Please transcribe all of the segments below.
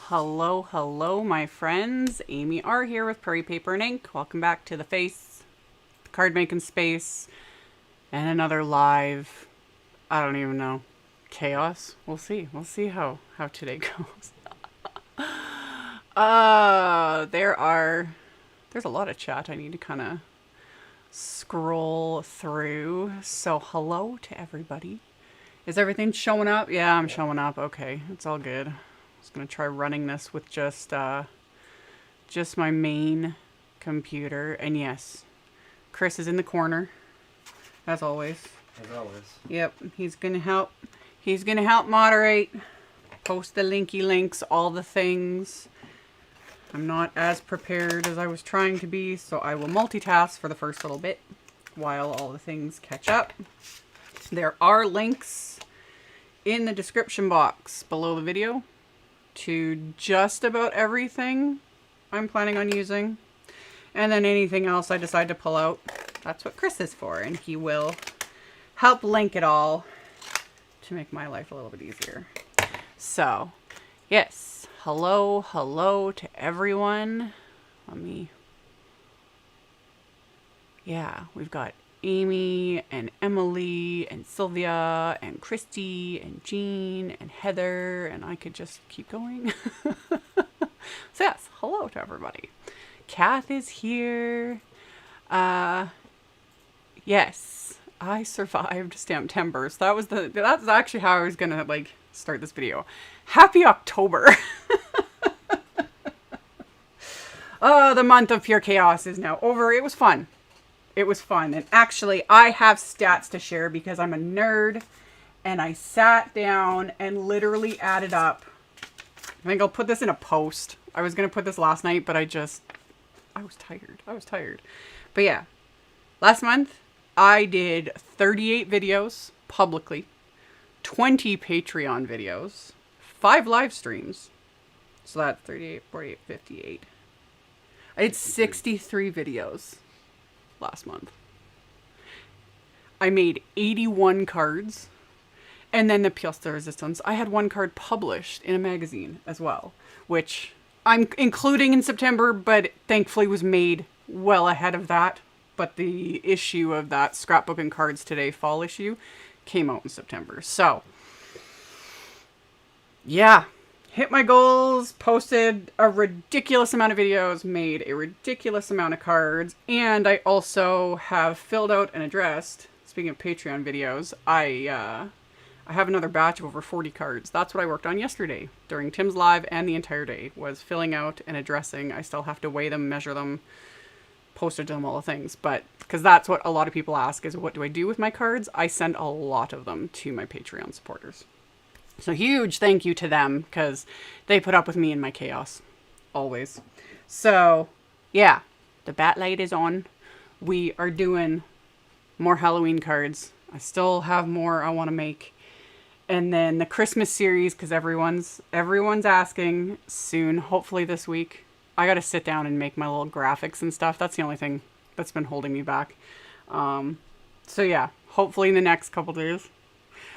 Hello, hello, my friends. AmyR here with Prairie Paper and Ink. Welcome back to the face, the card making space, and another live, I don't even know, chaos. We'll see. We'll see how today goes. There's a lot of chat I need to kind of scroll through. So hello to everybody. Is everything showing up? Yeah, I'm showing up. Okay, it's all good. I was gonna try running this with just my main computer. And yes, Chris is in the corner, as always. As always. Yep, he's gonna help. He's gonna help moderate, post the linky links, all the things. I'm not as prepared as I was trying to be, so I will multitask for the first little bit while all the things catch up. There are links in the description box below the video to just about everything I'm planning on using. And then anything else I decide to pull out, that's what Chris is for. And he will help link it all to make my life a little bit easier. So, yes, hello to everyone. Yeah, we've got Amy and Emily and Sylvia and Christy and Jean and Heather, and I could just keep going. So yes, hello to everybody. Kath is here. Yes, I survived Stamptember. So that's actually how I was gonna start this video. Happy October. Oh, the month of pure chaos is now over. It was fun. It was fun. And actually, I have stats to share because I'm a nerd. And I sat down and literally added up. I think I'll put this in a post. I was going to put this last night, but I was tired. But yeah, last month I did 38 videos publicly, 20 Patreon videos, 5 live streams. So that's 38, 48, 58. I did 63 videos last month. I made 81 cards, and then the pièce de résistance. I had one card published in a magazine as well, which I'm including in September, but thankfully was made well ahead of that. But the issue of that Scrapbook and Cards Today fall issue came out in September. So, yeah. Hit my goals, posted a ridiculous amount of videos, made a ridiculous amount of cards, and I also have filled out and addressed, speaking of Patreon videos, I have another batch of over 40 cards. That's what I worked on yesterday during Tim's Live, and the entire day was filling out and addressing. I still have to weigh them, measure them, postage them, all the things, but because that's what a lot of people ask is what do I do with my cards? I send a lot of them to my Patreon supporters. So huge thank you to them because they put up with me in my chaos. Always. So yeah, the bat light is on. We are doing more Halloween cards. I still have more I want to make. And then the Christmas series, because everyone's asking soon, hopefully this week. I got to sit down and make my little graphics and stuff. That's the only thing that's been holding me back. So yeah, hopefully in the next couple days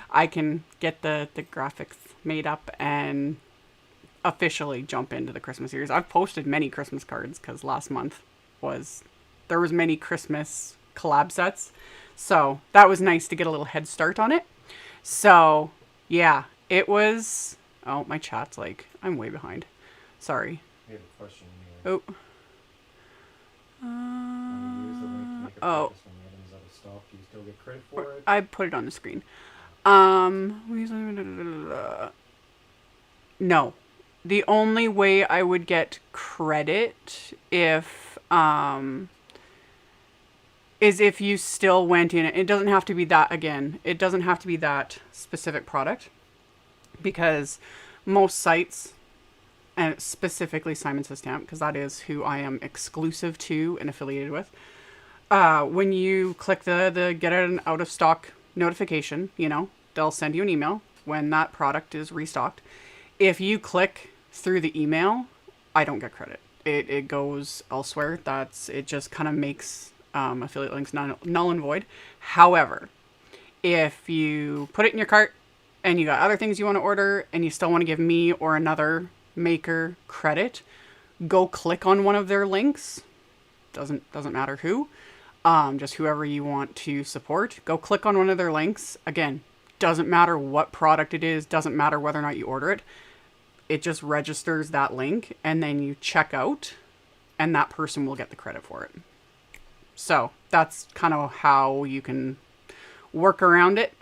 I can get the graphics made up and officially jump into the Christmas series. I've posted many Christmas cards because last month there was many Christmas collab sets. So that was nice to get a little head start on it. So yeah, it was, oh, my chat's like, I'm way behind. Sorry. We have a question here. Oh. When the item is out of stock, do you still get credit for it? I put it on the screen. No. The only way I would get credit is if you still went in. It doesn't have to be that, again, it doesn't have to be that specific product because most sites, and specifically Simon Says Stamp, because that is who I am exclusive to and affiliated with, when you click the get an out of stock notification, they'll send you an email when that product is restocked. If you click through the email, I don't get credit. It goes elsewhere. It just kind of makes affiliate links null and void. However, if you put it in your cart and you got other things you want to order and you still want to give me or another maker, credit, go click on one of their links. Doesn't matter who. Just whoever you want to support. Go click on one of their links. Again, doesn't matter what product it is. Doesn't matter whether or not you order it. It just registers that link and then you check out and that person will get the credit for it. So that's kind of how you can work around it.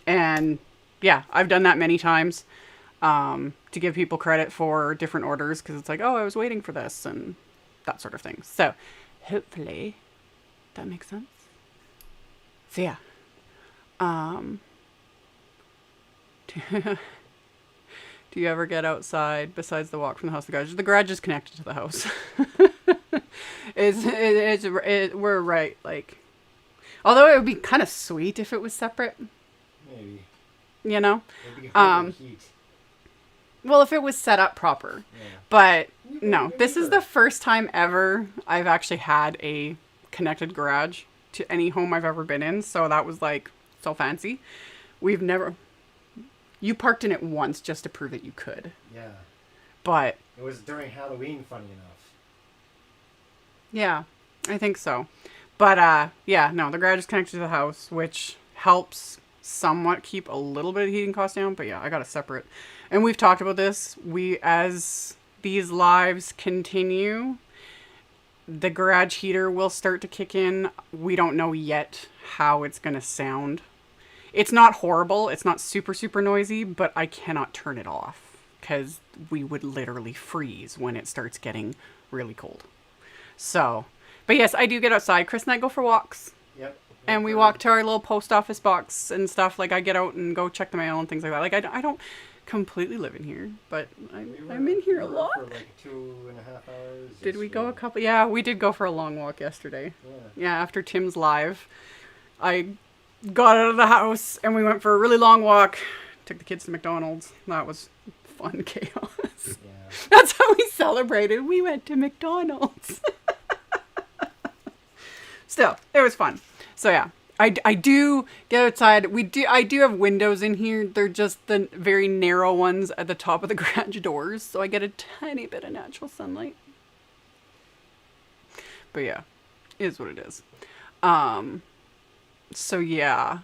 And yeah, I've done that many times to give people credit for different orders because it's like, oh, I was waiting for this and that sort of thing. So hopefully that makes sense. So yeah. Do you ever get outside besides the walk from the house to the garage? The garage is connected to the house. We're right. Like, although it would be kind of sweet if it was separate. Maybe. You know? Maybe heat. Well, if it was set up proper. Yeah. But no, this is the first time ever I've actually had a connected garage to any home I've ever been in. So that was like so fancy. We've never... You parked in it once just to prove that you could. Yeah. But... It was during Halloween, funny enough. Yeah, I think so. But, yeah, no, the garage is connected to the house, which helps somewhat keep a little bit of heating costs down. But yeah, I got a separate... And we've talked about this. As these lives continue, the garage heater will start to kick in. We don't know yet how it's going to sound. It's not horrible. It's not super, super noisy, but I cannot turn it off because we would literally freeze when it starts getting really cold. So, but yes, I do get outside. Chris and I go for walks. Yep. And we walk to our little post office box and stuff. Like I get out and go check the mail and things like that. Like I don't completely live in here, but I'm in here a lot. For like 2.5 hours. Did we go a couple? Yeah, we did go for a long walk yesterday. Yeah, after Tim's live, I got out of the house and we went for a really long walk. Took the kids to McDonald's. That was fun chaos. Yeah. That's how we celebrated. We went to McDonald's. Still, it was fun. So yeah, I do get outside. I do have windows in here. They're just the very narrow ones at the top of the garage doors. So I get a tiny bit of natural sunlight. But yeah, it is what it is. So yeah.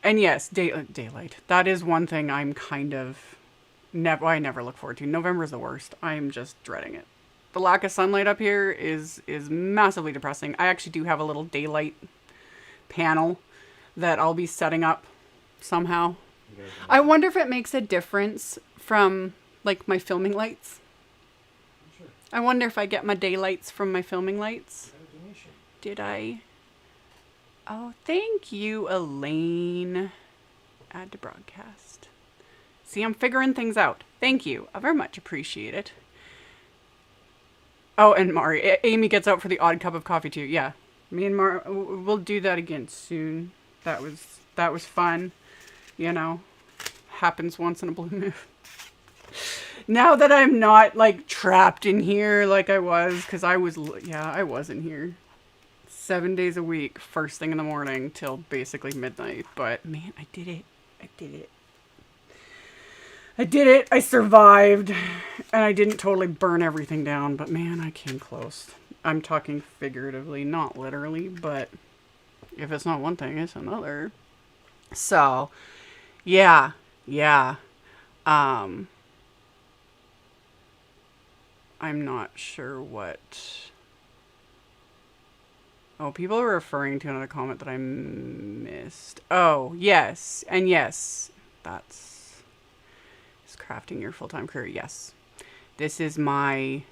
And yes, daylight. That is one thing I'm kind of I never look forward to. November is the worst. I'm just dreading it. The lack of sunlight up here is massively depressing. I actually do have a little daylight panel that I'll be setting up somehow. I wonder if it makes a difference from like my filming lights. Sure. I wonder if I get my daylights from my filming lights. Did I? Oh, thank you, Elaine. Add to broadcast. See, I'm figuring things out. Thank you. I very much appreciate it. Oh, and Mari. Amy gets out for the odd cup of coffee too. Yeah. Me and Mari, we'll do that again soon. That was fun. You know, happens once in a blue moon. Now that I'm not like trapped in here like I was, because I was in here 7 days a week, first thing in the morning till basically midnight. But man, I did it. I survived, and I didn't totally burn everything down, but man, I came close. I'm talking figuratively, not literally, but if it's not one thing, it's another. So, yeah. I'm not sure what... Oh, people are referring to another comment that I missed. Oh, yes, and yes, that's... crafting your full-time career. Yes, this is my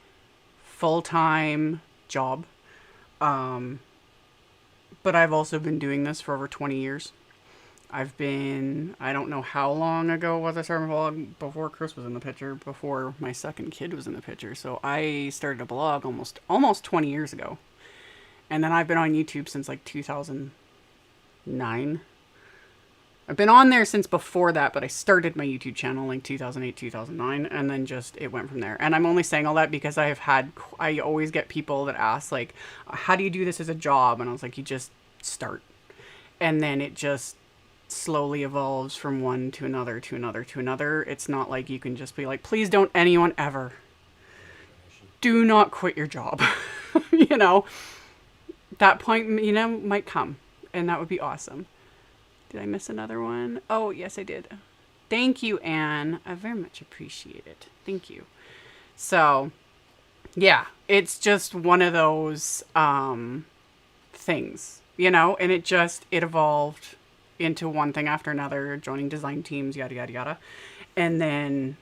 full-time job, but I've also been doing this for over 20 years. I don't know how long ago was I started my blog, before Chris was in the picture, before my second kid was in the picture. So I started a blog almost 20 years ago, and then I've been on YouTube since like 2009. I've been on there since before that, but I started my YouTube channel in 2008, 2009, and then it went from there. And I'm only saying all that because I always get people that ask, like, how do you do this as a job? And I was like, you just start. And then it just slowly evolves from one to another to another to another. It's not like you can just be like, please don't anyone ever, do not quit your job. You know, that point, you know, might come, and that would be awesome. Did I miss another one? Oh, yes, I did. Thank you, Anne. I very much appreciate it. Thank you. So, yeah, it's just one of those things, you know, and it evolved into one thing after another, joining design teams, yada, yada, yada. And then,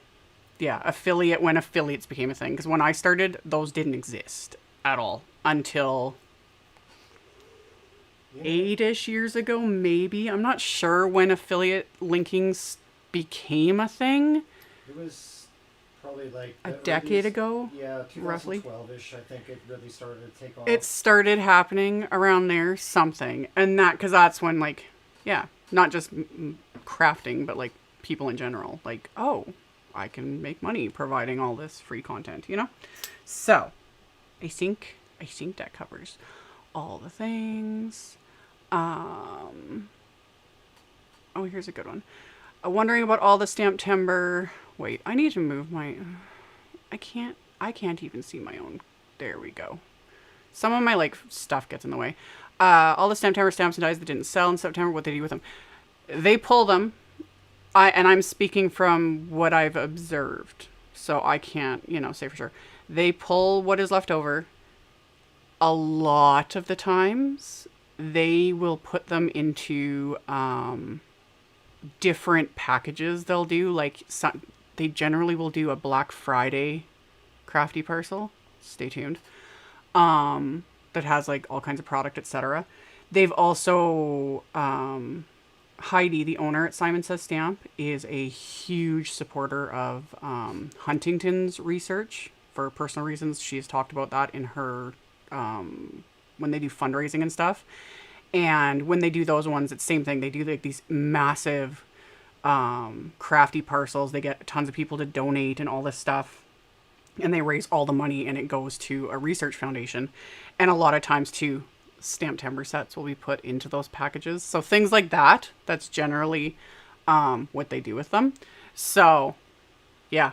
yeah, when affiliates became a thing. Because when I started, those didn't exist at all until 8-ish years ago, maybe. I'm not sure when affiliate linking became a thing. It was probably like a decade ago. Yeah, roughly. 2012-ish. I think it really started to take off. It started happening around there, something, and because that's when, like, yeah, not just crafting, but like people in general, like, oh, I can make money providing all this free content, you know. So, I think that covers all the things. Oh, here's a good one. Wondering about all the stamp timber. Wait, I need to move my... I can't even see my own. There we go. Some of my, like, stuff gets in the way. All the stamp timber stamps and dies that didn't sell in September, what they do with them. They pull them. And I'm speaking from what I've observed. So I can't, you know, say for sure. They pull what is left over. A lot of the times, they will put them into different packages they'll do. Like, they generally will do a Black Friday crafty parcel. Stay tuned. That has, like, all kinds of product, etc. They've also... Heidi, the owner at Simon Says Stamp, is a huge supporter of Huntington's research for personal reasons. She has talked about that in her... when they do fundraising and stuff. And when they do those ones, it's the same thing. They do like these massive crafty parcels. They get tons of people to donate and all this stuff. And they raise all the money and it goes to a research foundation. And a lot of times too, stamp timber sets will be put into those packages. So things like that, that's generally what they do with them. So yeah,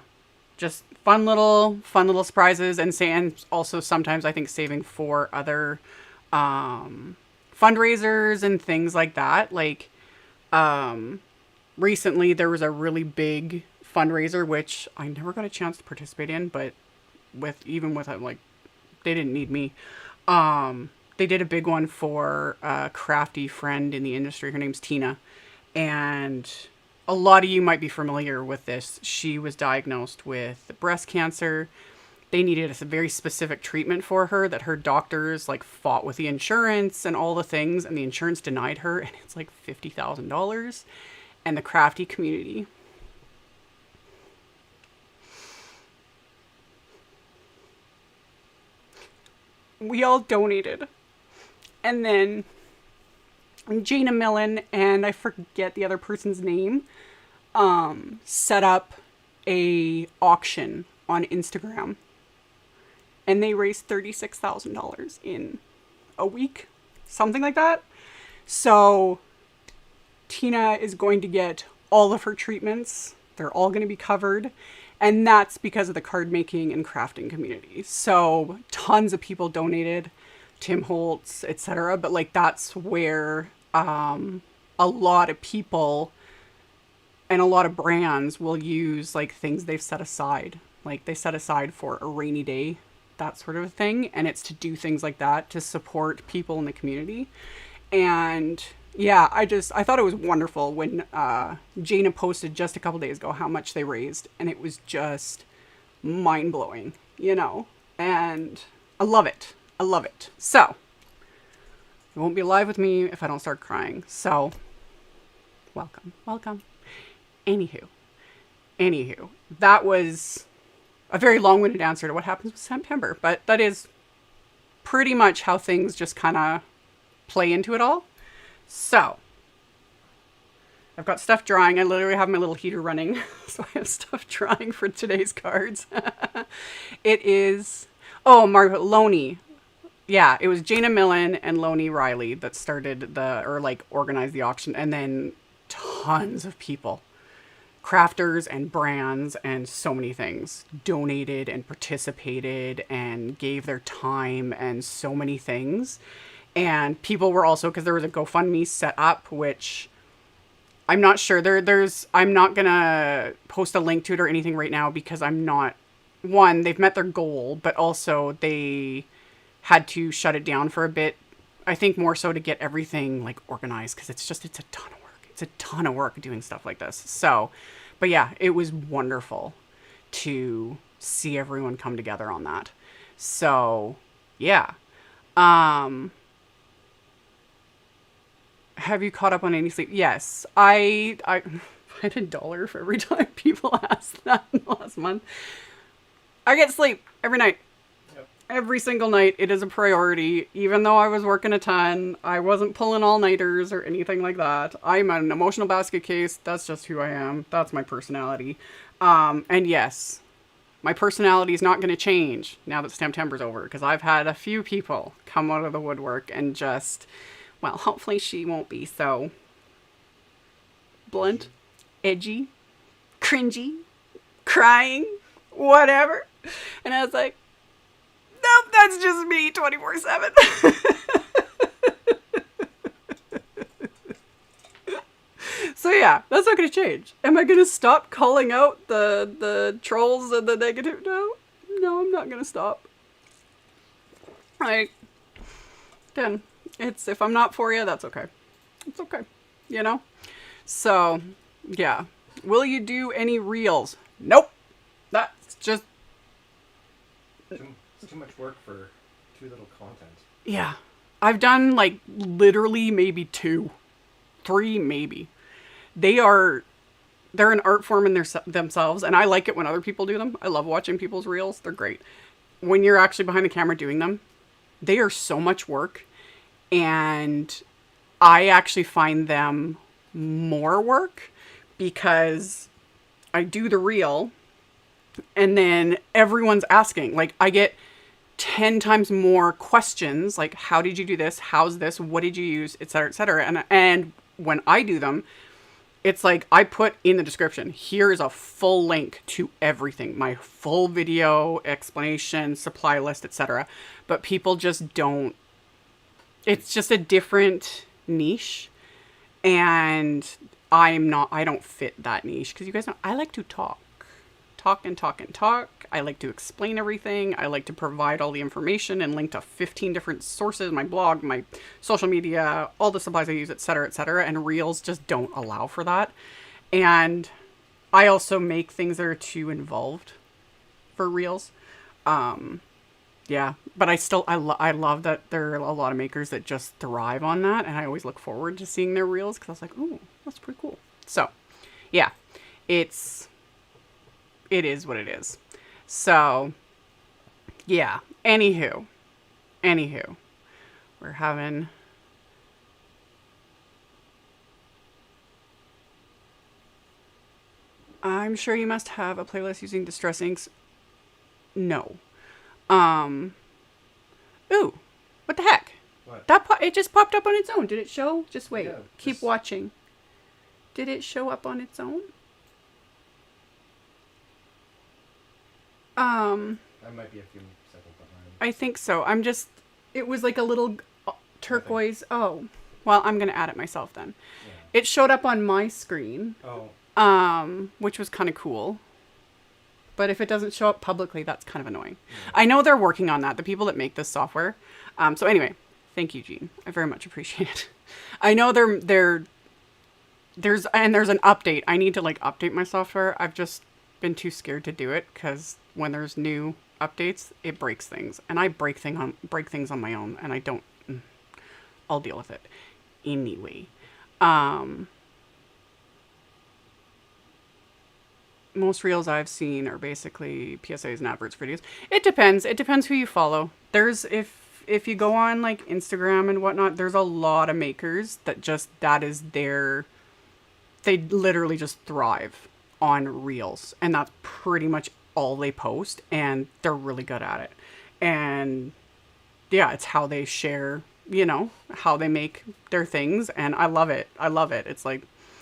just fun little surprises, and also sometimes I think saving for other fundraisers and things like that. Like recently there was a really big fundraiser which I never got a chance to participate in, but with like, they didn't need me. They did a big one for a crafty friend in the industry. Her name's Tina, and a lot of you might be familiar with this. She was diagnosed with breast cancer. They needed a very specific treatment for her that her doctors like fought with the insurance and all the things, and the insurance denied her, and it's like $50,000. And the crafty community, we all donated. And then Jana Millen and I forget the other person's name, set up a auction on Instagram, and they raised $36,000 in a week, something like that. So Tina is going to get all of her treatments. They're all going to be covered. And that's because of the card making and crafting community. So tons of people donated. Tim Holtz, etc. But like, that's where a lot of people and a lot of brands will use like things they've set aside. Like they set aside for a rainy day, that sort of a thing. And it's to do things like that to support people in the community. And yeah, I thought it was wonderful when Jana posted just a couple days ago how much they raised. And it was just mind-blowing, you know. And I love it. I love it. So, you won't be live with me if I don't start crying. So, welcome. Anywho, that was a very long-winded answer to what happens with September, but that is pretty much how things just kind of play into it all. So, I've got stuff drying. I literally have my little heater running, so I have stuff drying for today's cards. It is, Loney. Yeah, it was Jana Millen and Loney Riley that started organized the auction. And then tons of people, crafters and brands and so many things, donated and participated and gave their time and so many things. And people were also, because there was a GoFundMe set up, which I'm not sure. I'm not going to post a link to it or anything right now because I'm not, one, they've met their goal, but also they had to shut it down for a bit. I think more so to get everything like organized, because it's a ton of work. It's a ton of work doing stuff like this. So, but yeah, it was wonderful to see everyone come together on that. So, yeah. Have you caught up on any sleep? Yes. I had $1 for every time people asked that last month. I get sleep every night. Yep. Every single night. It is a priority. Even though I was working a ton, I wasn't pulling all-nighters or anything like that. I'm an emotional basket case. That's just who I am. That's my personality. And yes, my personality is not going to change now that September's over, because I've had a few people come out of the woodwork and just, well, hopefully she won't be so blunt, edgy, cringy, crying, whatever. And I was like, nope, that's just me 24/7. So yeah, that's not going to change. Am I going to stop calling out the trolls and the negative? No, I'm not going to stop. Like, again, if I'm not for you, that's okay. It's okay, you know? So, yeah. Will you do any reels? Nope. That's just... It's too much work for too little content. Yeah. I've done, like, literally maybe 2. 3, maybe. They're an art form in themselves, and I like it when other people do them. I love watching people's reels. They're great. When you're actually behind the camera doing them, they are so much work, and I actually find them more work because I do the reel, and then everyone's asking. Like, I get 10 times more questions, like, how did you do this? How's this? What did you use? Et cetera, et cetera. And when I do them, it's like I put in the description, here's a full link to everything. My full video, explanation, supply list, etc. But people just don't. It's just a different niche. And I don't fit that niche. Because you guys know, I like to talk. Talk and talk and talk. I like to explain everything. I like to provide all the information and link to 15 different sources, my blog, my social media, all the supplies I use, etc., etc. And reels just don't allow for that. And I also make things that are too involved for reels. Yeah, but I love that there are a lot of makers that just thrive on that. And I always look forward to seeing their reels because I was like, oh, that's pretty cool. So, yeah, it is what it is. So, yeah. Anywho, we're having... I'm sure you must have a playlist using distress inks. No. Ooh, what the heck? What? It just popped up on its own. Did it show? Just wait. Yeah, Keep watching. Did it show up on its own? That might be a few seconds behind. I think so. It was like a little turquoise. Oh, well, I'm going to add it myself then. Yeah. It showed up on my screen. Oh. Which was kind of cool. But if it doesn't show up publicly, that's kind of annoying. Yeah. I know they're working on that, the people that make this software. So anyway, thank you, Jean. I very much appreciate it. I know there's an update. I need to like update my software. I've just been too scared to do it because when there's new updates, it breaks things, and I break things on my own, and I don't. I'll deal with it anyway. Most reels I've seen are basically PSAs and adverts for videos. It depends. It depends who you follow. If you go on like Instagram and whatnot, there's a lot of makers that is they literally just thrive on reels, and that's pretty much all they post, and they're really good at it. And yeah, it's how they share, how they make their things, and I love it. It's like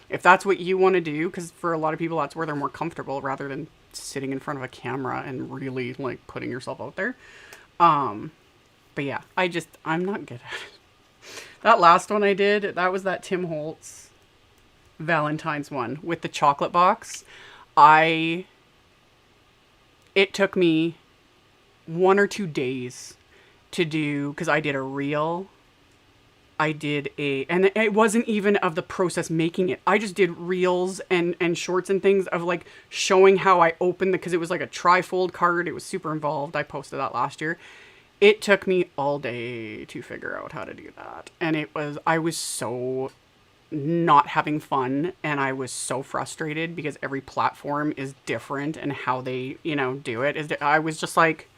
If that's what you want to do, because for a lot of people, that's where they're more comfortable rather than sitting in front of a camera and really like putting yourself out there. But yeah, I'm not good at it. That last one I did, that was that Tim Holtz Valentine's one with the chocolate box. It took me 1 or 2 days to do, because I did a reel. And it wasn't even of the process making it. I just did reels and shorts and things of like showing how I opened because it was like a tri-fold card. It was super involved. I posted that last year. It took me all day to figure out how to do that. And I was so not having fun, and I was so frustrated because every platform is different and how they, do it. I was just like,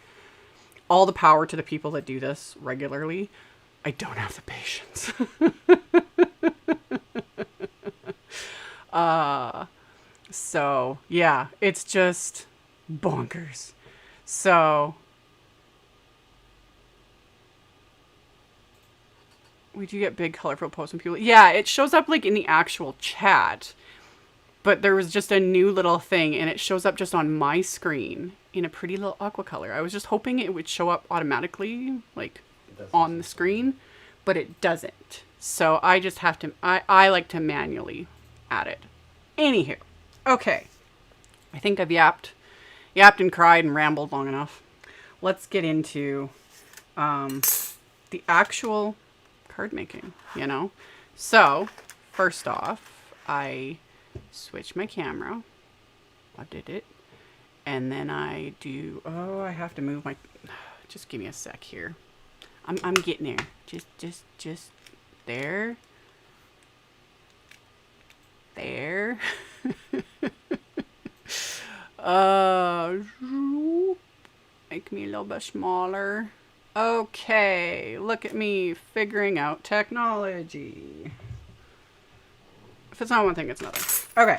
all the power to the people that do this regularly. I don't have the patience. So yeah, it's just bonkers. So we do get big colorful posts from people. Yeah, it shows up like in the actual chat, but there was just a new little thing and it shows up just on my screen in a pretty little aqua color. I was just hoping it would show up automatically, like on the screen, but it doesn't. So I just have to, I like to manually add it. Anywho, okay. I think I've yapped and cried and rambled long enough. Let's get into the actual card making, So, first off, I switch my camera. I did it. And then I do, I have to move my, just give me a sec here. I'm getting there. Just there. There. Make me a little bit smaller. Okay, look at me figuring out technology. If it's not one thing, it's another. Okay.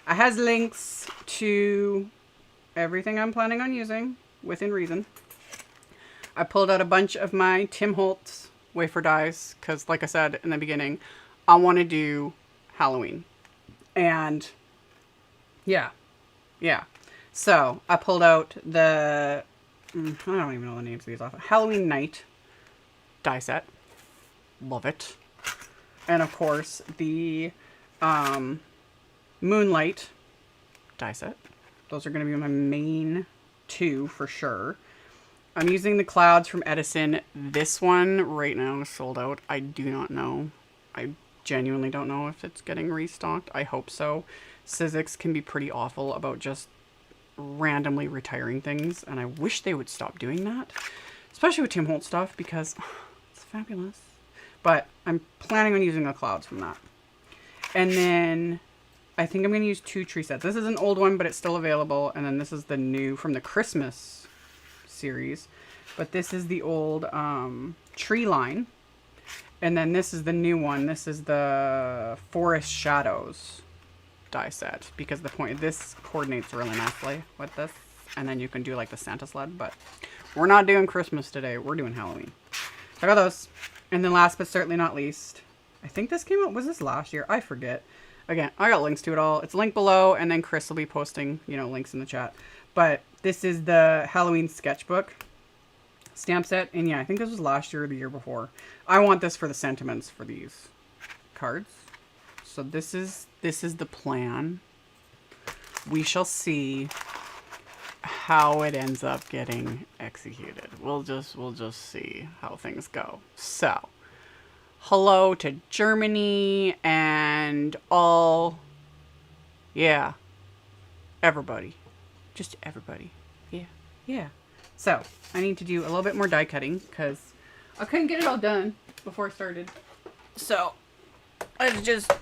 It has links to everything I'm planning on using within reason. I pulled out a bunch of my Tim Holtz wafer dies because, like I said in the beginning, I want to do Halloween. And yeah. So I pulled out the, I don't even know the names of these off. Halloween Night die set. Love it. And of course the Moonlight die set. Those are going to be my main two for sure. I'm using the clouds from Edison. This one right now is sold out. I do not know. I genuinely don't know if it's getting restocked. I hope so. Sizzix can be pretty awful about just randomly retiring things, and I wish they would stop doing that, especially with Tim Holtz stuff, because it's fabulous. But I'm planning on using the clouds from that. And then I think I'm going to use 2 tree sets. This is an old one, but it's still available. And then this is the new from the Christmas series. But this is the old tree line. And then this is the new one. This is the Forest Shadows die set. Because the point, this coordinates really nicely with this. And then you can do like the Santa sled. But we're not doing Christmas today. We're doing Halloween. So I got those. And then last but certainly not least, I think this came out, was this last year? I forget. Again, I got links to it all. It's linked below, and then Chris will be posting, links in the chat. But this is the Halloween Sketchbook stamp set. And yeah, I think this was last year or the year before. I want this for the sentiments for these cards. So this is the plan. We shall see how it ends up getting executed. We'll just see how things go. So, hello to Germany and all, everybody. Just everybody. Yeah. So, I need to do a little bit more die cutting because I couldn't get it all done before I started. So, let's just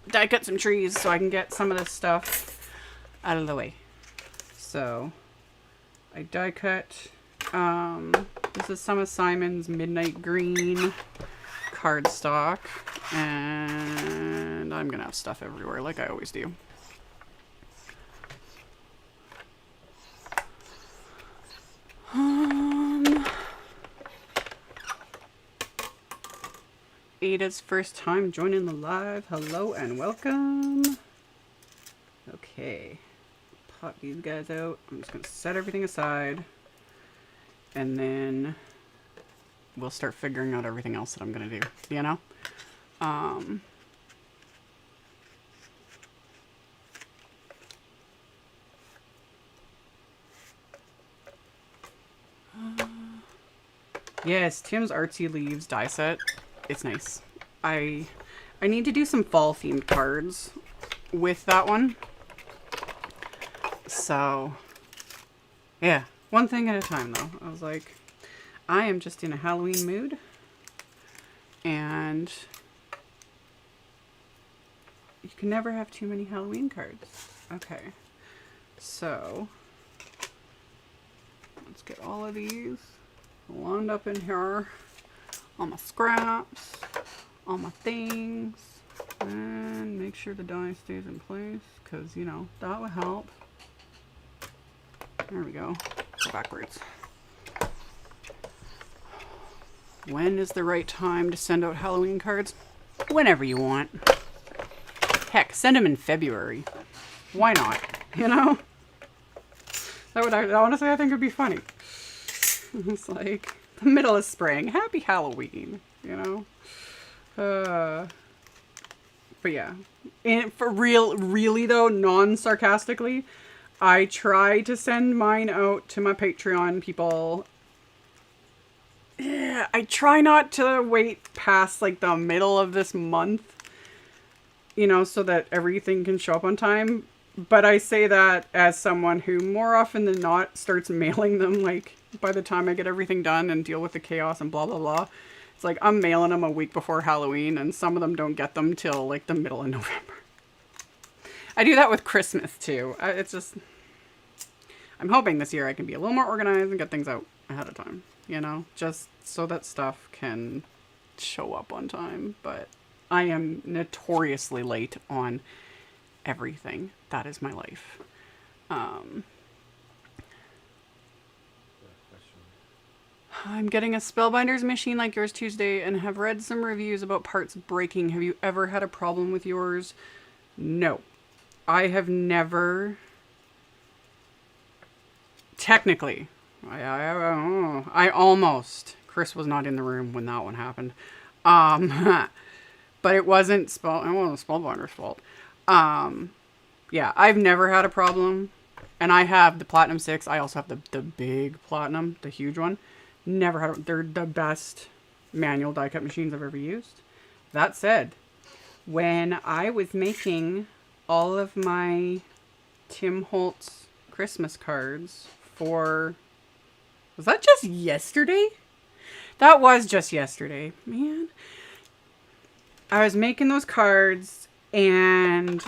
die cut some trees so I can get some of this stuff out of the way. So, I die cut, this is some of Simon's Midnight Green cardstock, and I'm gonna have stuff everywhere like I always do. Ada's first time joining the live, hello and welcome. Okay, pop these guys out. I'm just gonna set everything aside, and then we'll start figuring out everything else that I'm gonna do, you know? Yes, Tim's Artsy Leaves die set. It's nice. I need to do some fall themed cards with that one. So, yeah, one thing at a time though. I was like, I am just in a Halloween mood, and you can never have too many Halloween cards. Okay, so let's get all of these lined up in here. All my scraps, all my things, and make sure the die stays in place, because, you know, that would help. There we go. Go backwards. When is the right time to send out Halloween cards? Whenever you want. Heck, send them in February. Why not? You know? That would, honestly, I think would be funny. It's like the middle of spring. Happy Halloween, you know? But yeah. And for real, really though, non-sarcastically, I try to send mine out to my Patreon people. Yeah, I try not to wait past like the middle of this month, you know, so that everything can show up on time. But I say that as someone who more often than not starts mailing them like by the time I get everything done and deal with the chaos and blah, blah, blah. It's like I'm mailing them a week before Halloween, and some of them don't get them till like the middle of November. I do that with Christmas too. It's just, I'm hoping this year I can be a little more organized and get things out ahead of time, you know, just so that stuff can show up on time. But I am notoriously late on everything. That is my life. I'm getting a Spellbinders machine like yours Tuesday and have read some reviews about parts breaking. Have you ever had a problem with yours? No. I have never... Technically. I almost... Chris was not in the room when that one happened. But it wasn't Spellbinder's fault. Yeah, I've never had a problem. And I have the Platinum 6. I also have the big Platinum, the huge one. Never had. They're the best manual die cut machines I've ever used. That said, when I was making all of my Tim Holtz Christmas cards for... Was that just yesterday? That was just yesterday. Man. I was making those cards, and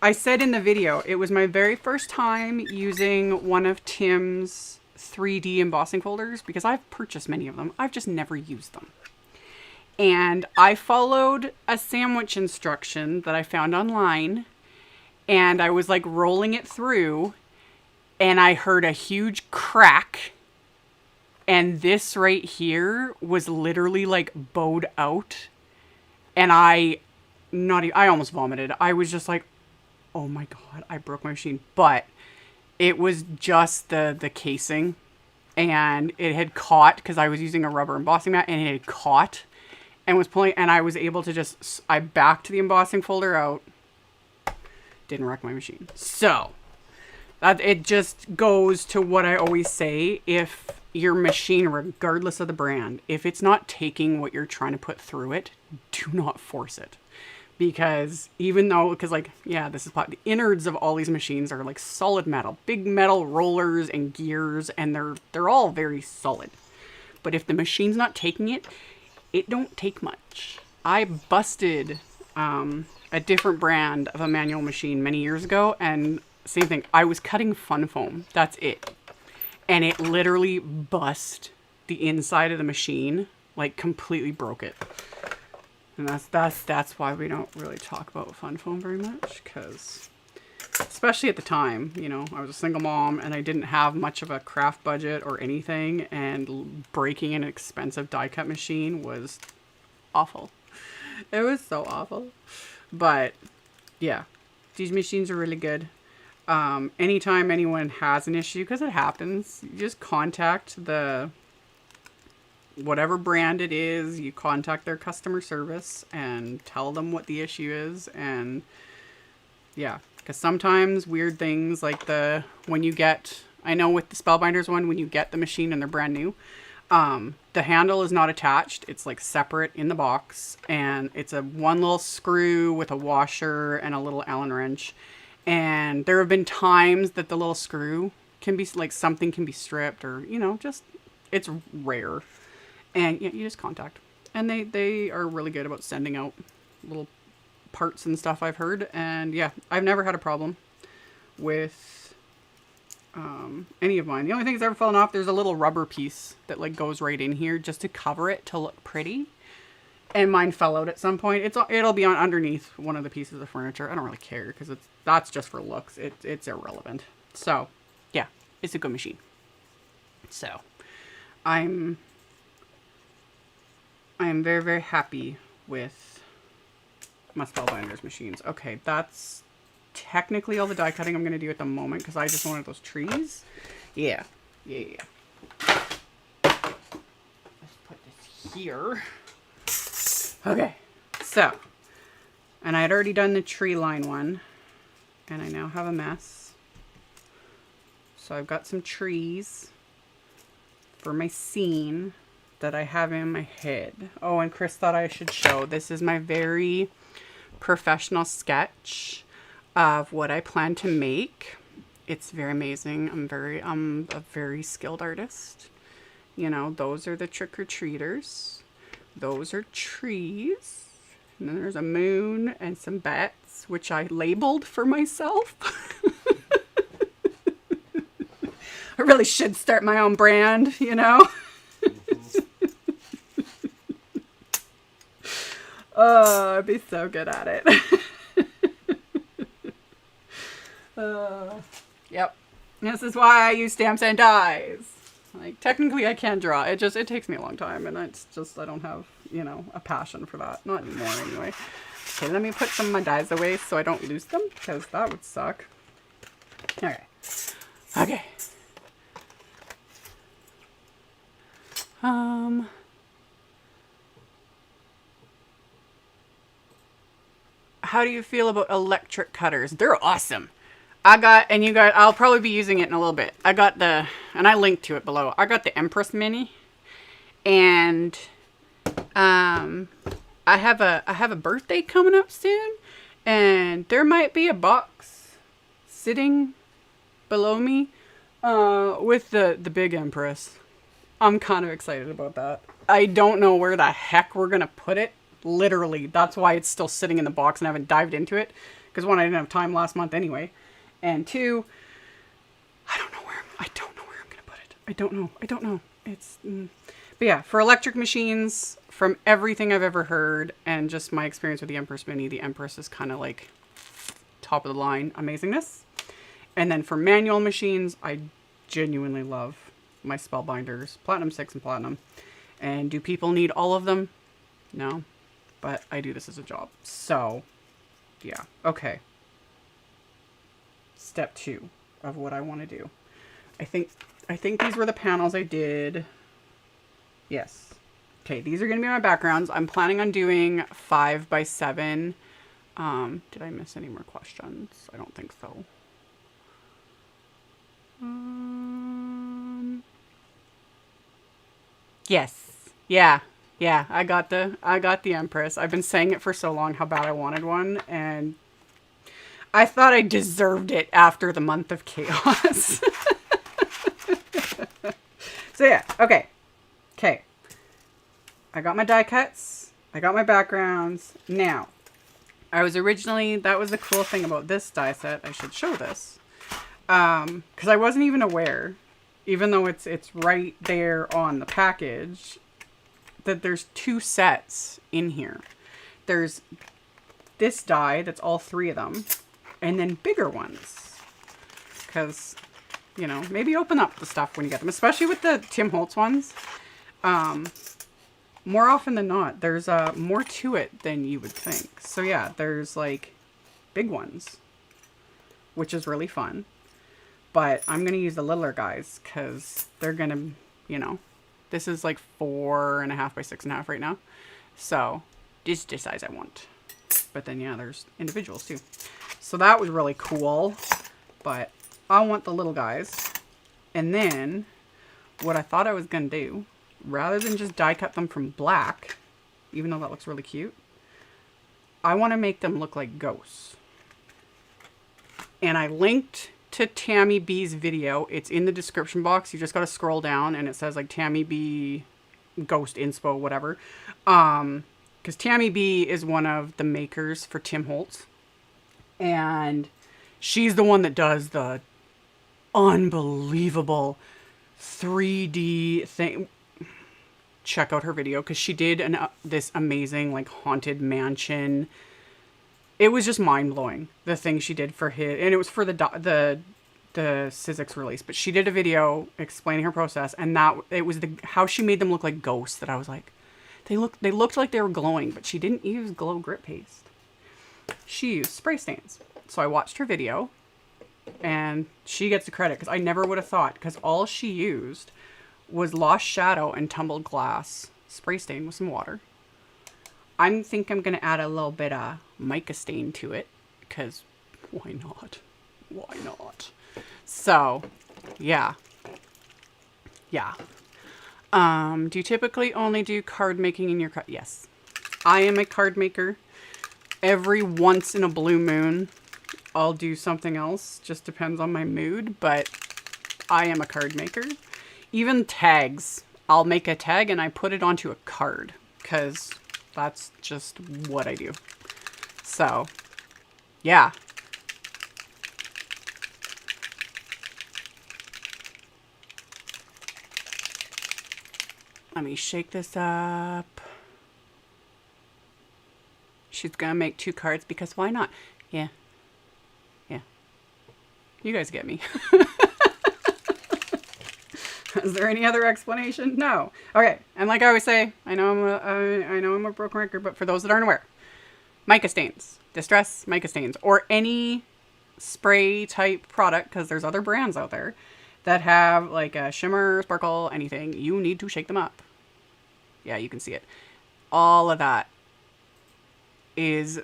I said in the video, it was my very first time using one of Tim's 3D embossing folders, because I've purchased many of them. I've just never used them. And I followed a sandwich instruction that I found online, and I was like rolling it through, and I heard a huge crack, and this right here was literally like bowed out, and I almost vomited. I was just like, oh my god, I broke my machine. But it was just the casing, and it had caught because I was using a rubber embossing mat, and it had caught and was pulling, and I was able to just, I backed the embossing folder out, didn't wreck my machine. So that it just goes to what I always say: if your machine, regardless of the brand, if it's not taking what you're trying to put through it, do not force it. Because even though, because like, yeah, this is the innards of all these machines are like solid metal, big metal rollers and gears, and they're all very solid. But if the machine's not taking it, it don't take much. I busted a different brand of a manual machine many years ago, and same thing. I was cutting fun foam. That's it. And it literally bust the inside of the machine, like completely broke it. And that's why we don't really talk about fun foam very much, because especially at the time, you know, I was a single mom and I didn't have much of a craft budget or anything, and breaking an expensive die cut machine was awful. It was so awful. But yeah, these machines are really good. Anytime anyone has an issue, because it happens, you just contact the whatever brand it is, you contact their customer service and tell them what the issue is. And yeah, because sometimes weird things like when you get, I know with the Spellbinders one, when you get the machine and they're brand new, the handle is not attached. It's like separate in the box, and it's a one little screw with a washer and a little Allen wrench. And there have been times that the little screw can be like, something can be stripped, or, you know, just, it's rare. And you just contact. And they are really good about sending out little parts and stuff, I've heard. And yeah, I've never had a problem with any of mine. The only thing that's ever fallen off, there's a little rubber piece that like goes right in here just to cover it to look pretty. And mine fell out at some point. It'll be on underneath one of the pieces of furniture. I don't really care because that's just for looks. It's irrelevant. So yeah, it's a good machine. So I'm very, very happy with my Spellbinders machines. Okay, that's technically all the die cutting I'm going to do at the moment because I just wanted those trees. Yeah. Let's put this here. Okay, so, and I had already done the tree line one, and I now have a mess. So I've got some trees for my scene that I have in my head. Oh, and Chris thought I should show. This is my very professional sketch of what I plan to make. It's very amazing. I'm a very skilled artist. You know, those are the trick-or-treaters. Those are trees. And then there's a moon and some bats, which I labeled for myself. I really should start my own brand, you know? Oh, I'd be so good at it. Yep. This is why I use stamps and dies. Like, technically I can draw. It takes me a long time, and it's just, I don't have, you know, a passion for that. Not anymore, anyway. Okay, let me put some of my dies away so I don't lose them, because that would suck. Okay. How do you feel about electric cutters? They're awesome. I'll probably be using it in a little bit. And I linked to it below. I got the Empress Mini, and I have a birthday coming up soon, and there might be a box sitting below me with the big Empress. I'm kind of excited about that. I don't know where the heck we're gonna put it. Literally, that's why it's still sitting in the box and I haven't dived into it. Because one, I didn't have time last month anyway. And two, I don't know where I'm gonna put it. I don't know. But yeah, for electric machines, from everything I've ever heard and just my experience with the Empress Mini, the Empress is kind of like top of the line amazingness. And then for manual machines, I genuinely love my Spellbinders, Platinum 6 and Platinum. And do people need all of them? No. But I do this as a job. So, yeah. Okay. Step 2 of what I want to do. I think these were the panels I did. Yes. Okay, these are going to be my backgrounds. I'm planning on doing 5x7. Did I miss any more questions? I don't think so. Yes. Yeah, I got the Empress. I've been saying it for so long how bad I wanted one, and I thought I deserved it after the month of chaos. So yeah, okay. I got my die cuts. I got my backgrounds. Now, that was the cool thing about this die set. I should show this. Because I wasn't even aware, even though it's right there on the package, that there's 2 sets in here. There's this die that's all 3 of them, and then bigger ones. Because, you know, maybe open up the stuff when you get them, especially with the Tim Holtz ones. more often than not, there's more to it than you would think. So yeah, there's like big ones, which is really fun. But I'm going to use the littler guys because they're going to, you know, this is like 4.5 by 6.5 right now. So this is the size I want. But then, yeah, there's individuals too. So that was really cool. But I want the little guys. And then what I thought I was going to do, rather than just die cut them from black, even though that looks really cute, I want to make them look like ghosts. And I linked to Tammy B's video. It's in the description box. You just got to scroll down and it says like Tammy B Ghost Inspo, whatever. Because Tammy B is one of the makers for Tim Holtz. And she's the one that does the unbelievable 3D thing. Check out her video because she did this amazing like haunted mansion. It was just mind-blowing, the thing she did for his, and it was for the Sizzix release, but she did a video explaining her process, and that it was how she made them look like ghosts that I was like, they looked like they were glowing, but she didn't use glow grip paste. She used spray stains. So I watched her video, and she gets the credit, because I never would have thought, because all she used was Lost Shadow and Tumbled Glass spray stain with some water. I think I'm going to add a little bit of mica stain to it, because why not? Why not? So, yeah. Yeah. Do you typically only do card making in your card? Yes. I am a card maker. Every once in a blue moon, I'll do something else. Just depends on my mood, but I am a card maker. Even tags. I'll make a tag and I put it onto a card, because that's just what I do. So, yeah. Let me shake this up. She's gonna make 2 cards because why not? Yeah. Yeah. You guys get me. Is there any other explanation? No. Okay. And like I always say, I know I'm a broken record, but for those that aren't aware, mica stains, distress mica stains, or any spray type product, because there's other brands out there that have like a shimmer, sparkle, anything, you need to shake them up. Yeah, you can see it. All of that is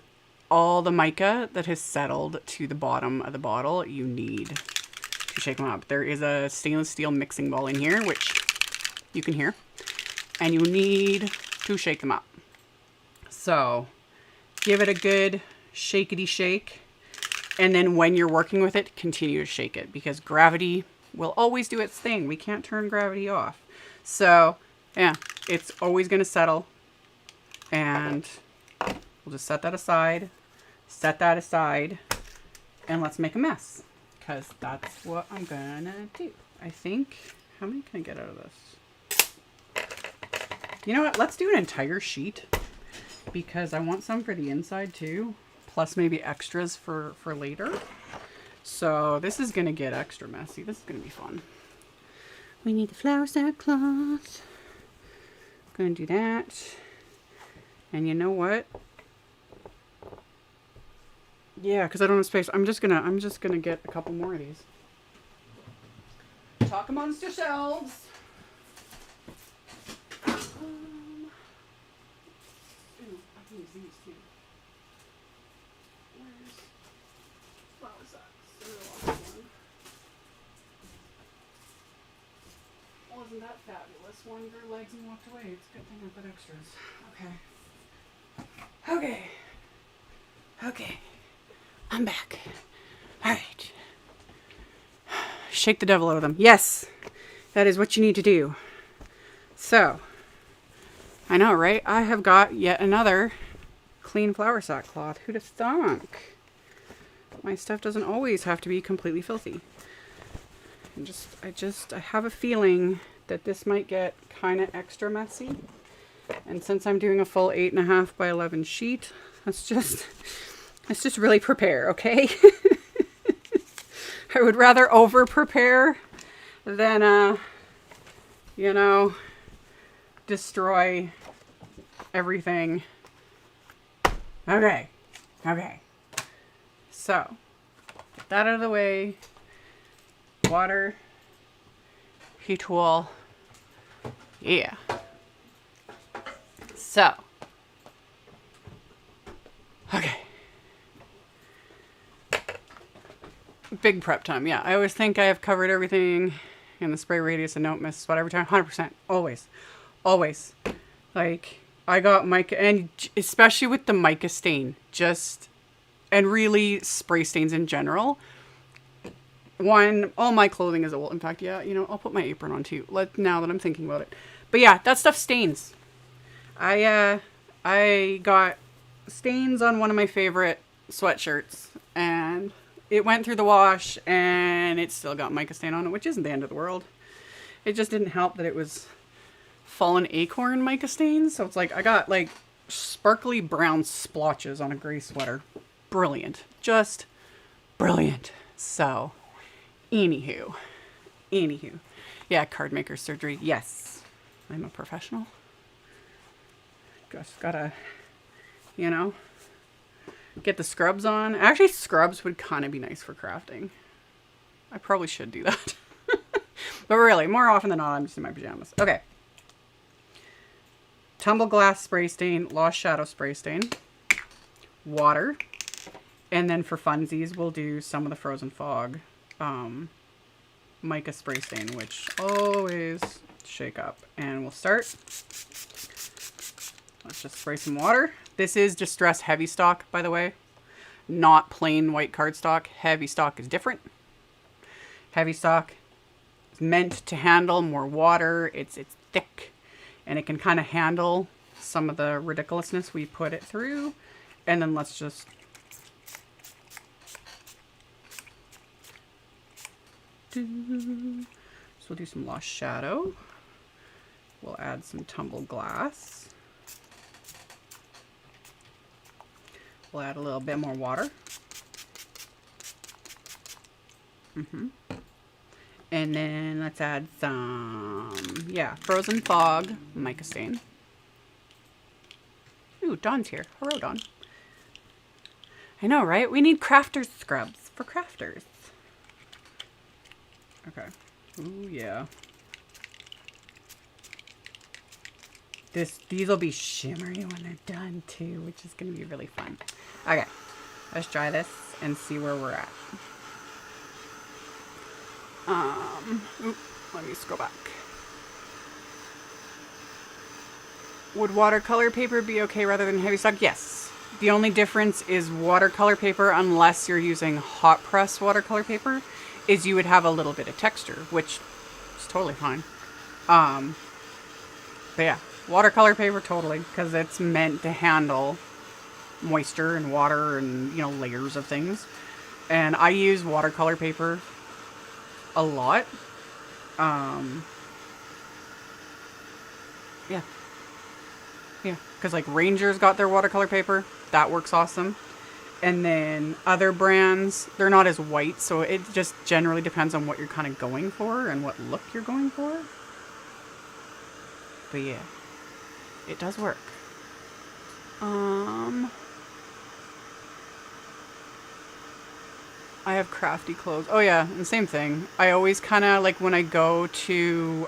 all the mica that has settled to the bottom of the bottle. You need to shake them up. There is a stainless steel mixing bowl in here, which you can hear, and you need to shake them up. So give it a good shakety shake, and then when you're working with it, continue to shake it, because gravity will always do its thing. We can't turn gravity off. So yeah, it's always going to settle, and we'll just set that aside, and let's make a mess, because that's what I'm gonna do. I think, how many can I get out of this? You know what, let's do an entire sheet, because I want some for the inside too, plus maybe extras for later. So this is gonna get extra messy. This is gonna be fun. We need the flower sackcloth. Gonna do that. And you know what? Yeah, because I don't have space. I'm just gonna get a couple more of these. Talk amongst yourselves. Ooh, I can use these too. Where's flower sacks? There's a lot of one. Wasn't that fabulous? One grew legs and walked away. It's a good thing I put extras. Okay. Okay. I'm back. Alright. Shake the devil out of them. Yes! That is what you need to do. So, I know, right? I have got yet another clean flower sackcloth. Who'd have thunk? My stuff doesn't always have to be completely filthy. I have a feeling that this might get kind of extra messy. And since I'm doing a full 8.5 by 11 sheet, let's just really prepare, okay? I would rather over prepare than, destroy everything. Okay. Okay. So, get that out of the way. Water. Heat tool. Yeah. So. Okay. Big prep time. Yeah, I always think I have covered everything in the spray radius and don't miss a spot every time. 100%. Always. Always. Like, I got mica, and especially with the mica stain, and really spray stains in general. One, all my clothing is old. In fact, yeah, you know, I'll put my apron on too. Now that I'm thinking about it. But yeah, that stuff stains. I got stains on one of my favorite sweatshirts, and it went through the wash, and it still got mica stain on it, which isn't the end of the world. It just didn't help that it was fallen acorn mica stains. So it's like I got like sparkly brown splotches on a gray sweater. Brilliant. Just brilliant. So, anywho. Yeah, card maker surgery. Yes. I'm a professional. Just gotta, you know, get the scrubs on. Actually, scrubs would kind of be nice for crafting. I probably should do that. But really, more often than not, I'm just in my pajamas. Okay. Tumble glass spray stain, lost shadow spray stain, water, and then for funsies, we'll do some of the frozen fog mica spray stain, which always shake up. And we'll start. Let's just spray some water. This is distressed heavy stock, by the way, not plain white cardstock. Heavy stock is different. Heavy stock is meant to handle more water. It's thick, and it can kind of handle some of the ridiculousness we put it through. And then let's just so we'll do some lost shadow. We'll add some tumbled glass. We'll add a little bit more water. And then let's add some, yeah, frozen fog mica stain. Ooh, Dawn's here. Hello, Dawn. I know, right? We need crafters scrubs for crafters. Okay. Ooh, yeah. These will be shimmery when they're done too, which is going to be really fun. Okay. Let's try this and see where we're at. Let me scroll back. Would watercolor paper be okay rather than heavy stock? Yes. The only difference is watercolor paper, unless you're using hot press watercolor paper, is you would have a little bit of texture, which is totally fine. But yeah, watercolor paper totally, because it's meant to handle moisture and water and, you know, layers of things. And I use watercolor paper a lot. Yeah, because like Ranger's got their watercolor paper. That works awesome. And then other brands, they're not as white, so it just generally depends on what you're kind of going for and what look you're going for. But yeah, it does work. I have crafty clothes. Oh yeah, and same thing. I always kind of like when I go to,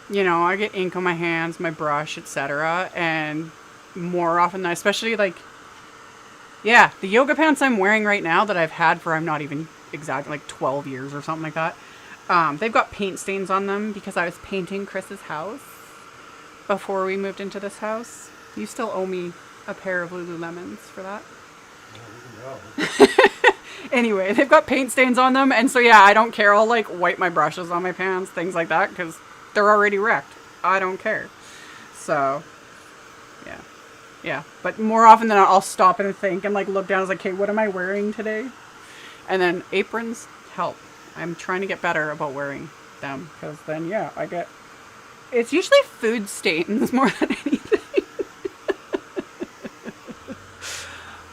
you know, I get ink on my hands, my brush, etc. And more often, especially like, yeah, the yoga pants I'm wearing right now that I've had for, I'm not even exactly, like 12 years or something like that. They've got paint stains on them because I was painting Chris's house before we moved into this house. You still owe me a pair of Lululemons for that. Anyway, they've got paint stains on them, and so yeah, I don't care. I'll like wipe my brushes on my pants, things like that, because they're already wrecked. I don't care. So, yeah. But more often than not, I'll stop and think and like look down. I was like, okay, what am I wearing today? And then aprons help. I'm trying to get better about wearing them, because then yeah, I get. It's usually food stains more than anything.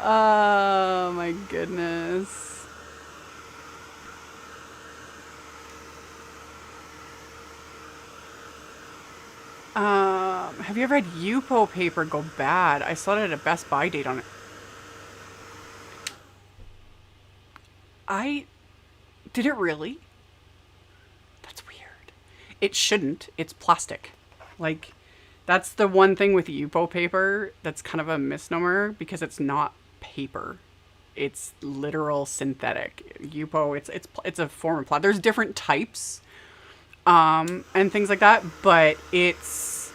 Oh my goodness. Have you ever had Yupo paper go bad? I saw it at a Best Buy date on it. Did it really? That's weird. It shouldn't. It's plastic. Like, that's the one thing with Yupo paper that's kind of a misnomer because it's not paper. It's literal synthetic. Yupo, it's a form of plastic. There's different types, and things like that, but it's,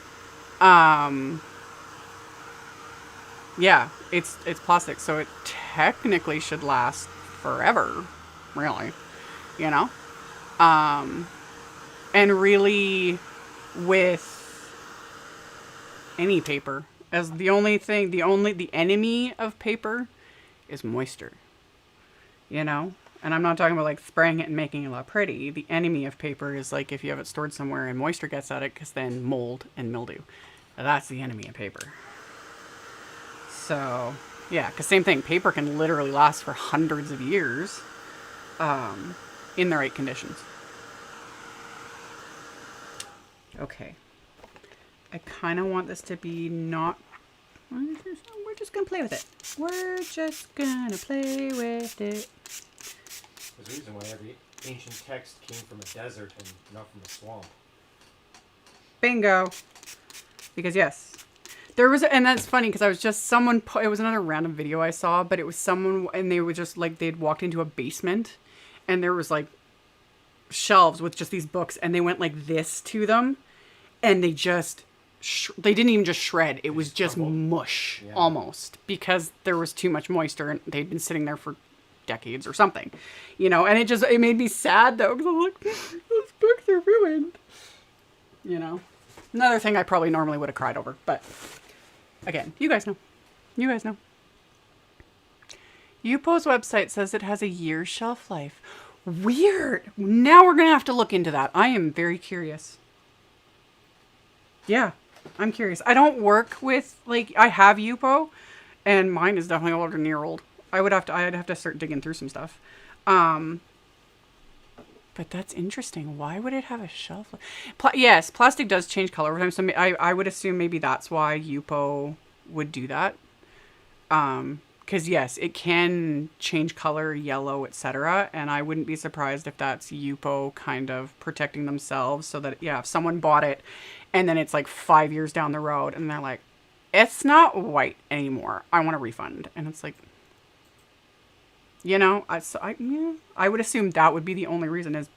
yeah, it's plastic, so it technically should last forever, really, you know? And really, with any paper, as the enemy of paper is moisture, you know? And I'm not talking about like spraying it and making it look pretty. The enemy of paper is like if you have it stored somewhere and moisture gets at it, because then mold and mildew. That's the enemy of paper. So, yeah, because same thing, paper can literally last for hundreds of years in the right conditions. Okay. I kind of want this to be not... We're just going to play with it. We're just going to play with it. There's a reason why every ancient text came from a desert and not from a swamp. Bingo. Because yes. There was, and that's funny because I was just it was another random video I saw, but it was someone, and they were just like, they'd walked into a basement and there was like shelves with just these books, and they went like this to them, and they just, they didn't even just shred. It was just mush, yeah, almost, because there was too much moisture and they'd been sitting there for decades or something, you know, and it made me sad though, because I'm like, those books are ruined, you know. Another thing I probably normally would have cried over, but again, you guys know. You guys know. Yupo's website says it has a year's shelf life. Weird. Now we're going to have to look into that. I am very curious. Yeah, I'm curious. I don't work with, like, I have Yupo, and mine is definitely older than year old. I'd have to start digging through some stuff. But that's interesting. Why would it have a shelf life? Yes, plastic does change color over time. So I would assume maybe that's why Yupo would do that. Because yes, it can change color, yellow, etc. And I wouldn't be surprised if that's Yupo kind of protecting themselves so that, yeah, if someone bought it and then it's like 5 years down the road and they're like, it's not white anymore, I want a refund. And it's like, you know, I would assume that would be the only reason, is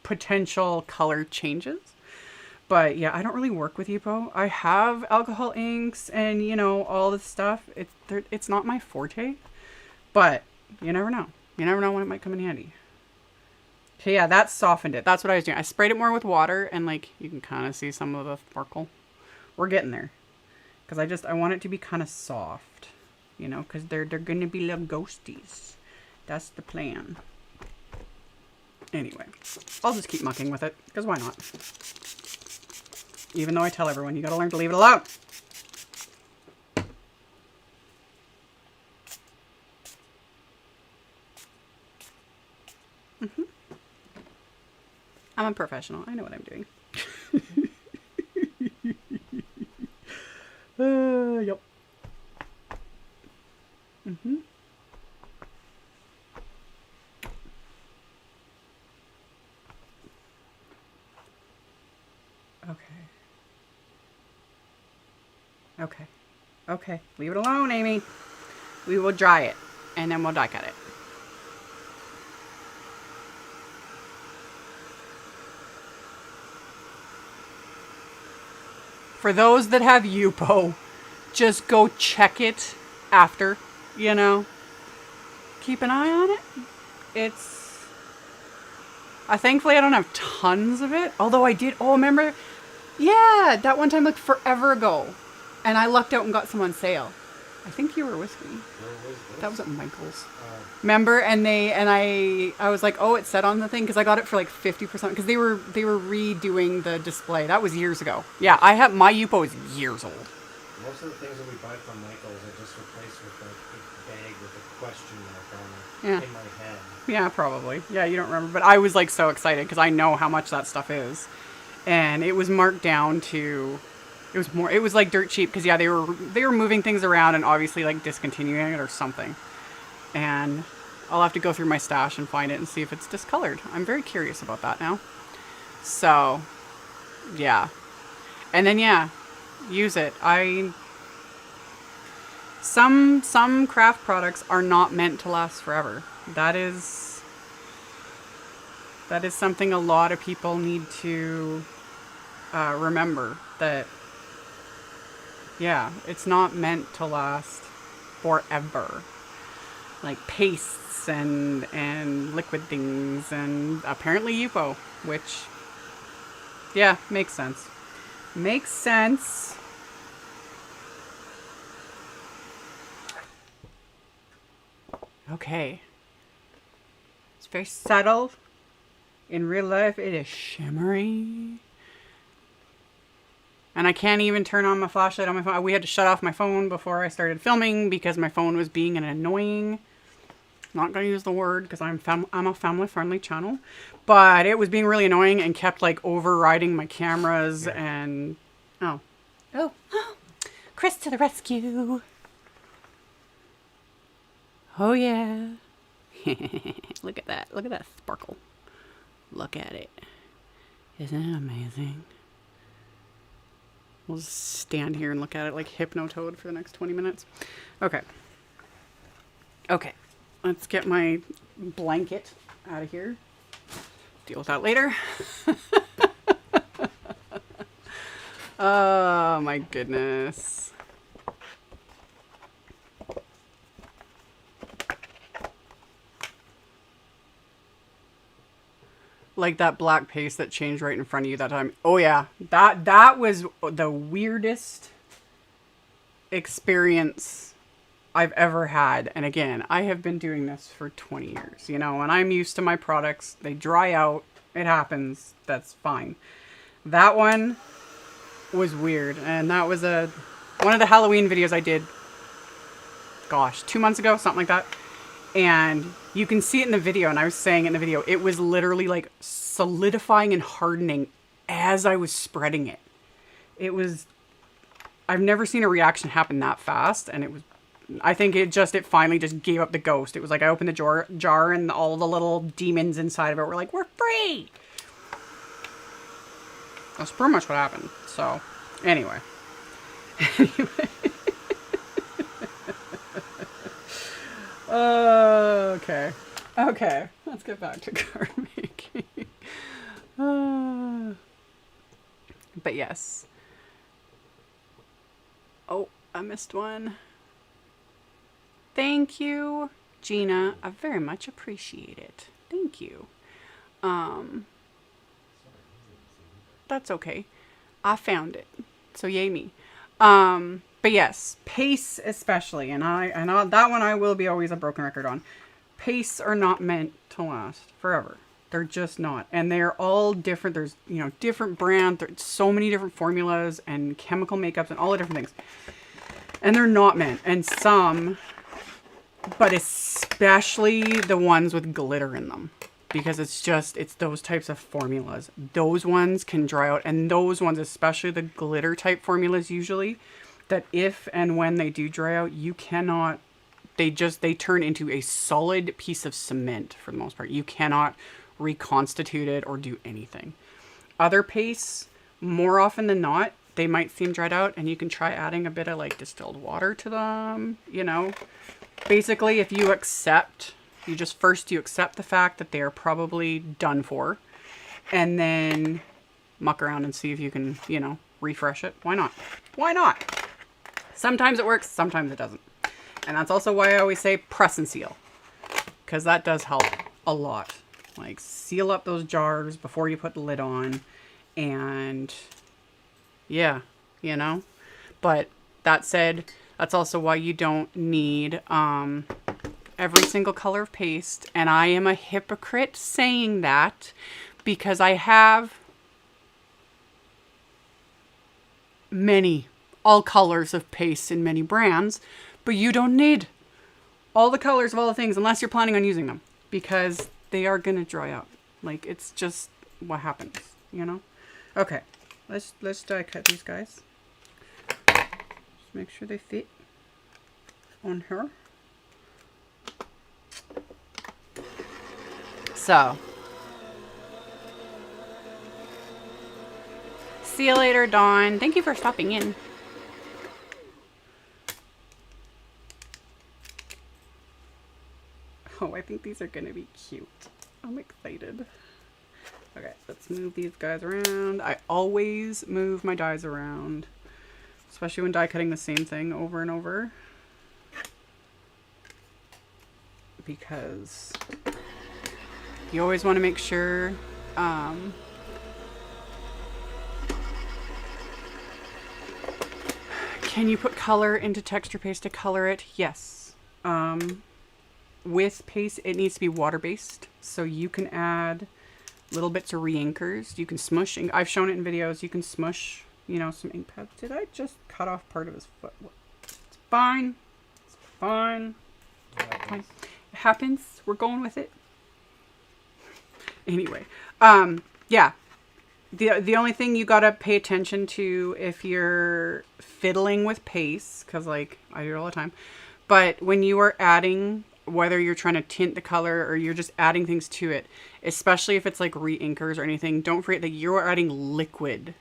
potential color changes. But yeah, I don't really work with Yupo. I have alcohol inks and, you know, all this stuff. It's not my forte, but you never know. You never know when it might come in handy. Okay, yeah, that softened it. That's what I was doing. I sprayed it more with water, and like you can kind of see some of the sparkle. We're getting there, because I want it to be kind of soft, you know, because they're going to be little ghosties. That's the plan. Anyway, I'll just keep mucking with it, because why not? Even though I tell everyone, you gotta learn to leave it alone. I'm a professional. I know what I'm doing. Yep. Okay. Leave it alone, Amy. We will dry it, and then we'll die cut it. For those that have Yupo, just go check it after, you know. Keep an eye on it. Thankfully I don't have tons of it. Although I did, remember? Yeah, that one time like forever ago. And I lucked out and got some on sale. I think you were with me. That was at Michael's. Remember? And I was like, oh, it's set on the thing, because I got it for like 50%, because they were redoing the display. That was years ago. Yeah, my Yupo is years old. Most of the things that we buy from Michael's are just replaced with like a bag with a question mark on it in my head. Yeah, probably. Yeah, you don't remember, but I was like so excited because I know how much that stuff is, and it was marked down to It was like dirt cheap because yeah, they were moving things around and obviously like discontinuing it or something. And I'll have to go through my stash and find it and see if it's discolored. I'm very curious about that now. So, yeah. And then yeah, use it. Some craft products are not meant to last forever. That is something a lot of people need to remember, that yeah, it's not meant to last forever. Like pastes and liquid things and apparently UFO, which yeah, makes sense. Makes sense. Okay. It's very subtle. In real life, it is shimmery. And I can't even turn on my flashlight on my phone. We had to shut off my phone before I started filming because my phone was being an annoying... Not going to use the word because I'm a family-friendly channel. But it was being really annoying and kept like overriding my cameras and... Oh. Chris to the rescue. Oh yeah. Look at that. Look at that sparkle. Look at it. Isn't it amazing? We'll just stand here and look at it like Hypnotoad for the next 20 minutes. Okay. Okay. Let's get my blanket out of here. Deal with that later. Oh my goodness. Like that black paste that changed right in front of you that time. Oh yeah, that was the weirdest experience I've ever had. And again, I have been doing this for 20 years, you know, and I'm used to my products. They dry out. It happens. That's fine. That one was weird. And that was one of the Halloween videos I did, gosh, 2 months ago, something like that. And you can see it in the video, and I was saying in the video, it was literally like solidifying and hardening as I was spreading it. It was, I've never seen a reaction happen that fast, and it was, I think it finally just gave up the ghost. It was like I opened the jar and all the little demons inside of it were like, we're free! That's pretty much what happened. So, anyway. Okay. Okay. Let's get back to card making. But yes. Oh, I missed one. Thank you, Gina. I very much appreciate it. Thank you. That's okay. I found it. So yay me. But yes, pastes especially, and that one I will be always a broken record on. Pastes are not meant to last forever. They're just not. And they're all different. There's, you know, different brands. There's so many different formulas and chemical makeups and all the different things. And they're not meant. And some, but especially the ones with glitter in them. Because it's those types of formulas. Those ones can dry out. And those ones, especially the glitter type formulas usually, that if and when they do dry out, you cannot, they turn into a solid piece of cement for the most part. You cannot reconstitute it or do anything. Other pastes, more often than not, they might seem dried out, and you can try adding a bit of like distilled water to them, you know. Basically, if you accept, you accept the fact that they are probably done for, and then muck around and see if you can, you know, refresh it. Why not? Why not? Sometimes it works, sometimes it doesn't. And that's also why I always say press and seal, because that does help a lot. Like, seal up those jars before you put the lid on, and yeah, you know. But that said, that's also why you don't need every single color of paste. And I am a hypocrite saying that because I have all colors of paste in many brands, but you don't need all the colors of all the things unless you're planning on using them, because they are gonna dry out. Like, it's just what happens, you know. Okay, let's die cut these guys. Just make sure they fit on her. So, see you later, Dawn. Thank you for stopping in. Oh, I think these are going to be cute. I'm excited. Okay, let's move these guys around. I always move my dies around, especially when die cutting the same thing over and over, because you always want to make sure can you put color into texture paste to color it? Yes. With paste, it needs to be water-based, so you can add little bits of re-inkers. You can smush, I've shown it in videos, you can smush, you know, some ink pads. Did I just cut off part of his foot? It's fine. It's fine. It's fine. It happens. We're going with it. Anyway, yeah. The only thing you gotta pay attention to if you're fiddling with paste, because like I do it all the time, but when you are adding, whether you're trying to tint the color or you're just adding things to it, especially if it's like re-inkers or anything, don't forget that you're adding liquid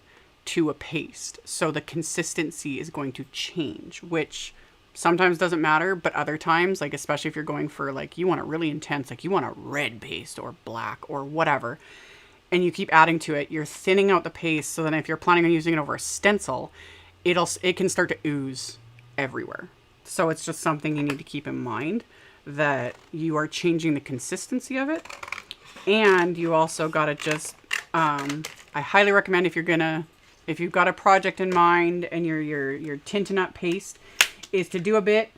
to a paste. So the consistency is going to change, which sometimes doesn't matter, but other times, like especially if you're going for like, you want it really intense, like you want a red paste or black or whatever, and you keep adding to it, you're thinning out the paste. So then if you're planning on using it over a stencil, it can start to ooze everywhere. So it's just something you need to keep in mind, that you are changing the consistency of it. And you also got to just, I highly recommend if you've got a project in mind and you're tinting up paste, is to do a bit,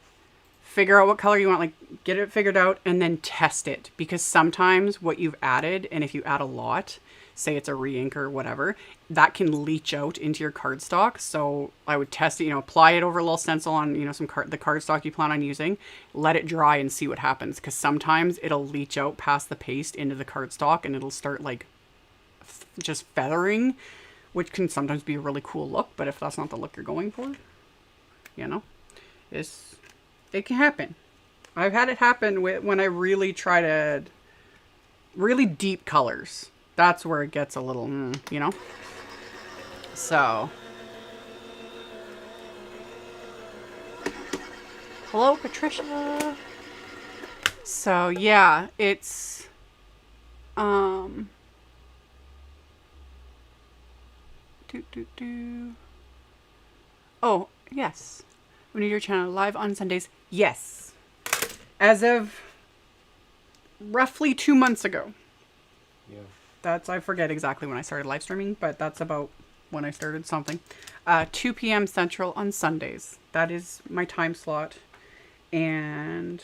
figure out what color you want, like get it figured out, and then test it. Because sometimes what you've added, and if you add a lot, say it's a re-ink or whatever, that can leach out into your cardstock. So I would test it, you know, apply it over a little stencil on, you know, the cardstock you plan on using, let it dry and see what happens. Because sometimes it'll leach out past the paste into the cardstock and it'll start like just feathering, which can sometimes be a really cool look. But if that's not the look you're going for, you know, it can happen. I've had it happen when I really try to really deep colors. That's where it gets a little, you know. So, hello, Patricia. So yeah, it's oh yes, we need your channel live on Sundays. Yes, as of roughly 2 months ago. Yeah. I forget exactly when I started live streaming, but that's about when I started something. 2 p.m. Central on Sundays. That is my time slot. And,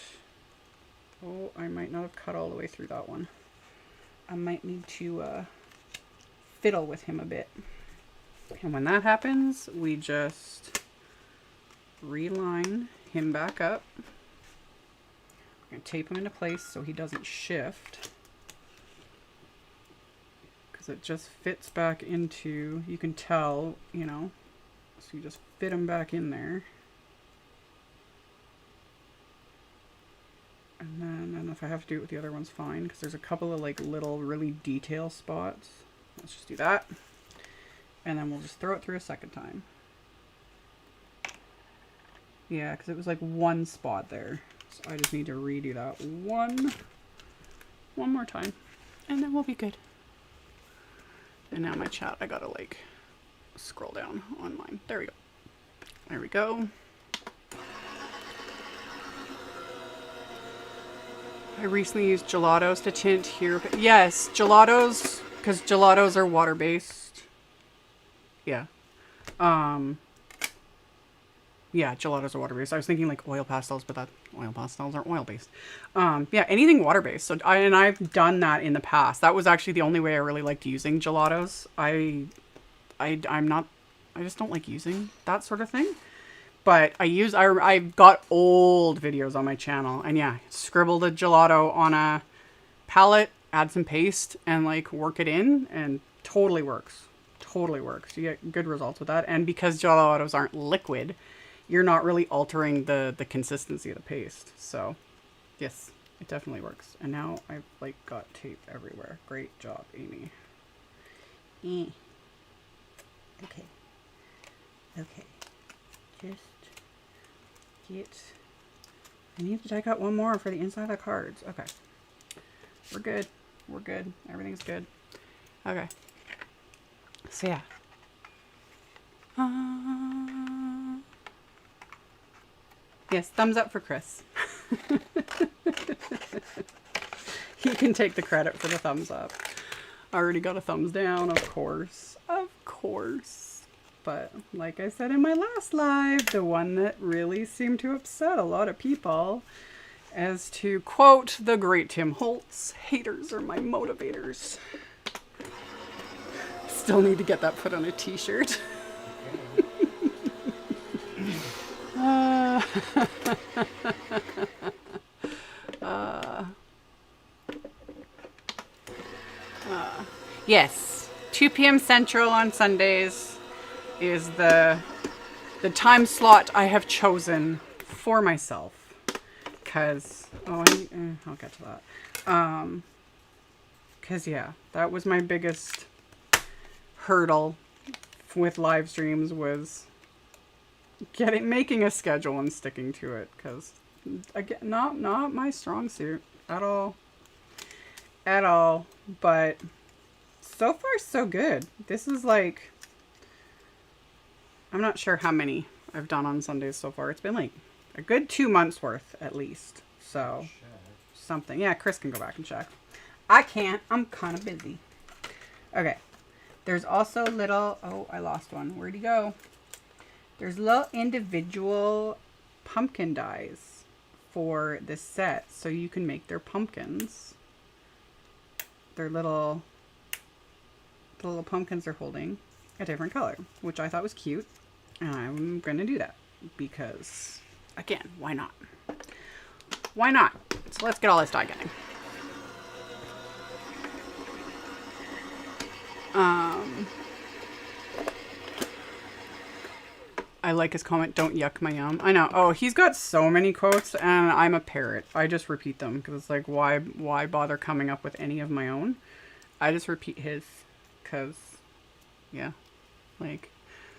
oh, I might not have cut all the way through that one. I might need to fiddle with him a bit. And when that happens, we just reline him back up. I'm going to tape him into place so he doesn't shift. It just fits back into, you can tell, you know, so you just fit them back in there. And then if I have to do it with the other ones, fine, because there's a couple of like little really detail spots. Let's just do that. And then we'll just throw it through a second time. Yeah, because it was like one spot there. So I just need to redo that one more time. And then we'll be good. And now my chat, I gotta like scroll down on mine. There we go. There we go. I recently used gelatos to tint here. Yes, gelatos, because gelatos are water-based. Yeah. Yeah, gelatos are water-based. I was thinking like oil pastels, but oil pastels are oil-based. Yeah, anything water-based. So I've done that in the past. That was actually the only way I really liked using gelatos. I just don't like using that sort of thing. But I've got old videos on my channel, and yeah, scribbled a gelato on a palette, add some paste, and like work it in, and totally works. Totally works. You get good results with that. And because gelatos aren't liquid, you're not really altering the consistency of the paste. So yes, it definitely works. And now I've like got tape everywhere. Great job, Amy. Okay. Okay. Just get... I got one more for the inside of the cards. Okay. We're good. We're good. Everything's good. Okay. So yeah. Yes, thumbs up for Chris. He can take the credit for the thumbs up. I already got a thumbs down, of course. Of course. But like I said in my last live, the one that really seemed to upset a lot of people, as to quote the great Tim Holtz, haters are my motivators. Still need to get that put on a t-shirt. Yes, 2 p.m. Central on Sundays is the time slot I have chosen for myself. Because, I'll get to that. Because, yeah, that was my biggest hurdle with live streams, was making a schedule and sticking to it. Because, again, not my strong suit at all. At all. But so far, so good. This is like, I'm not sure how many I've done on Sundays so far. It's been like a good 2 months worth at least. So something. Yeah, Chris can go back and check. I can't. I'm kind of busy. Okay. There's also little, oh, I lost one. Where'd he go? There's little individual pumpkin dies for this set. So you can make their pumpkins. They're little, the little pumpkins they're holding a different color, which I thought was cute. And I'm going to do that because, again, why not? Why not? So let's get all this die getting. I like his comment, don't yuck my yum. I know. Oh, he's got so many quotes, and I'm a parrot. I just repeat them because it's like, why bother coming up with any of my own? I just repeat his because, yeah, like,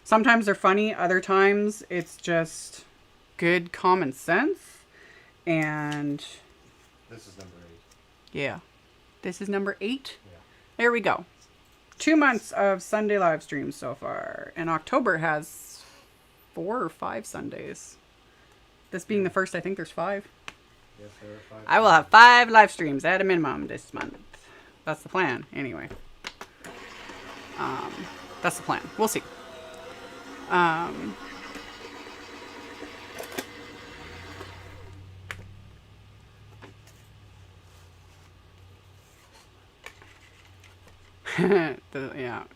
sometimes they're funny. Other times it's just good common sense. And this is number 8. Yeah. This is number 8? Yeah. There we go. 2 months of Sunday live streams so far. And October has 4 or 5 Sundays. This being the first, I think there's 5. Yes, there are 5. I will have 5 live streams at a minimum this month. That's the plan, anyway. That's the plan. We'll see.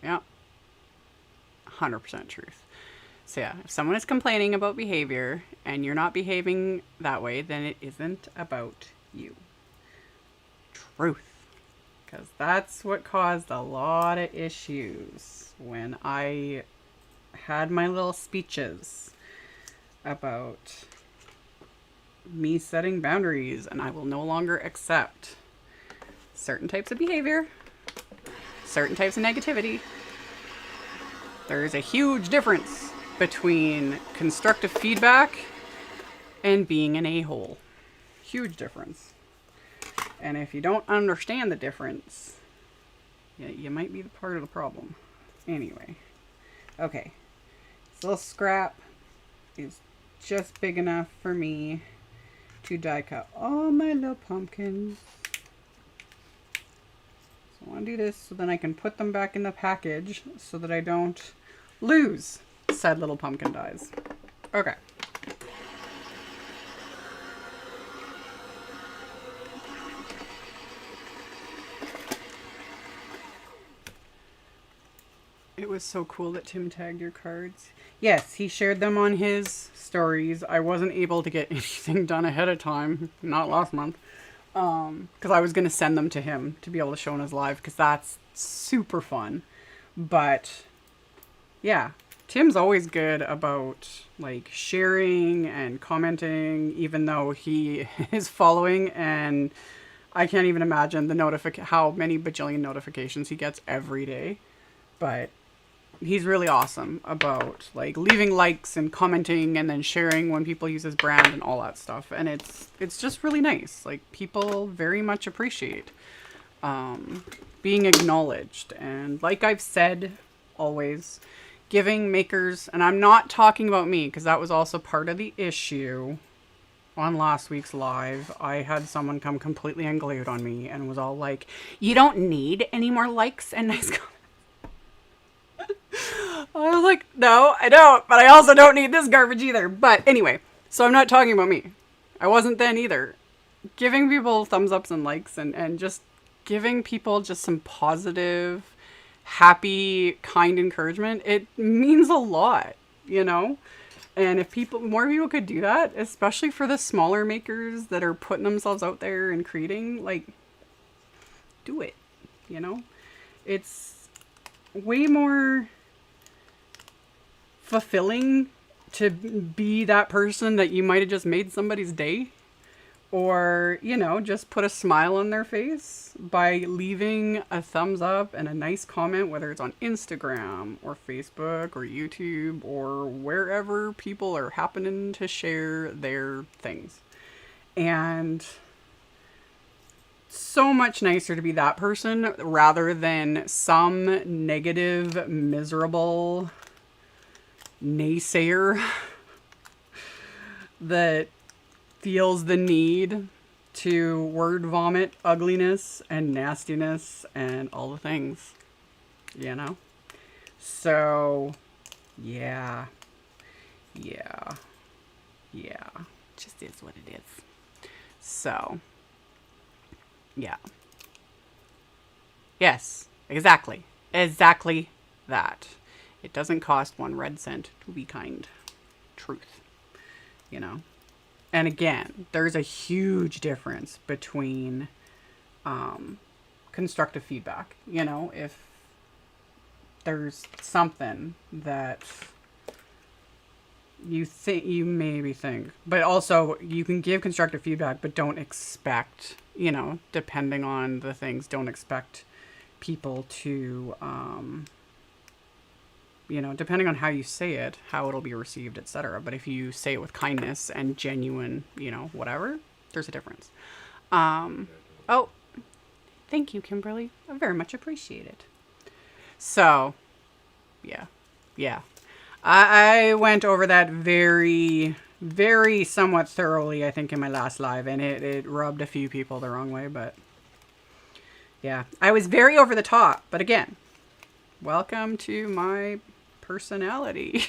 Yeah. 100% truth. So yeah, if someone is complaining about behavior and you're not behaving that way, then it isn't about you. Truth. Because that's what caused a lot of issues when I had my little speeches about me setting boundaries, and I will no longer accept certain types of behavior, certain types of negativity. There's a huge difference between constructive feedback and being an a-hole. Huge difference. And if you don't understand the difference, you might be the part of the problem. Anyway. Okay. This little scrap is just big enough for me to die cut all my little pumpkins. So I want to do this so then I can put them back in the package so that I don't lose said little pumpkin dies. Okay. It was so cool that Tim tagged your cards. Yes, he shared them on his stories. I wasn't able to get anything done ahead of time. Not last month. Because I was going to send them to him to be able to show in his live. Because that's super fun. But, yeah. Tim's always good about like sharing and commenting, even though he is following, and I can't even imagine how many bajillion notifications he gets every day. But he's really awesome about like leaving likes and commenting and then sharing when people use his brand and all that stuff. And it's just really nice. Like, people very much appreciate being acknowledged. And like I've said, always giving makers, and I'm not talking about me because that was also part of the issue on last week's live. I had someone come completely unglued on me and was all like, you don't need any more likes and nice comments. I was like, no, I don't, but I also don't need this garbage either. But anyway, so I'm not talking about me. I wasn't then either. Giving people thumbs ups and likes and just giving people just some positive, happy, kind encouragement, it means a lot, you know? And if more people could do that, especially for the smaller makers that are putting themselves out there and creating, like, do it, you know? It's way more fulfilling to be that person that you might have just made somebody's day, or, you know, just put a smile on their face by leaving a thumbs up and a nice comment, whether it's on Instagram or Facebook or YouTube or wherever people are happening to share their things. And so much nicer to be that person rather than some negative, miserable naysayer that feels the need to word vomit ugliness and nastiness and all the things, you know? So, yeah. Just is what it is. So, yeah. Yes, exactly. Exactly that. It doesn't cost 1 red cent to be kind. Truth. You know? And again, there's a huge difference between constructive feedback. You know, if there's something that you maybe think, but also you can give constructive feedback, but don't expect, you know, depending on the things, don't expect people to, you know, depending on how you say it, how it'll be received, etc. But if you say it with kindness and genuine, you know, whatever, there's a difference. Oh, thank you, Kimberly. I very much appreciate it. So, yeah. I went over that very, very somewhat thoroughly, I think, in my last live, and it rubbed a few people the wrong way, but yeah. I was very over the top, but again, welcome to my personality.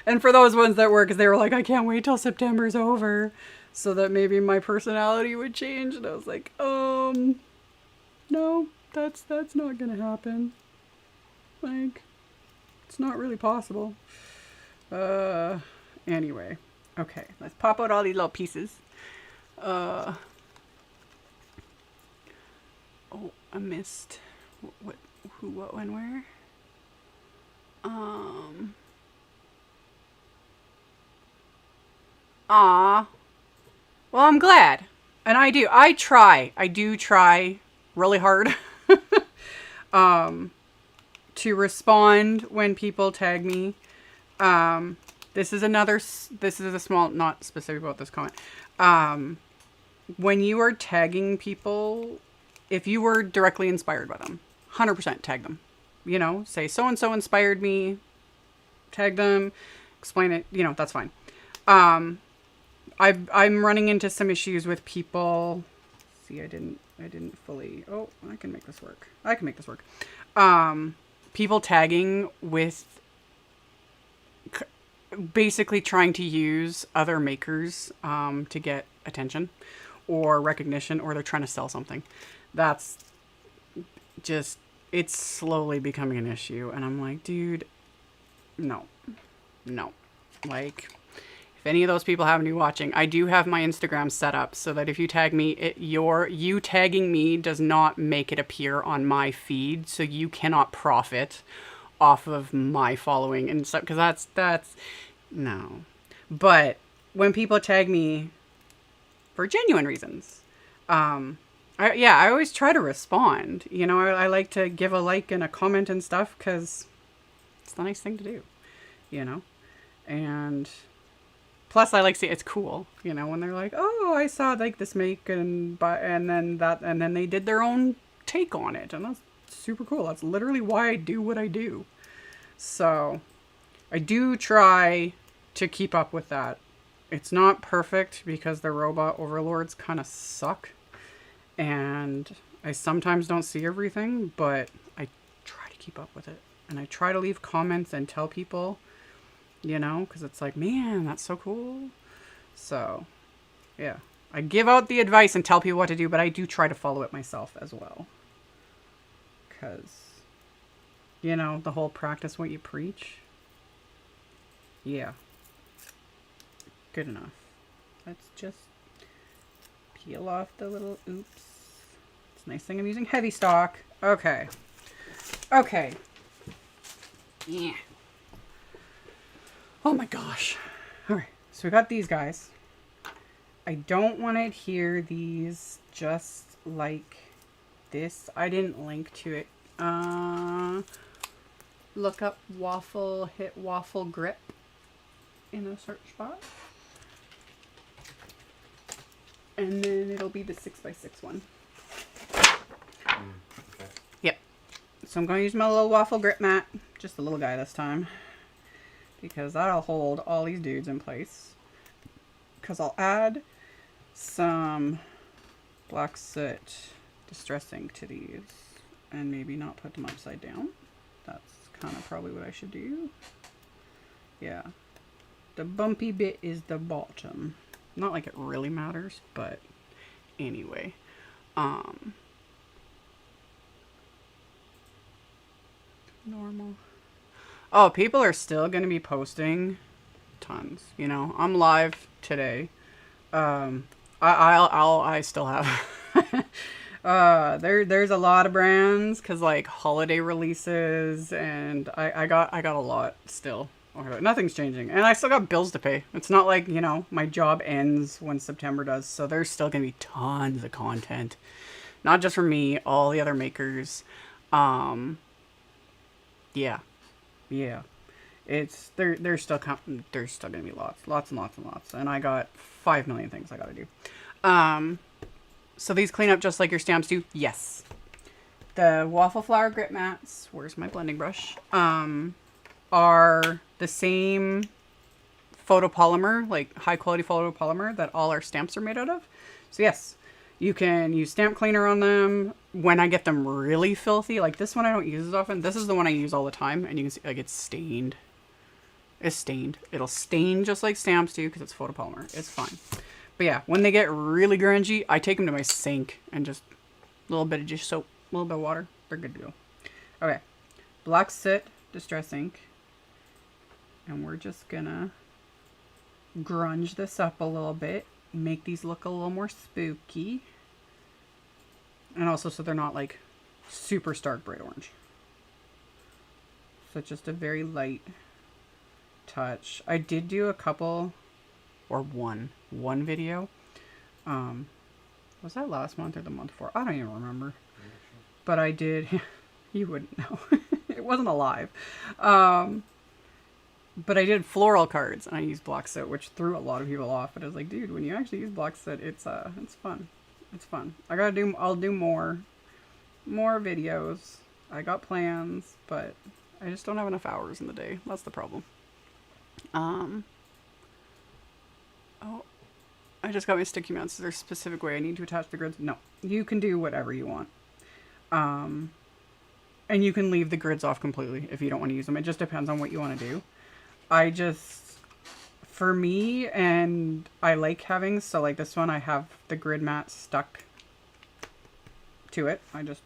And for those ones that were, because they were like, I can't wait till September's over so that maybe my personality would change, and I was like, no, that's not gonna happen. Like, it's not really possible. Anyway, okay, let's pop out all these little pieces. Oh, I missed what, who, what, when, where. Well, I'm glad. And I do try really hard to respond when people tag me. This is a small, not specific about this comment. When you are tagging people, if you were directly inspired by them, 100% tag them. You know, say so-and-so inspired me, tag them, explain it, you know, that's fine. I'm running into some issues with people. See, I didn't fully, oh, I can make this work. People tagging with basically trying to use other makers to get attention or recognition, or they're trying to sell something. That's just, it's slowly becoming an issue. And I'm like, dude, no. Like, if any of those people happen to be watching, I do have my Instagram set up so that if you tag me, you tagging me does not make it appear on my feed, so you cannot profit off of my following and stuff, because that's no. But when people tag me for genuine reasons, I always try to respond. You know, I like to give a like and a comment and stuff, because it's the nice thing to do, you know. And plus, I like see it's cool, you know, when they're like, "Oh, I saw like this make and then they did their own take on it," and that's super cool. That's literally why I do what I do. So, I do try to keep up with that. It's not perfect because the robot overlords kind of suck, and I sometimes don't see everything, but I try to keep up with it, and I try to leave comments and tell people. You know, because it's like, man, that's so cool. So, yeah. I give out the advice and tell people what to do, but I do try to follow it myself as well. Because, you know, the whole practice what you preach. Yeah. Good enough. Let's just peel off the little oops. It's a nice thing I'm using heavy stock. Okay. Okay. Yeah. Oh my gosh. Alright, so we got these guys. I don't want to adhere these just like this. I didn't link to it. Look up waffle, hit waffle grip in a search bar. And then it'll be the 6x6 one. Okay. Yep. So I'm going to use my little waffle grip mat. Just a little guy this time, because that'll hold all these dudes in place. Because I'll add some black soot distress ink to these, and maybe not put them upside down. That's kind of probably what I should do. Yeah. The bumpy bit is the bottom. Not like it really matters, but anyway. Normal. Oh, people are still going to be posting tons. You know, I'm live today. I still have. There's a lot of brands because like holiday releases, and I got a lot still. Nothing's changing, and I still got bills to pay. It's not like, you know, my job ends when September does, so there's still gonna be tons of content, not just for me, all the other makers. Yeah. It's there's still gonna be lots and lots, and I got 5 million things I gotta do. So these clean up just like your stamps do. Yes. The waffle flower grip mats. Where's my blending brush? Are the same photopolymer, like high quality photopolymer that all our stamps are made out of. So yes, you can use stamp cleaner on them. When I get them really filthy, like this one I don't use as often. This is the one I use all the time, and you can see like it's stained. It's stained. It'll stain just like stamps do because it's photopolymer. It's fine. But yeah, when they get really grungy, I take them to my sink and just a little bit of dish soap, a little bit of water. They're good to go. Okay, black soot distress ink. And we're just gonna grunge this up a little bit, make these look a little more spooky. And also so they're not like super stark bright orange. So just a very light touch. I did do a couple, or one video. Was that last month or the month before? I don't even remember. But I did, you wouldn't know. It wasn't alive. But I did floral cards, and I used black soot, which threw a lot of people off. But I was like, dude, when you actually use black soot, it's fun. It's fun. I'll do more videos. I got plans, but I just don't have enough hours in the day. That's the problem. Oh, I just got my sticky mounts. Is there a specific way I need to attach the grids? No, you can do whatever you want. And you can leave the grids off completely if you don't want to use them. It just depends on what you want to do. For me, and I like having, so like this one, I have the grid mat stuck to it. I just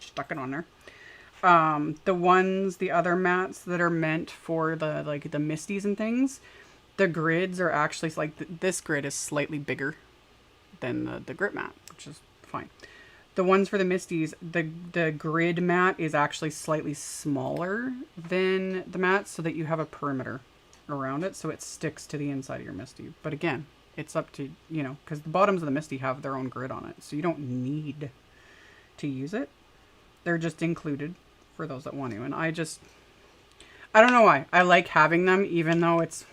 stuck it on there. The other mats that are meant for the misties and things, the grids are actually like, this grid is slightly bigger than the grip mat, which is fine. The ones for the Misties, the grid mat is actually slightly smaller than the mat so that you have a perimeter around it so it sticks to the inside of your Misty. But again, it's up to, you know, because the bottoms of the Misty have their own grid on it. So you don't need to use it. They're just included for those that want to. And I don't know why. I like having them even though it's,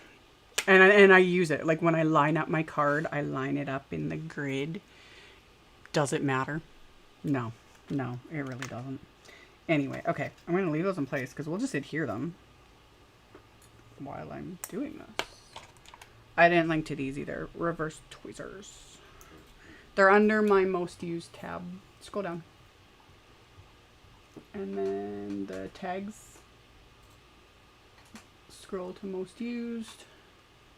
and I use it. Like when I line up my card, I line it up in the grid. Does it matter? No, it really doesn't. Anyway, okay, I'm going to leave those in place because we'll just adhere them while I'm doing this. I didn't link to these either. Reverse tweezers. They're under my most used tab. Scroll down. And then the tags. Scroll to most used.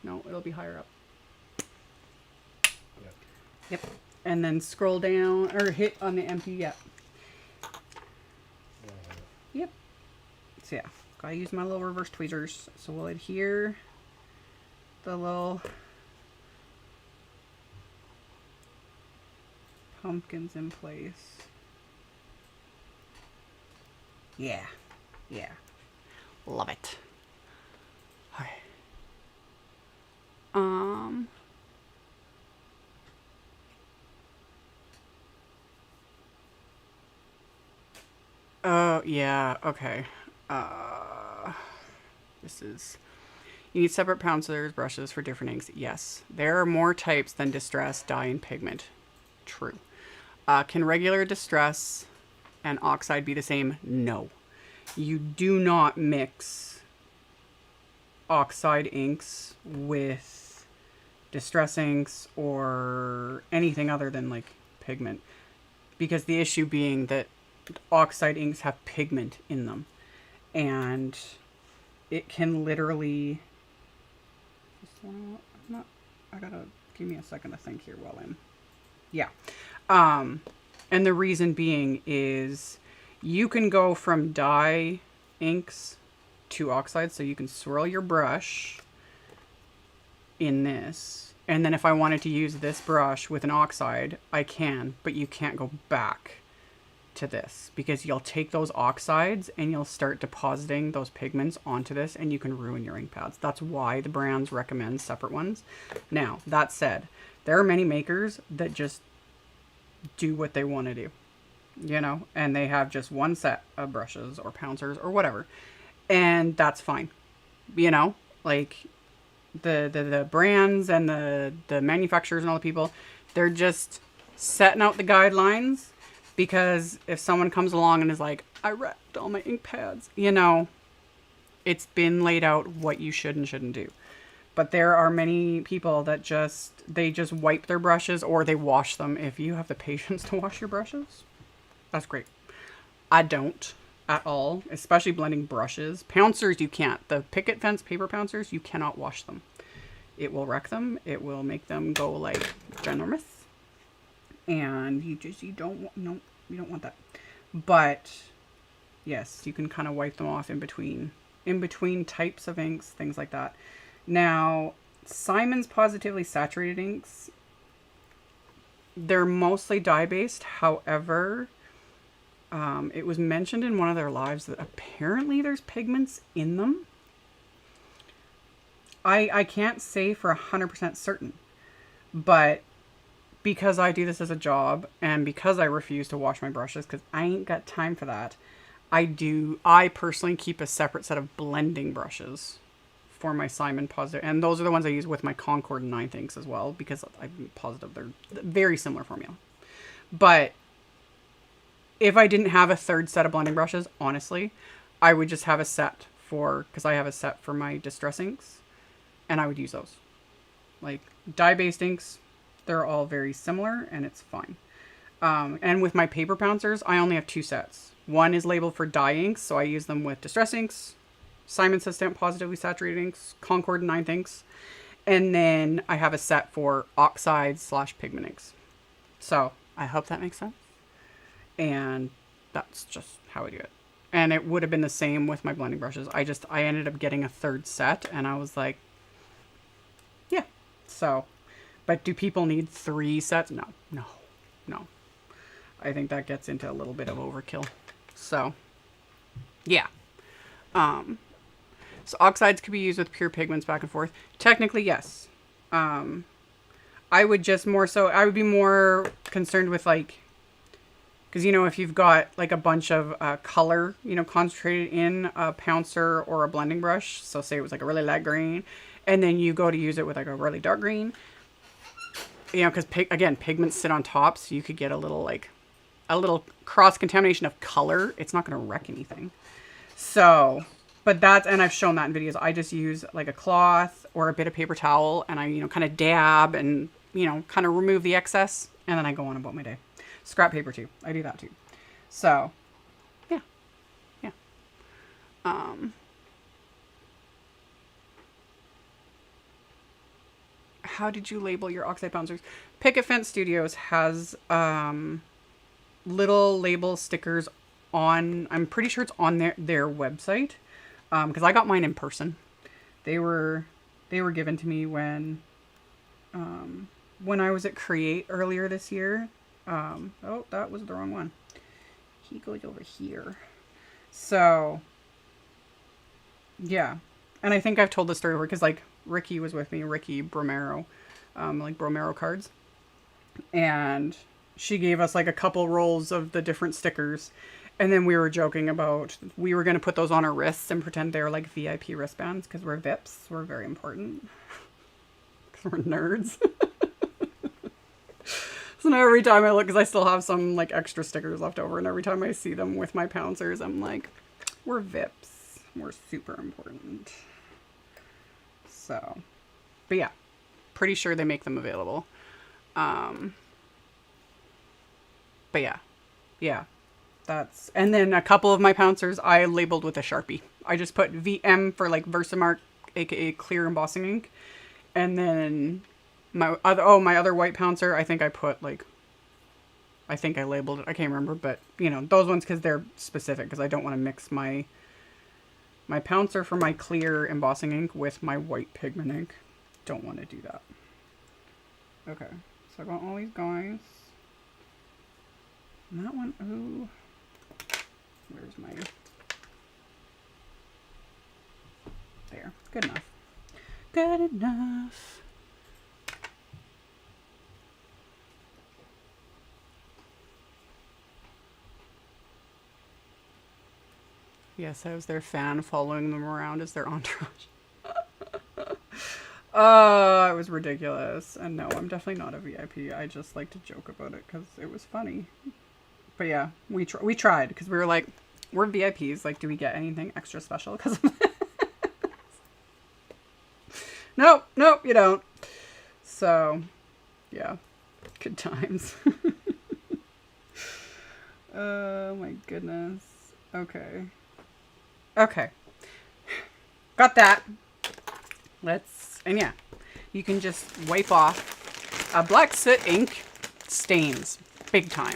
No, it'll be higher up. Yep. And then scroll down, or hit on the empty, yep. Yep. So yeah, gotta use my little reverse tweezers. So we'll adhere the little pumpkins in place. Yeah. Yeah. Love it. Okay. Oh, yeah, okay. This is... You need separate pouncers, brushes for different inks. Yes. There are more types than distress, dye, and pigment. True. Can regular distress and oxide be the same? No. You do not mix oxide inks with distress inks or anything other than like pigment. Because the issue being that oxide inks have pigment in them. And it can literally... I gotta give me a second to think here while I'm... Yeah. And the reason being is you can go from dye inks to oxide. So you can swirl your brush in this. And then if I wanted to use this brush with an oxide, I can. But you can't go back to this because you'll take those oxides and you'll start depositing those pigments onto this and you can ruin your ink pads. That's why the brands recommend separate ones. Now, that said, there are many makers that just do what they want to do, you know, and they have just one set of brushes or pouncers or whatever. And that's fine. You know, like the brands and the manufacturers and all the people, they're just setting out the guidelines. Because if someone comes along and is like, I wrecked all my ink pads, you know, it's been laid out what you should and shouldn't do. But there are many people that they just wipe their brushes or they wash them. If you have the patience to wash your brushes, that's great. I don't at all, especially blending brushes. Pouncers, you can't. The picket fence paper pouncers, you cannot wash them. It will wreck them. It will make them go like ginormous. And you don't want that. But yes, you can kind of wipe them off in between types of inks, things like that. Now, Simon's Positively Saturated inks, they're mostly dye based. However, it was mentioned in one of their lives that apparently there's pigments in them. I can't say for 100% certain, but because I do this as a job and because I refuse to wash my brushes because I ain't got time for that, I personally keep a separate set of blending brushes for my Simon Positive. And those are the ones I use with my Concord 9th inks as well because I'm positive they're very similar formula. But if I didn't have a third set of blending brushes, honestly, I would just have a set because I have a set for my distress inks and I would use those. Like dye-based inks, they're all very similar and it's fine. And with my paper pouncers, I only have two sets. One is labeled for dye inks, so I use them with distress inks, Simon Says Stamp Positively Saturated inks, Concord 9th inks, and then I have a set for oxide/pigment inks. So I hope that makes sense. And that's just how I do it. And it would have been the same with my blending brushes. I ended up getting a third set and I was like, yeah, so... But do people need 3 sets? No. I think that gets into a little bit of overkill. So, yeah. So oxides could be used with pure pigments back and forth. Technically, yes. I would just more so, I would be more concerned with like, because, you know, if you've got like a bunch of color, you know, concentrated in a pouncer or a blending brush, so say it was like a really light green, and then you go to use it with like a really dark green, you know, because again, pigments sit on top, so you could get a little cross contamination of color. It's not going to wreck anything. So, but that's, and I've shown that in videos. I just use like a cloth or a bit of paper towel, and I, you know, kind of dab and, you know, kind of remove the excess, and then I go on about my day. Scrap paper too. I do that too. So, yeah. Yeah. How did you label your oxide pouncers? Picket Fence Studios has little label stickers on, I'm pretty sure it's on their website, because I got mine in person. They were given to me when I was at Create earlier this year. Oh, that was the wrong one. He goes over here. So, yeah. And I think I've told the story before, because like Ricky was with me, Ricky Bromero, like Bromero cards. And she gave us like a couple rolls of the different stickers. And then we were joking about, we were going to put those on our wrists and pretend they were like VIP wristbands, because we're VIPs. We're very important. Because we're nerds. So now every time I look, because I still have some like extra stickers left over, and every time I see them with my pouncers, I'm like, we're VIPs. We're super important. So, but yeah, pretty sure they make them available. But yeah, that's, and then a couple of my pouncers I labeled with a Sharpie. I just put VM for like Versamark, aka clear embossing ink, and then my other white pouncer, I think I put like, I think I labeled it, I can't remember, but you know, those ones, because they're specific, because I don't want to mix my pouncer for my clear embossing ink with my white pigment ink. Don't want to do that. Okay, so I got all these guys. And that one, ooh, where's my, there, good enough. Good enough. Yes, I was their fan, following them around as their entourage. It was ridiculous. And no, I'm definitely not a VIP. I just like to joke about it because it was funny. But yeah, we tried, because we were like, we're VIPs. Like, do we get anything extra special because of this? Nope, you don't. So, yeah, good times. Oh my goodness. Okay. Got that. And yeah, you can just wipe off black soot ink stains big time.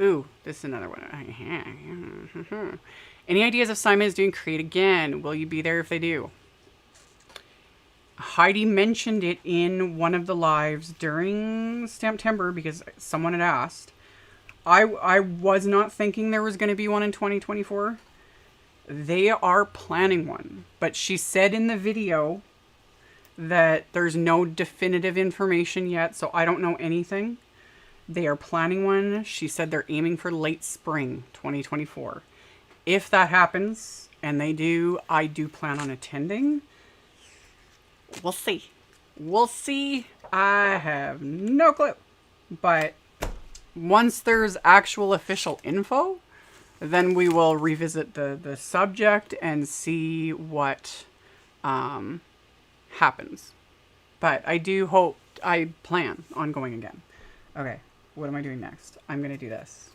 Ooh, this is another one. Any ideas if Simon is doing Create again? Will you be there if they do? Heidi mentioned it in one of the lives during Stamptember, because someone had asked. I was not thinking there was going to be one in 2024. They are planning one, but she said in the video that there's no definitive information yet, so I don't know anything. They are planning one. She said they're aiming for late spring 2024. If that happens, and they do, I do plan on attending. We'll see. I have no clue. But once there's actual official info, then we will revisit the subject and see what happens. But I do hope, I plan on going again. Okay, what am I doing next? I'm going to do this.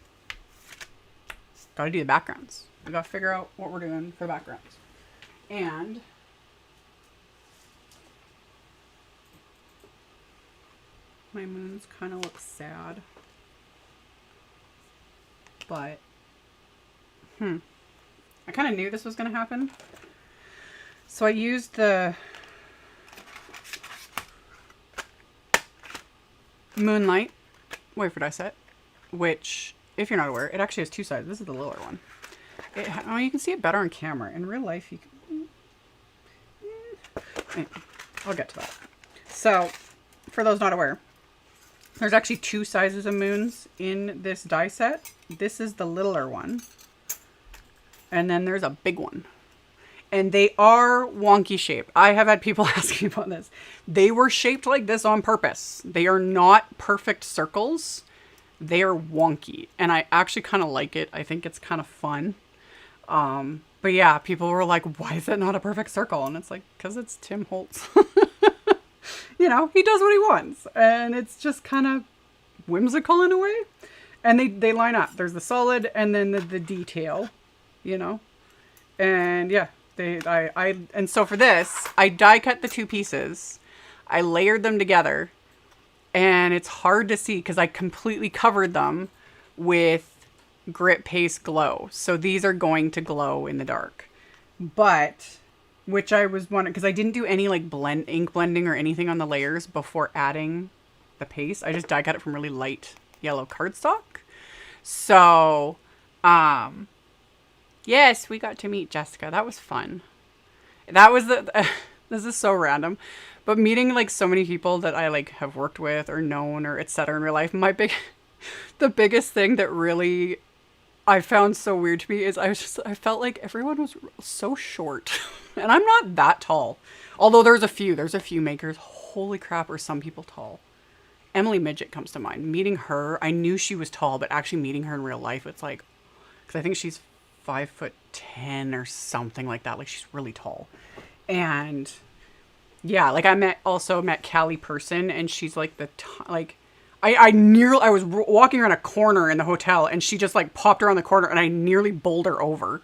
Gotta do the backgrounds. We gotta figure out what we're doing for the backgrounds. And my moons kind of look sad. But I kind of knew this was going to happen. So I used the Moonlight wafer die set, which, if you're not aware, it actually has two sides. This is the lower one. Oh, you can see it better on camera. In real life, you can... I'll get to that. So, for those not aware, there's actually two sizes of moons in this die set. This is the littler one. And then there's a big one. And they are wonky shaped. I have had people ask me about this. They were shaped like this on purpose. They are not perfect circles. They are wonky. And I actually kind of like it. I think it's kind of fun. But yeah, people were like, why is it not a perfect circle? And it's like, because it's Tim Holtz. You know, he does what he wants. And it's just kind of whimsical in a way. And they line up. There's the solid and then the detail, you know. And yeah, and so for this, I die cut the two pieces. I layered them together. And it's hard to see because I completely covered them with grit paste glow. So these are going to glow in the dark. But, which I was wondering, because I didn't do any like ink blending or anything on the layers before adding the paste. I just die cut it from really light yellow cardstock. So, yes, we got to meet Jessica. That was fun. That was this is so random. But meeting like so many people that I like have worked with or known or etc. in real life, the biggest thing that really I found so weird to me is I felt like everyone was so short. And I'm not that tall. Although there's a few makers. Holy crap, are some people tall. Emily Midget comes to mind. Meeting her, I knew she was tall, but actually meeting her in real life, it's like, because I think she's 5'10" or something like that. Like she's really tall. And yeah, like I also met Callie Person, and she's like I was walking around a corner in the hotel, and she just like popped around the corner, and I nearly bowled her over.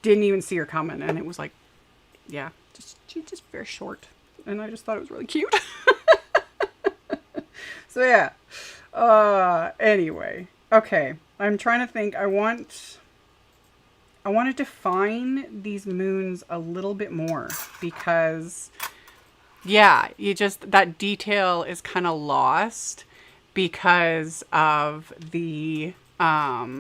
Didn't even see her coming, and it was like, yeah, she's just very short, and I just thought it was really cute. So yeah. Anyway, okay. I'm trying to think. I want to define these moons a little bit more because, yeah, that detail is kind of lost because of the, all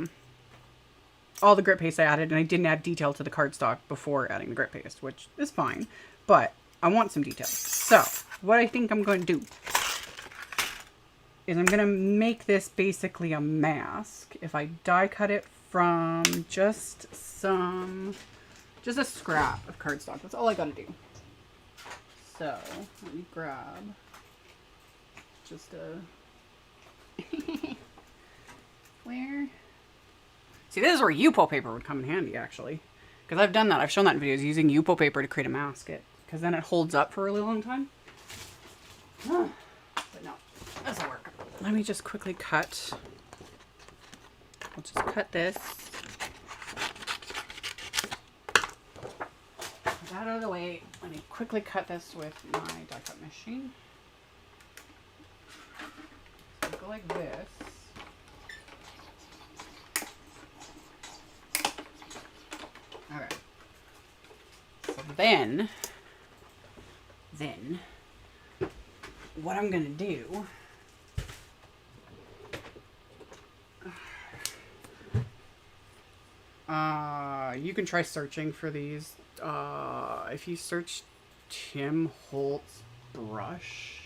the grit paste I added, and I didn't add detail to the cardstock before adding the grit paste, which is fine, but I want some detail. So what I think I'm going to do is I'm going to make this basically a mask. If I die cut it from just a scrap of cardstock. That's all I got to do. So let me grab just a where? See, this is where Yupo paper would come in handy, actually. Because I've done that. I've shown that in videos, using Yupo paper to create a mask. Because then it holds up for a really long time. But no, this will work. Let me just quickly cut. I'll just cut this. Get that out of the way. Let me quickly cut this with my die cut machine. So go like this. Alright. So then what I'm gonna do you can try searching for these. If you search Tim Holtz brush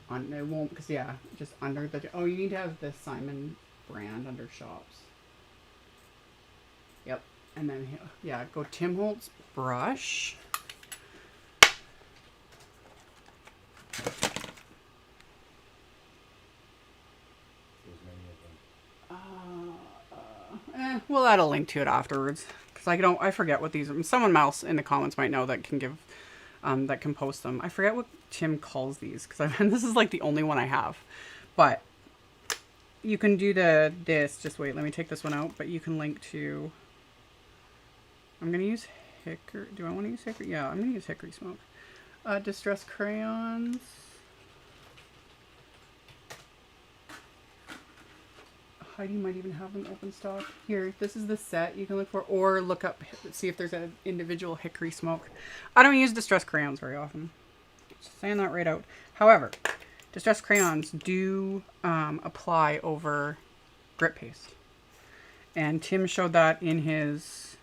on, it won't, because yeah, just under the, oh, you need to have the Simon brand under shops. Yep. And then yeah, go Tim Holtz brush. We'll add a link to it afterwards, because I forget what these are. Someone else in the comments might know that can give, that can post them. I forget what Tim calls these, because this is like the only one I have. But you can do this. Just wait, let me take this one out. But you can link to. I'm gonna use hickory. Do I want to use hickory? Yeah, I'm gonna use hickory smoke. Distress crayons. Heidi might even have them open stock. Here, this is the set you can look for, or look up, see if there's an individual hickory smoke. I don't use distress crayons very often. Just saying that right out. However, distress crayons do apply over grit paste. And Tim showed that in his,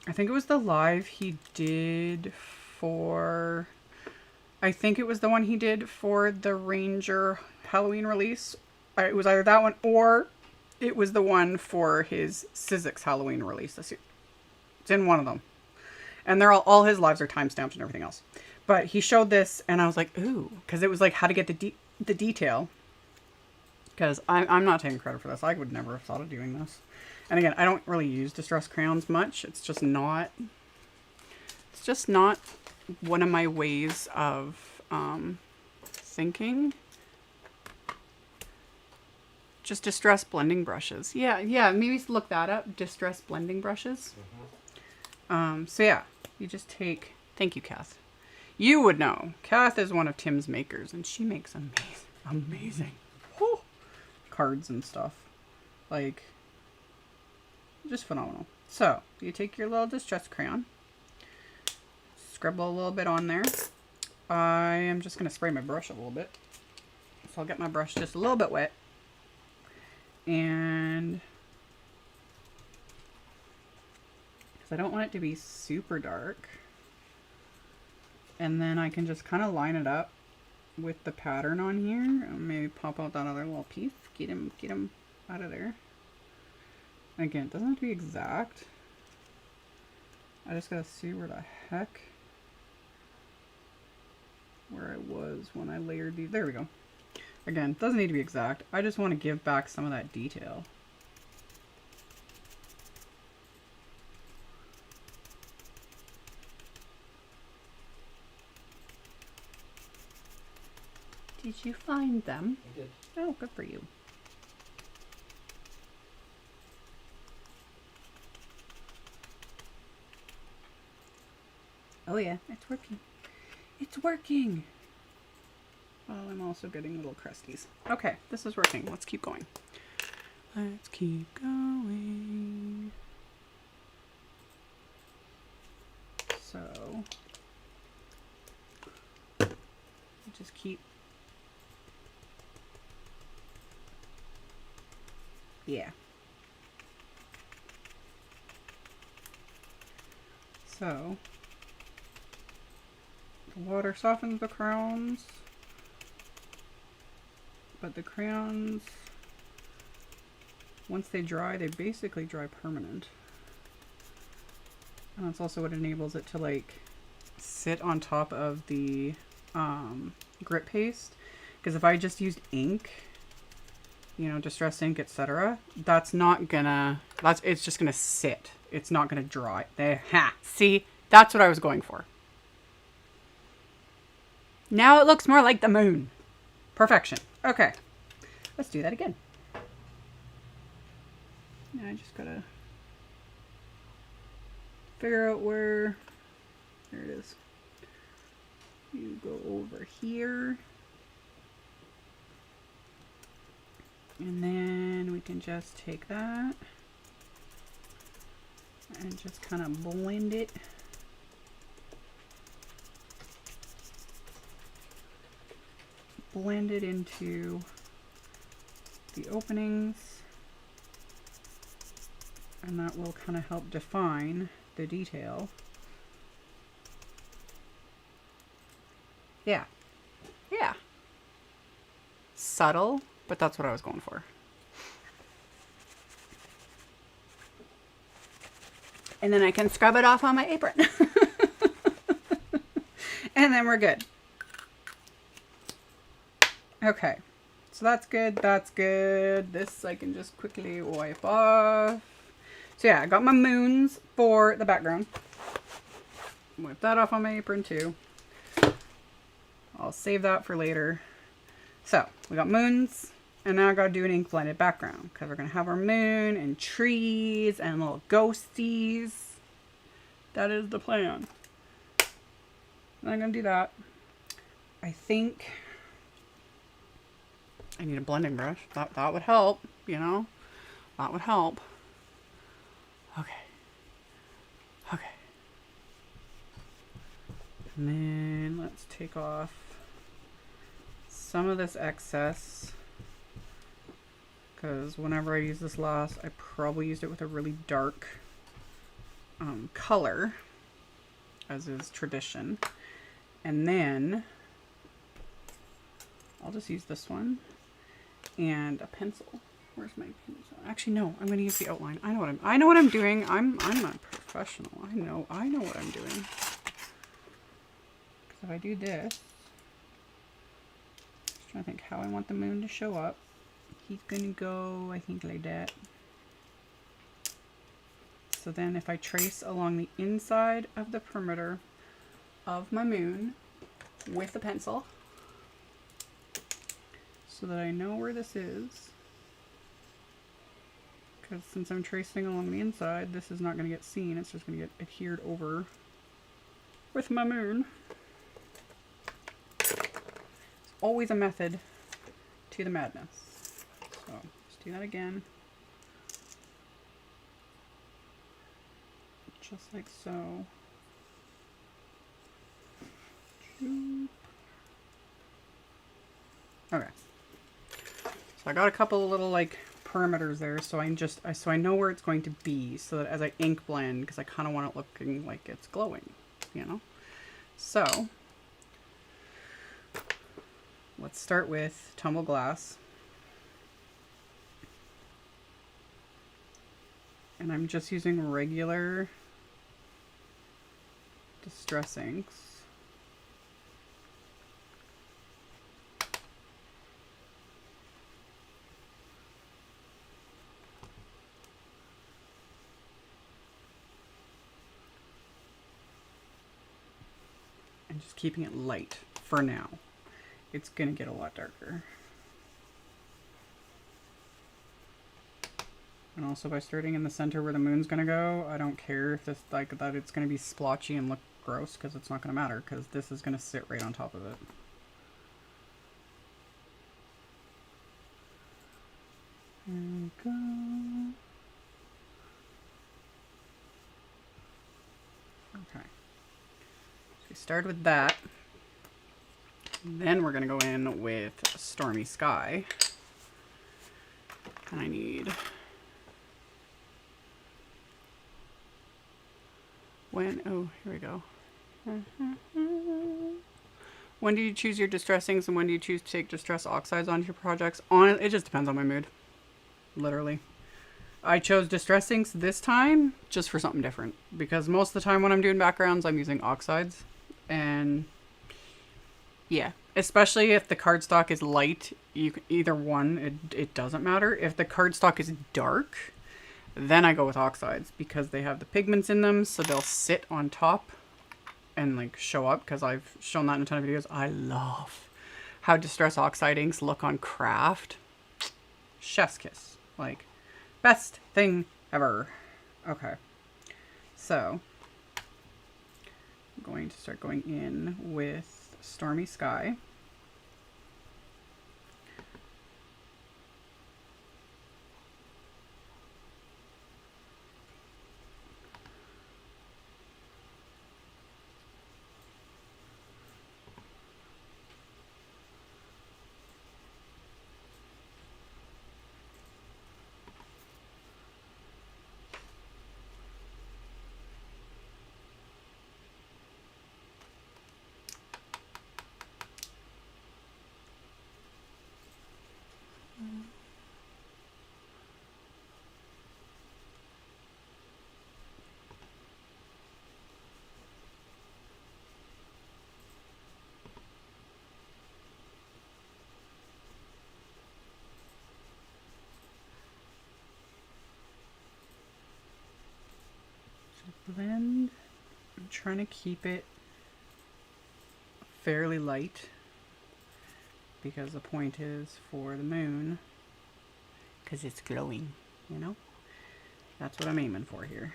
I think it was the live he did for, I think it was the one he did for the Ranger Halloween release. It was either that one or it was the one for his Sizzix Halloween release this year. It's in one of them. And they're all his lives are timestamped and everything else. But he showed this and I was like, ooh, because it was like how to get the detail. Because I'm not taking credit for this. I would never have thought of doing this. And again, I don't really use distress crayons much. It's just not one of my ways of thinking. Just distress blending brushes. Yeah, maybe look that up. Distress blending brushes. So yeah, you just take, thank you, Kath. You would know. Kath is one of Tim's makers and she makes amazing cards and stuff. Like, just phenomenal. So you take your little distress crayon, scribble a little bit on there. I am just going to spray my brush a little bit. So I'll get my brush just a little bit wet. And because I don't want it to be super dark. And then I can just kind of line it up with the pattern on here. And maybe pop out that other little piece. Get him out of there. Again, it doesn't have to be exact. I just gotta see where the heck where I was when I layered these. There we go. Again, it doesn't need to be exact. I just want to give back some of that detail. Did you find them? I did. Oh, good for you. Oh yeah, it's working. It's working! Well, I'm also getting little crusties. Okay, this is working. Let's keep going. Let's keep going. So, just keep. Yeah. So, the water softens the crayons, but the crayons, once they dry, they basically dry permanent. And that's also what enables it to like sit on top of the grit paste. Because if I just used ink, you know, distress ink, etc., that's not gonna, it's just gonna sit. It's not gonna dry. See, that's what I was going for. Now it looks more like the moon. Perfection. Okay, let's do that again. Now I just gotta figure out where, there it is. You go over here. And then we can just take that and just kind of blend it. Blend it into the openings, and that will kind of help define the detail. Yeah. Yeah. Subtle, but that's what I was going for. And then I can scrub it off on my apron. And then we're good. Okay, so that's good, that's good. This I can just quickly wipe off. So yeah, I got my moons for the background. Wipe that off on my apron too. I'll save that for later. So, we got moons, and now I gotta do an ink blended background, because we're gonna have our moon and trees and little ghosties. That is the plan. And I'm gonna do that. I think I need a blending brush. That would help, you know? That would help. Okay. Okay. And then let's take off some of this excess, because whenever I use this last, I probably used it with a really dark color, as is tradition. And then I'll just use this one and a pencil. Where's my pencil? Actually, no, I'm going to use the outline. I know what I'm doing. I'm a professional. I know what I'm doing. Because if I do this, just trying to think how I want the moon to show up. He's going to go, I think, like that. So then if I trace along the inside of the perimeter of my moon with a pencil, so that I know where this is, because since I'm tracing along the inside, this is not going to get seen, it's just going to get adhered over with my moon. There's always a method to the madness. So let's do that again. Just like so. Okay. So I got a couple of little like perimeters there, so I know where it's going to be, so that as I ink blend, because I kind of want it looking like it's glowing, you know. So let's start with tumbled glass, and I'm just using regular distress inks. And just keeping it light for now. It's gonna get a lot darker. And also by starting in the center where the moon's gonna go, I don't care if this like that it's gonna be splotchy and look gross, because it's not gonna matter, because this is gonna sit right on top of it. There we go. Okay. We start with that. Then we're going to go in with Stormy Sky. And I need... Oh, here we go. When do you choose your distress inks, and when do you choose to take distress oxides onto your projects? It just depends on my mood. Literally. I chose distress inks this time just for something different, because most of the time when I'm doing backgrounds, I'm using oxides. And yeah, especially if the cardstock is light, either one, it doesn't matter. If the cardstock is dark, then I go with oxides, because they have the pigments in them, so they'll sit on top and like show up, because I've shown that in a ton of videos. I love how distress oxide inks look on craft. Chef's kiss. Like, best thing ever. Okay, so I'm going to start going in with Stormy Sky. Blend. I'm trying to keep it fairly light, because the point is for the moon, because it's glowing, you know? That's what I'm aiming for here.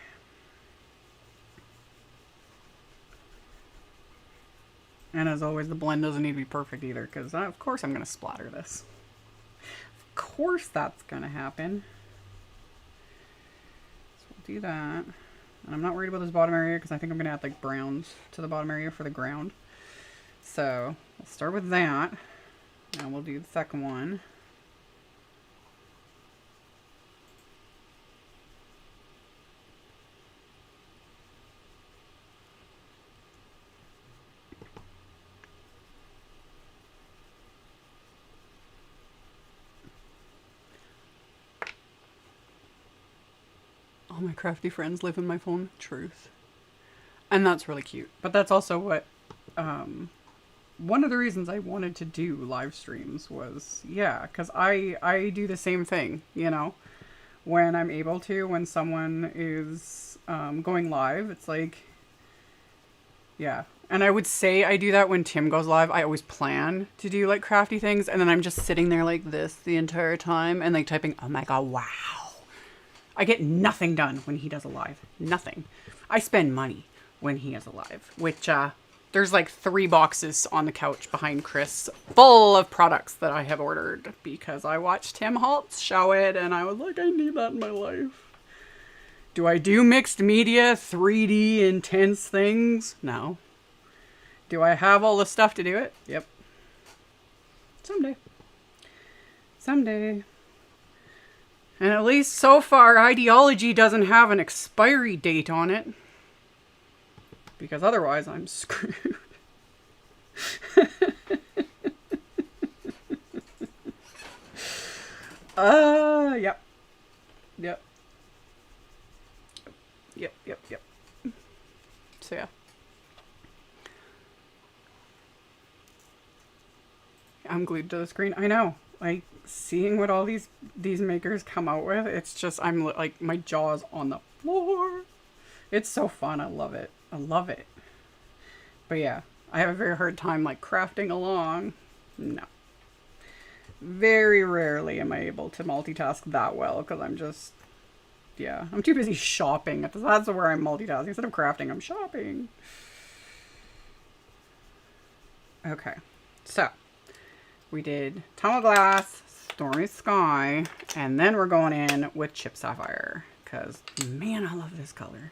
And as always, the blend doesn't need to be perfect either, because of course I'm going to splatter this. Of course that's going to happen. So we'll do that. And I'm not worried about this bottom area, because I think I'm going to add like browns to the bottom area for the ground. So we'll start with that. And we'll do the second one. All my crafty friends live in my phone. Truth. And that's really cute. But that's also what, one of the reasons I wanted to do live streams was, yeah, because I do the same thing, you know, when I'm able to, when someone is going live, it's like, yeah. And I would say I do that when Tim goes live. I always plan to do like crafty things, and then I'm just sitting there like this the entire time and like typing, oh my god, wow. I get nothing done when he does a live. Nothing. I spend money when he is alive, which there's like 3 boxes on the couch behind Chris full of products that I have ordered because I watched Tim Holtz show it and I was like, I need that in my life. Do I do mixed media, 3D, intense things? No. Do I have all the stuff to do it? Yep. Someday. Someday. And at least so far, ideology doesn't have an expiry date on it. Because otherwise, I'm screwed. Yep. Yep. Yep. So, yeah. I'm glued to the screen. I know. Like, seeing what all these makers come out with, it's just, I'm like, my jaw's on the floor. It's so fun. I love it. I love it. But yeah, I have a very hard time like crafting along. No. Very rarely am I able to multitask that well because I'm just, yeah, I'm too busy shopping. That's where I'm multitasking. Instead of crafting, I'm shopping. Okay, so we did Tunnel Glass, Stormy Sky, and then we're going in with Chip Sapphire because, man, I love this color.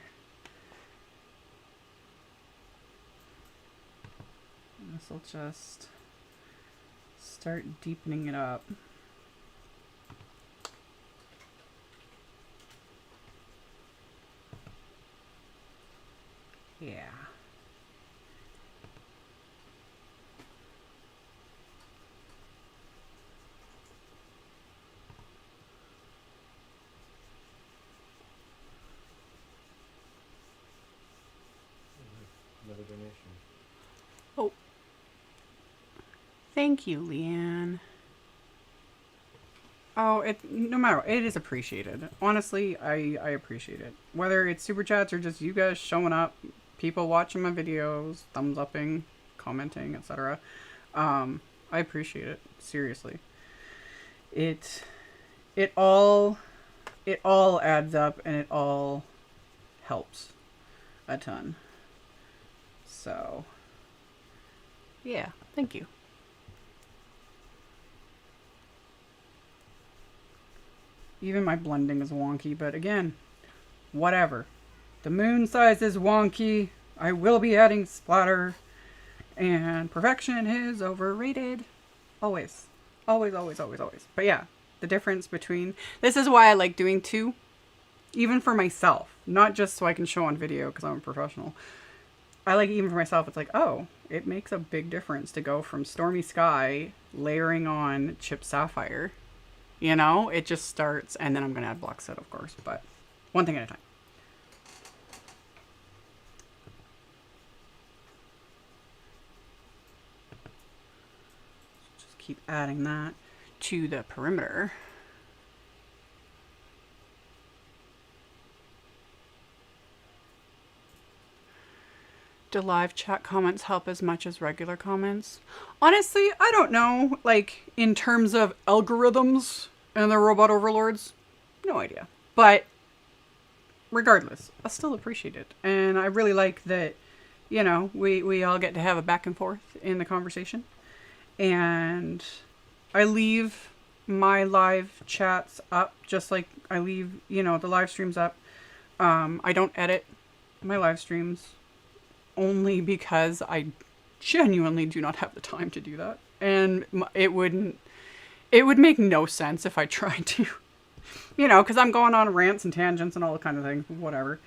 This will just start deepening it up. Yeah. Another donation. Oh. Thank you, Leanne. Oh, no matter what, it is appreciated. Honestly, I appreciate it. Whether it's super chats or just you guys showing up, people watching my videos, thumbs upping, commenting, etc. I appreciate it. Seriously. It all adds up and it all helps a ton. So, yeah, thank you. Even my blending is wonky, but again, whatever. The moon size is wonky. I will be adding splatter. And perfection is overrated. Always. Always, always, always, always. But yeah, the difference between... This is why I like doing 2. Even for myself. Not just so I can show on video because I'm a professional. I like even for myself, it's like, oh, it makes a big difference to go from Stormy Sky layering on Chip Sapphire. You know, it just starts, and then I'm going to add block set, of course, but one thing at a time. Just keep adding that to the perimeter. Do live chat comments help as much as regular comments? Honestly, I don't know. Like, in terms of algorithms and the robot overlords, no idea. But regardless, I still appreciate it. And I really like that, you know, we all get to have a back and forth in the conversation. And I leave my live chats up, just like I leave, you know, the live streams up. I don't edit my live streams. Only because I genuinely do not have the time to do that. And it would make no sense if I tried to, you know, because I'm going on rants and tangents and all the kind of things, whatever.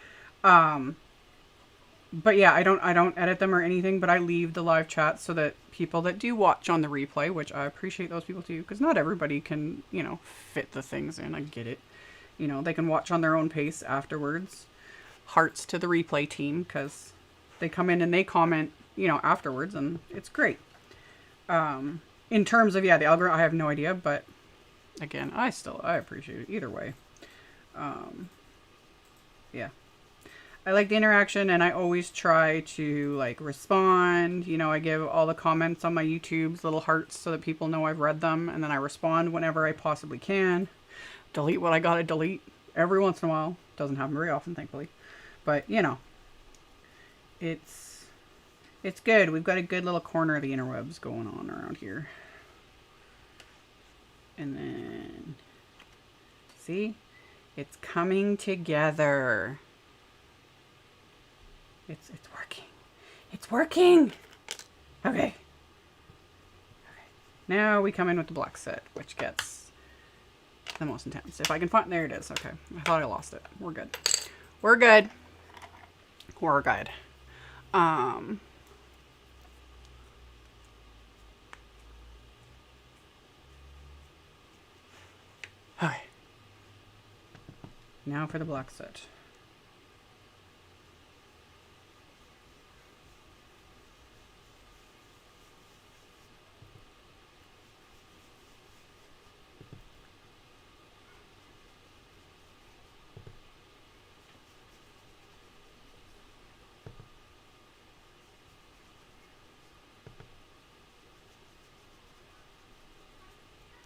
But yeah, I don't edit them or anything, but I leave the live chat so that people that do watch on the replay, which I appreciate those people too, because not everybody can, you know, fit the things in. I get it. You know, they can watch on their own pace afterwards. Hearts to the replay team, because they come in and they comment, you know, afterwards, and it's great. In terms of, yeah, the algorithm, I have no idea, but again, I appreciate it either way. Yeah. I like the interaction, and I always try to, like, respond. You know, I give all the comments on my YouTubes little hearts so that people know I've read them, and then I respond whenever I possibly can. Delete what I gotta delete every once in a while. Doesn't happen very often, thankfully. But, you know, it's good. We've got a good little corner of the interwebs going on around here. And then, see? It's coming together. It's working. It's working! Okay. Now we come in with the black set, which gets the most intense. If I can find, there it is. Okay. I thought I lost it. We're good. We're good. We're good. Okay. Now for the black set.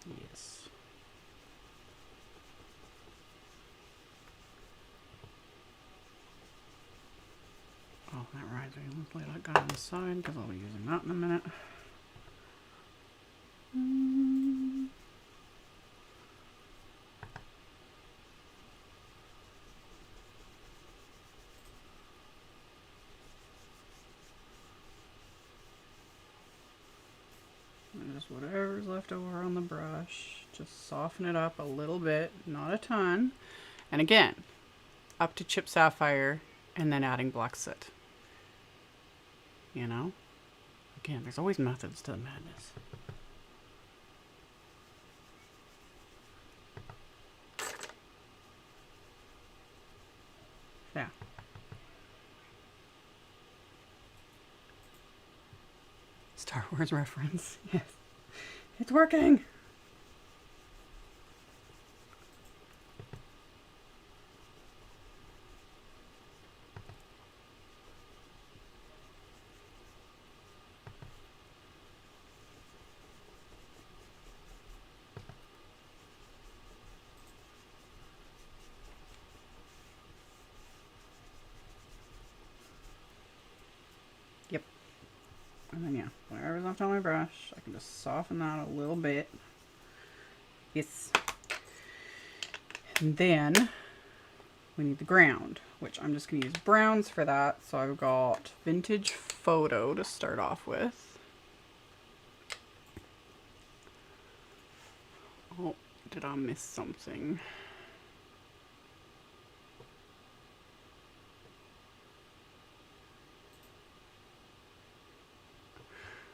Yes. Oh, that reminds me. Let's lay that guy on the side because I'll be using that in a minute. And just whatever's left over on the brush, just soften it up a little bit, not a ton. And again, up to chip sapphire and then adding black soot. You know? Again, there's always methods to the madness. Yeah. Star Wars reference. Yes. It's working! Yep. And then, yeah, whatever's left on my brush, I can just soften that a little bit. Yes. And then we need the ground, which I'm just going to use browns for that. So I've got Vintage Photo to start off with. Oh, did I miss something?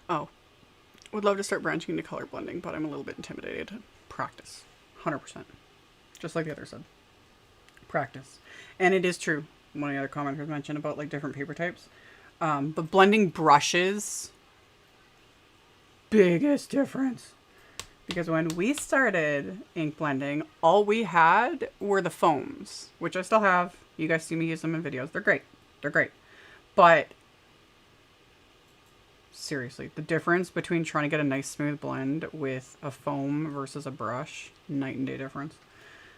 Oh, would love to start branching into color blending, but I'm a little bit intimidated. Practice. 100%. Just like the other said. Practice. And it is true. One of the other commenters mentioned about like different paper types. But blending brushes, biggest difference. Because when we started ink blending, all we had were the foams, which I still have. You guys see me use them in videos. They're great. They're great. But seriously, the difference between trying to get a nice smooth blend with a foam versus a brush, night and day difference.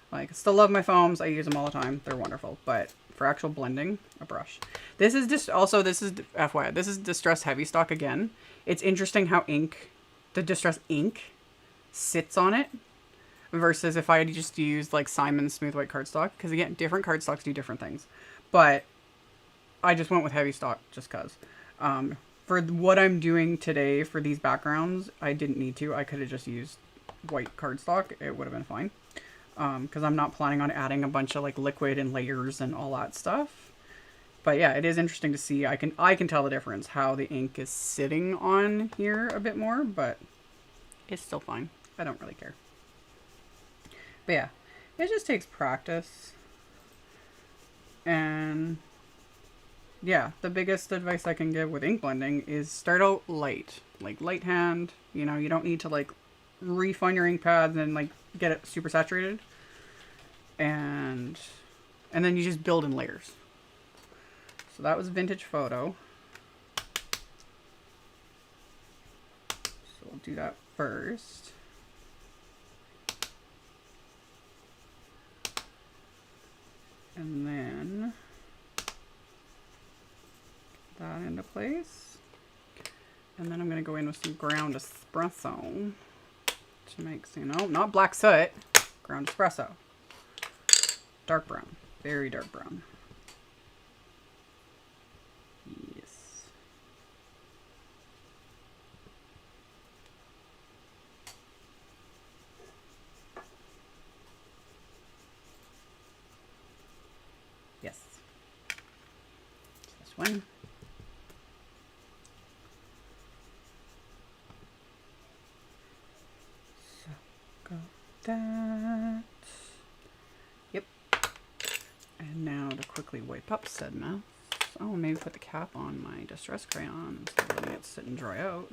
Like, still love my foams. I use them all the time. They're wonderful. But for actual blending, a brush. This is just also, this is FYI, this is Distress Heavy Stock again. It's interesting how the Distress ink sits on it versus if I had just used like Simon's Smooth White cardstock. Because again, different cardstocks do different things. But I just went with Heavy Stock just because. for what I'm doing today for these backgrounds, I didn't need to. I could have just used white cardstock. It would have been fine. Because I'm not planning on adding a bunch of like liquid and layers and all that stuff. But yeah, it is interesting to see. I can tell the difference how the ink is sitting on here a bit more, but it's still fine. I don't really care. But yeah, it just takes practice. And yeah, the biggest advice I can give with ink blending is start out light. Like light hand, you know, you don't need to like refine your ink pads and like get it super saturated. And then you just build in layers. So that was Vintage Photo. So we'll do that first. And then that into place. And then I'm going to go in with some ground espresso to make, you know, not black soot, ground espresso. Dark brown, very dark brown. Yes. Yes. This one. So go that. Yep. And now to quickly wipe up said mess. Oh, maybe put the cap on my distress crayon instead of letting it sit and dry out.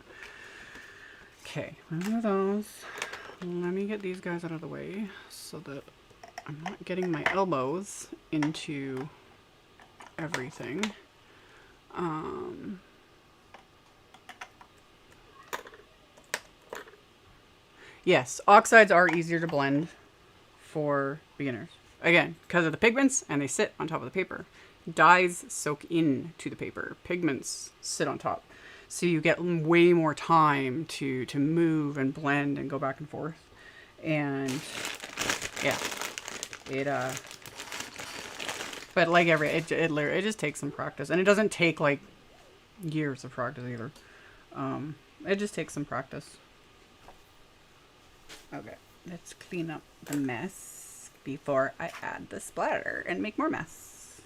Okay, one of those. Let me get these guys out of the way so that I'm not getting my elbows into everything. Yes, oxides are easier to blend for beginners. Again, because of the pigments and they sit on top of the paper. Dyes soak into the paper. Pigments sit on top. So you get way more time to move and blend and go back and forth. And yeah, but like it just takes some practice. And it doesn't take like years of practice either. It just takes some practice. Okay, let's clean up the mess before I add the splatter and make more mess.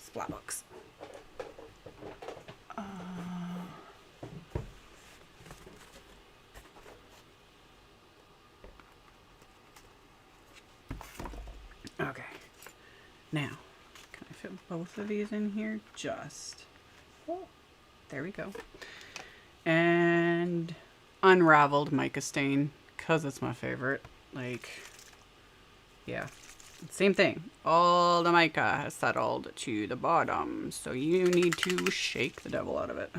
Splat box. Okay, now can I fit both of these in here? Just, oh, there we go. And unraveled mica stain, because it's my favorite. Like, yeah, same thing. All the mica has settled to the bottom, so you need to shake the devil out of it.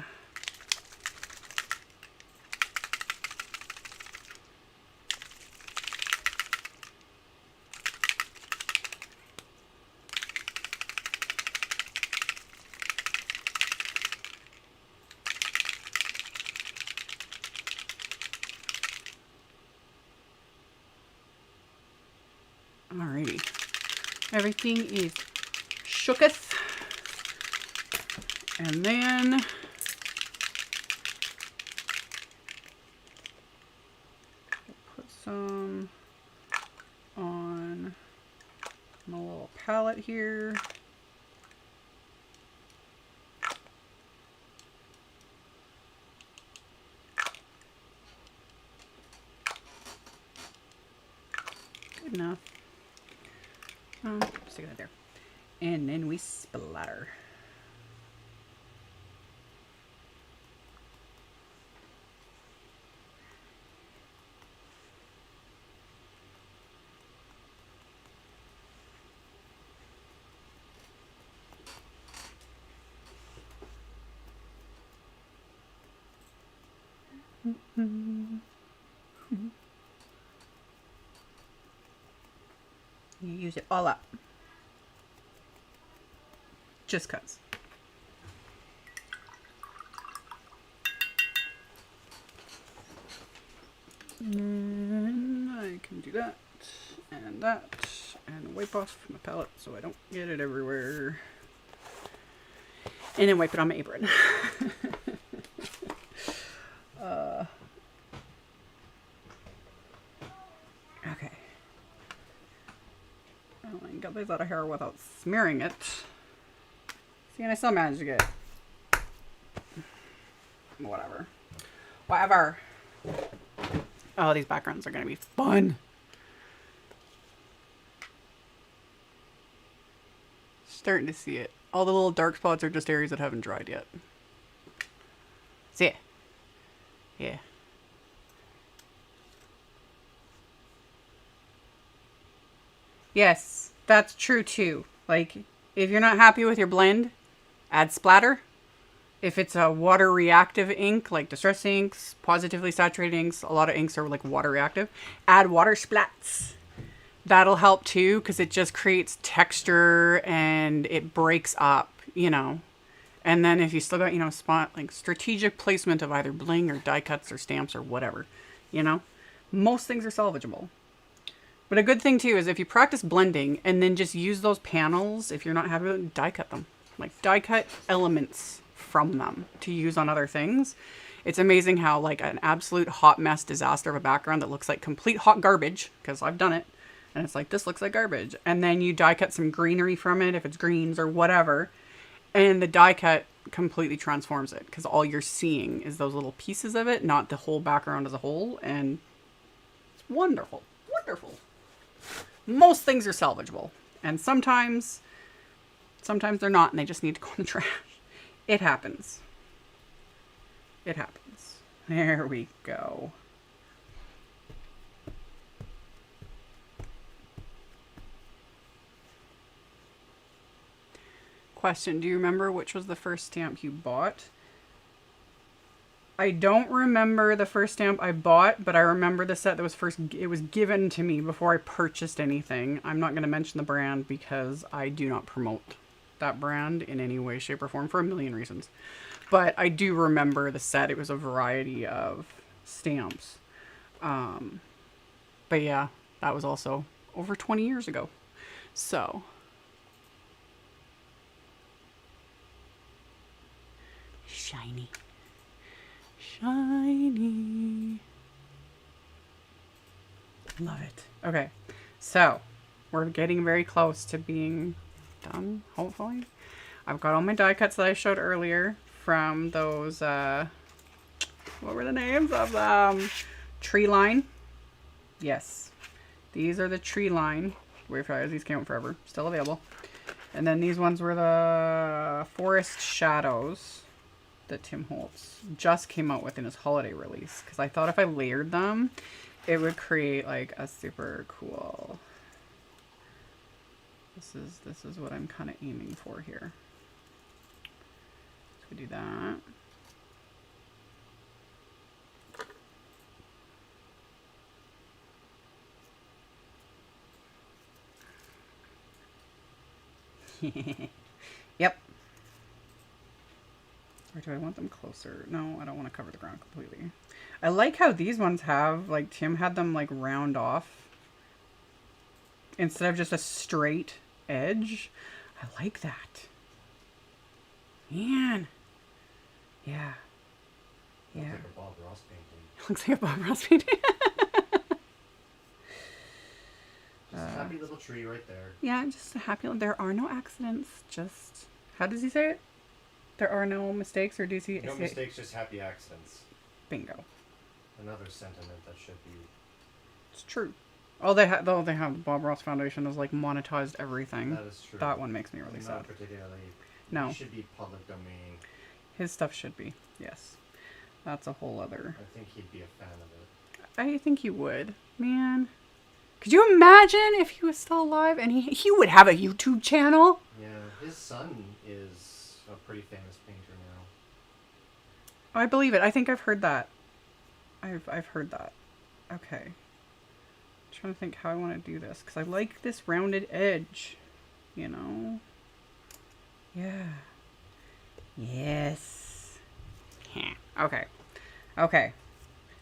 Alrighty, everything is shooketh, and then put some on my little palette here. Good enough. Stick it there. And then we splatter. You use it all up. Just cuts. And I can do that and wipe off my palette so I don't get it everywhere. And then wipe it on my apron. Okay. Oh, I can get these out of here without smearing it. See, and I still managed to get it. Whatever. Whatever. Oh, these backgrounds are going to be fun. Starting to see it. All the little dark spots are just areas that haven't dried yet. See it? Yeah. Yes, that's true too. Like, if you're not happy with your blend, add splatter. If it's a water reactive ink, like distress inks, positively saturated inks, a lot of inks are like water reactive, add water splats. That'll help too, because it just creates texture and it breaks up, you know. And then if you still got, you know, spot like strategic placement of either bling or die cuts or stamps or whatever, you know, most things are salvageable. But a good thing too is if you practice blending and then just use those panels, if you're not happy with it, die cut them. Like die cut elements from them to use on other things. It's amazing how like an absolute hot mess disaster of a background that looks like complete hot garbage, because I've done it, and it's like, this looks like garbage. And then you die cut some greenery from it, if it's greens or whatever, and the die cut completely transforms it, because all you're seeing is those little pieces of it, not the whole background as a whole. And it's wonderful. Wonderful. Most things are salvageable, and sometimes they're not, and they just need to go in the trash. It happens. It happens. There we go. Question, do you remember which was the first stamp you bought? I don't remember the first stamp I bought, but I remember the set that was first, it was given to me before I purchased anything. I'm not going to mention the brand because I do not promote that brand in any way, shape, or form for a million reasons. But I do remember the set. It was a variety of stamps. But yeah, that was also over 20 years ago. So. Shiny. Shiny. Love it. Okay, so we're getting very close to being done, hopefully. I've got all my die cuts that I showed earlier from those, what were the names of them? Tree Line. Yes, these are the Tree Line. These came out forever, still available. And then these ones were the Forest Shadows that Tim Holtz just came out with in his holiday release, because I thought if I layered them it would create like a super cool, this is what I'm kind of aiming for here. So we do that. Yep. Or do I want them closer? No, I don't want to cover the ground completely. I like how these ones have, like, Tim had them, like, round off instead of just a straight edge. I like that. Man. Yeah. Yeah. Looks like a Bob Ross painting. Looks like a Bob Ross painting. Just a happy little tree right there. Yeah, just a happy, there are no accidents. Just, how does he say it? There are no mistakes, or does he? No mistakes, just happy accidents. Bingo. Another sentiment that should be. It's true. Oh, they have the Bob Ross Foundation has like monetized everything. That is true. That one makes me really sad. Not particularly. No. It should be public domain. His stuff should be. Yes. That's a whole other. I think he'd be a fan of it. I think he would. Man. Could you imagine if he was still alive and he would have a YouTube channel? Yeah, his son is a pretty famous painter now. Oh, I believe it. I think I've heard that. I've heard that. Okay. I'm trying to think how I want to do this, because I like this rounded edge, you know? Yeah. Yes. Okay. Okay.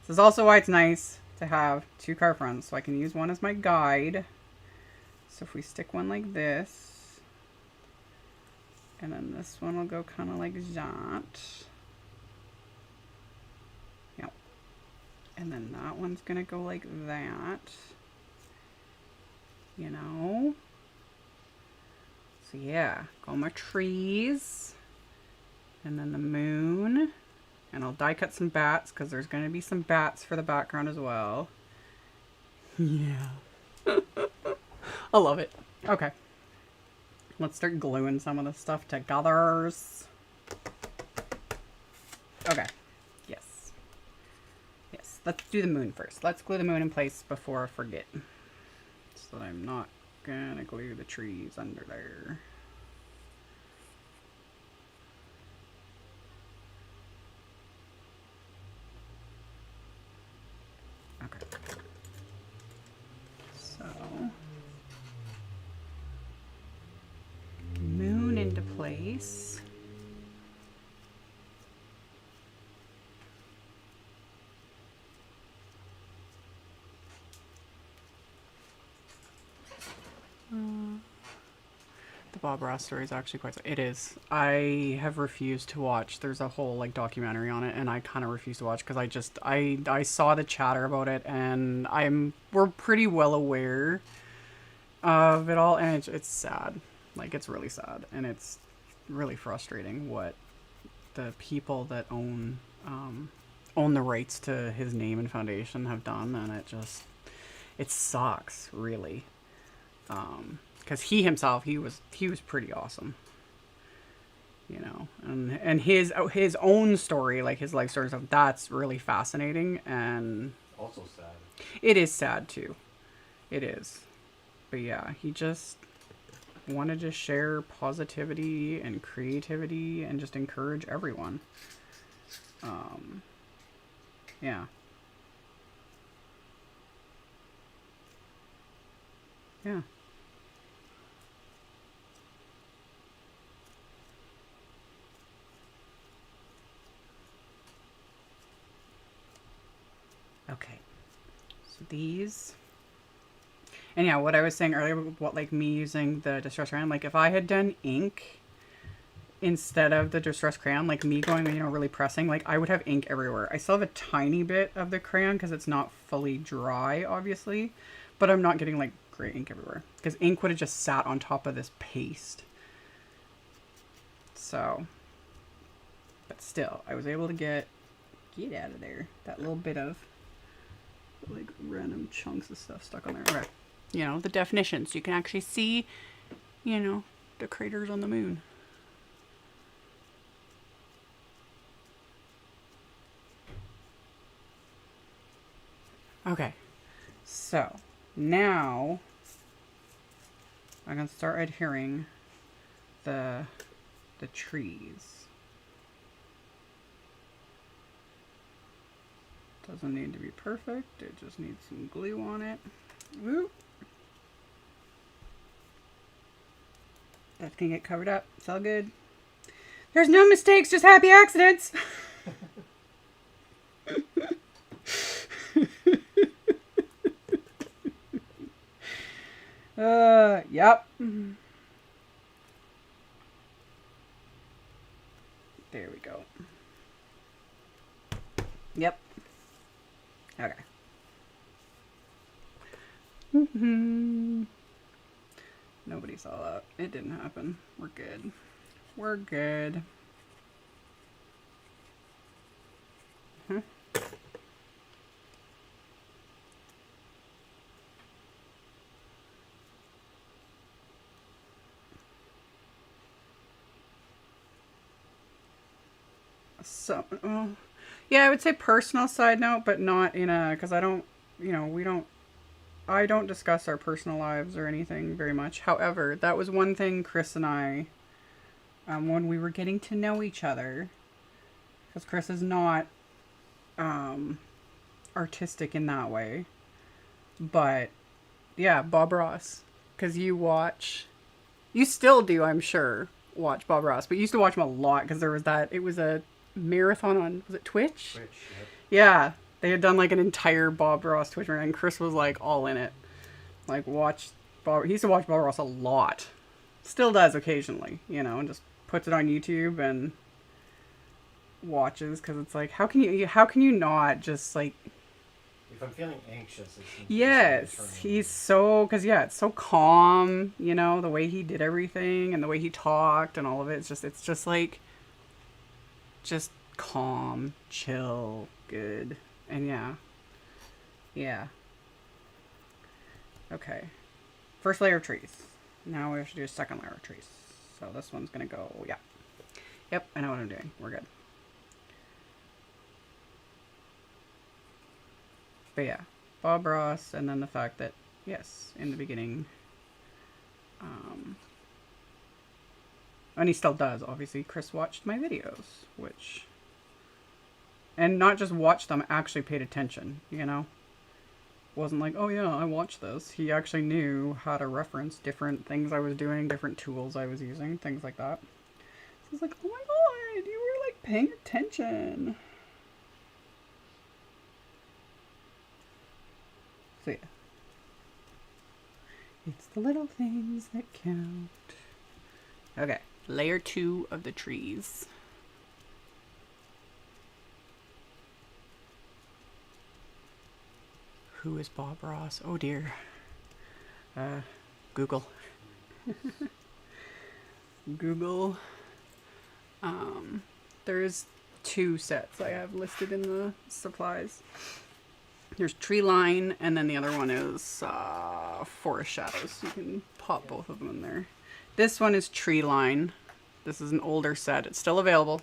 This is also why it's nice to have two card fronts, so I can use one as my guide. So if we stick one like this, And then this one will go kind of like that. Yep. And then that one's going to go like that. You know? So yeah, got my trees. And then the moon. And I'll die cut some bats because there's going to be some bats for the background as well. Yeah. I love it. Okay. Let's start gluing some of this stuff together. Okay. Yes. Yes. Let's do the moon first. Let's glue the moon in place before I forget. So that I'm not gonna glue the trees under there. Okay. So moon into place. The Bob Ross story is actually quite... It is. I have refused to watch. There's a whole like documentary on it, and I kind of refuse to watch because I saw the chatter about it, and we're pretty well aware of it all, and it's sad. Like, it's really sad, and it's really frustrating what the people that own the rights to his name and foundation have done, and it sucks, really. Because he himself, he was pretty awesome, you know, and his own story, like his life story stuff, that's really fascinating, and Also sad. it is sad too. It is. But yeah, he just wanted to share positivity and creativity and just encourage everyone. Yeah. Yeah. Okay. So these... And yeah, what I was saying earlier, what like me using the distress crayon, like if I had done ink instead of the distress crayon, like me going, you know, really pressing, like I would have ink everywhere. I still have a tiny bit of the crayon because it's not fully dry, obviously, but I'm not getting like gray ink everywhere because ink would have just sat on top of this paste. So, but still, I was able to get out of there that little bit of like random chunks of stuff stuck on there. Okay. You know, the definitions. You can actually see, you know, the craters on the moon. Okay. So, now I'm going to start adhering the trees. Doesn't need to be perfect. It just needs some glue on it. Woo. That can get covered up. It's all good. There's no mistakes, just happy accidents. Yep. There we go. Yep. Okay. Nobody saw that. It didn't happen. We're good. We're good. Huh? So, yeah, I would say personal side note, but not in a, because I don't, you know, I don't discuss our personal lives or anything very much. However, that was one thing Chris and I, when we were getting to know each other, because Chris is not artistic in that way, but yeah, Bob Ross, because you still do, I'm sure, watch Bob Ross, but you used to watch him a lot because there was it was a marathon on, was it Twitch? Yep. Yeah, they had done like an entire Bob Ross Twitch marathon, and Chris was like all in it. Like he used to watch Bob Ross a lot. Still does occasionally, you know, and just puts it on YouTube and watches, because it's like, how can you not just like, if I'm feeling anxious, it's yes, he's so, because yeah, it's so calm, you know, the way he did everything and the way he talked and all of it. It's just like, just calm, chill, good. And yeah. Okay, first layer of trees. Now we have to do a second layer of trees. So this one's gonna go, yeah. Yep, I know what I'm doing. We're good. But yeah, Bob Ross, and then the fact that, yes, in the beginning, and he still does, obviously, Chris watched my videos, which, and not just watched them, actually paid attention, you know? Wasn't like, oh yeah, I watched this. He actually knew how to reference different things I was doing, different tools I was using, things like that. So it's like, oh my god, you were like paying attention. So yeah. It's the little things that count. Okay, layer 2 of the trees. Who is Bob Ross? Oh dear. Google. Google. There's 2 sets I have listed in the supplies. There's Tree Line, and then the other one is Forest Shadows. You can pop both of them in there. This one is Tree Line. This is an older set. It's still available.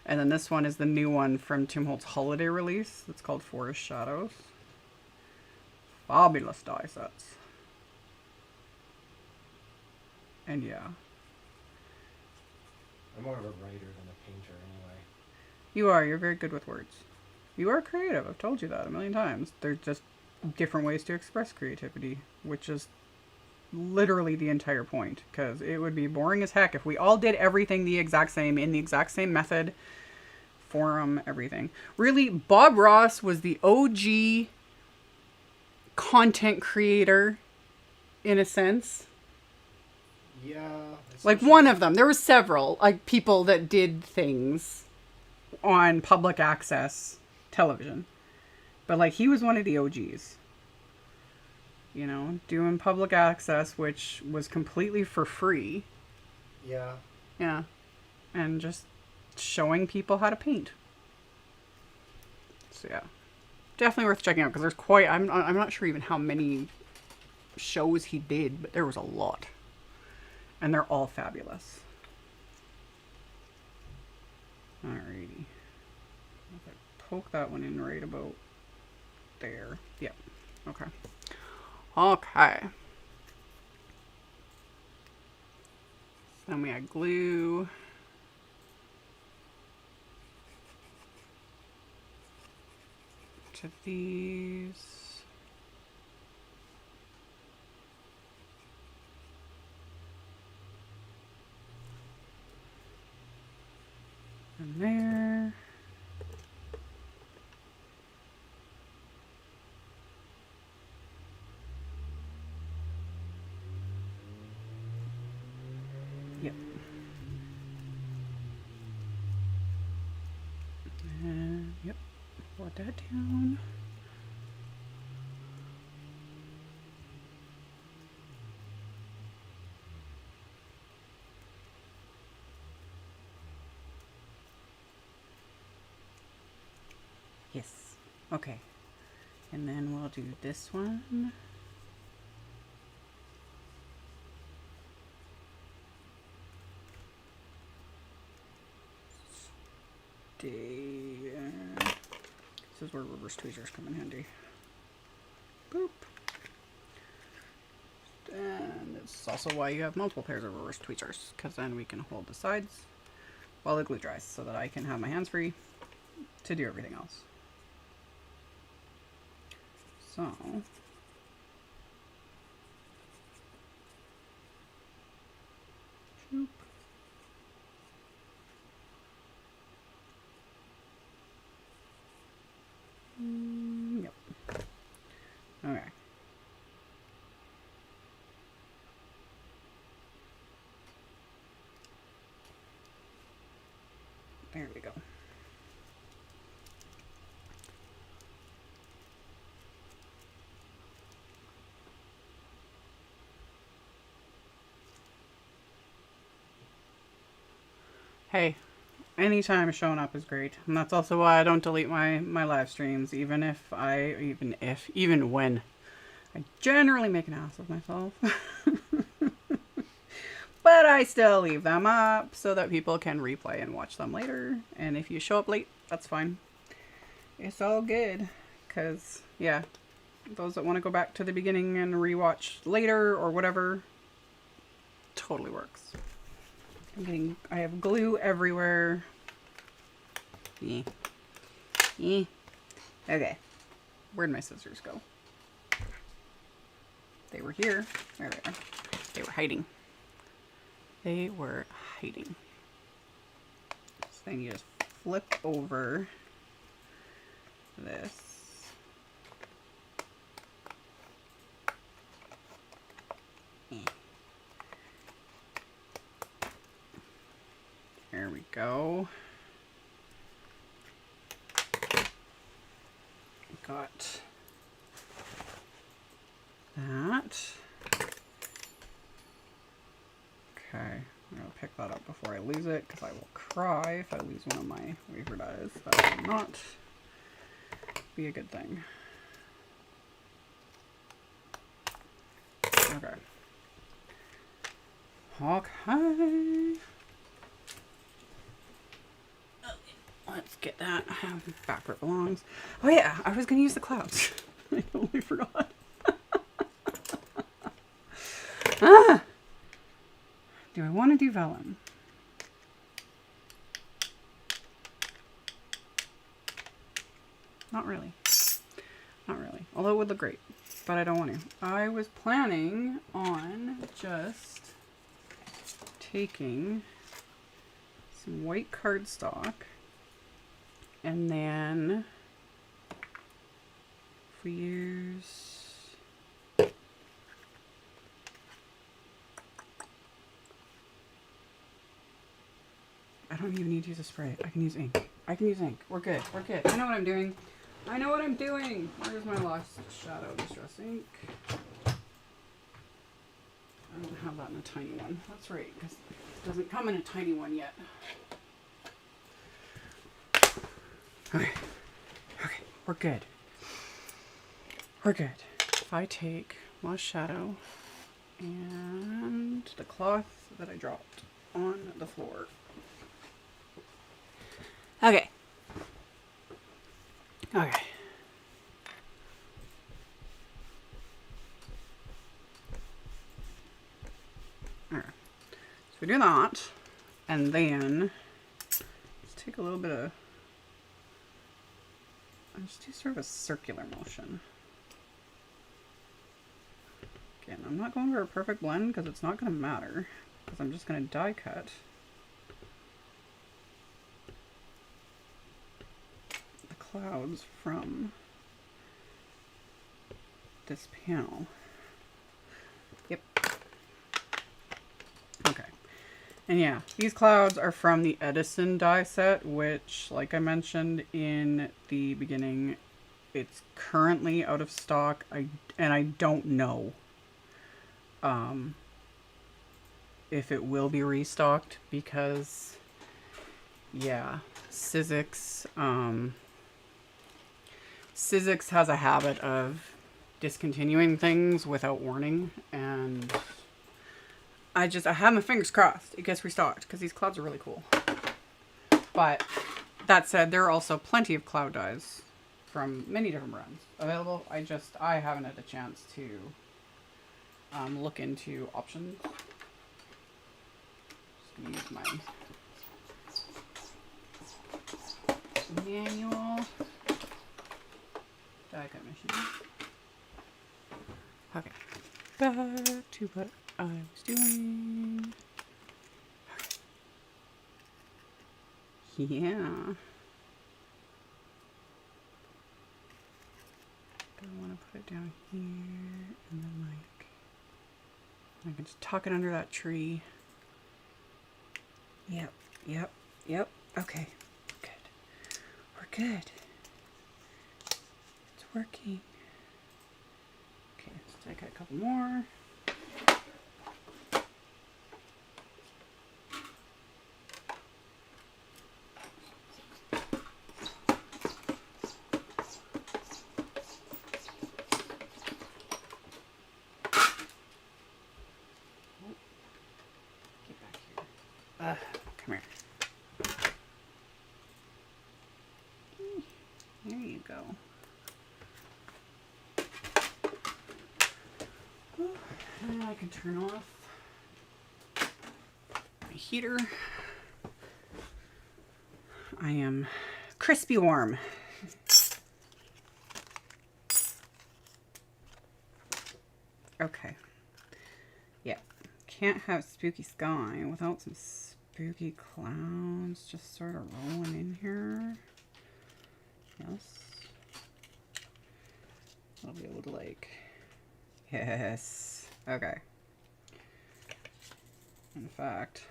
And then this one is the new one from Tim Holtz holiday release. It's called Forest Shadows. Fabulous die sets. And yeah. I'm more of a writer than a painter anyway. You are. You're very good with words. You are creative. I've told you that a million times. There's just different ways to express creativity, which is literally the entire point. Because it would be boring as heck if we all did everything the exact same, in the exact same method, forum, everything. Really, Bob Ross was the OG content creator, in a sense. Yeah. Like one of them. There were several, like, people that did things on public access television. But like, he was one of the OGs. You know, doing public access, which was completely for free. Yeah. Yeah. And just showing people how to paint. So yeah. Definitely worth checking out, because there's quite, I'm not sure even how many shows he did, but there was a lot. And they're all fabulous. Alrighty. If I poke that one in right about there. Yep. Okay. Okay. Then we add glue. To these. And there. Yep. And yep. Put that down. Yes. Okay. And then we'll do this one. This is where reverse tweezers come in handy. Boop. And it's also why you have multiple pairs of reverse tweezers, because then we can hold the sides while the glue dries, so that I can have my hands free to do everything else. So shoop. Yep. Okay. Hey, anytime showing up is great. And that's also why I don't delete my live streams, even when I generally make an ass of myself. But I still leave them up so that people can replay and watch them later. And if you show up late, that's fine. It's all good. Because, yeah, those that want to go back to the beginning and rewatch later or whatever, totally works. I have glue everywhere. Yeah. Yeah. Okay. Where'd my scissors go? They were here. There they are. They were hiding. They were hiding. So then you just flip over this. There we go. Got that. Okay, I'm gonna pick that up before I lose it because I will cry if I lose one of my wafer dies. That will not be a good thing. Okay. Okay. Let's get that back where it belongs. Oh yeah, I was gonna use the clouds. I totally forgot. Ah! Do I want to do vellum? Not really. Not really. Although it would look great. But I don't want to. I was planning on just taking some white cardstock and then if we use I don't even need to use a spray. I can use ink. I can use ink. We're good. We're good. I know what I'm doing. I know what I'm doing. Where's my Lost Shadow Distress ink? I don't have that in a tiny one. That's right, because it doesn't come in a tiny one yet. Okay. Okay. We're good. We're good. If I take Lost Shadow and the cloth that I dropped on the floor. Okay. Okay. Alright. So we do that, and then let's take a little bit of, I'll just do sort of a circular motion. Again, I'm not going for a perfect blend because it's not going to matter, because I'm just going to die cut the clouds from this panel. Yep. Okay. And yeah, these clouds are from the Edison die set, which, like I mentioned in the beginning, it's currently out of stock. And I don't know if it will be restocked because, yeah, Sizzix has a habit of discontinuing things without warning, and I have my fingers crossed it gets restocked because these clouds are really cool. But that said, there are also plenty of cloud dies from many different brands available. I haven't had a chance to look into options. Just gonna use my manual die cut machine. Okay, back to what I was doing. Okay. Yeah. I want to put it down here, and then I can just tuck it under that tree. Yep, yep, yep. Okay, good. We're good. It's working. Okay, let's take a couple more. Come here. There you go. And I can turn off my heater. I am crispy warm. Okay. Yeah. Can't have spooky sky without some spooky clouds just sort of rolling in here. Yes. I'll be able to like... Yes. Okay. In fact...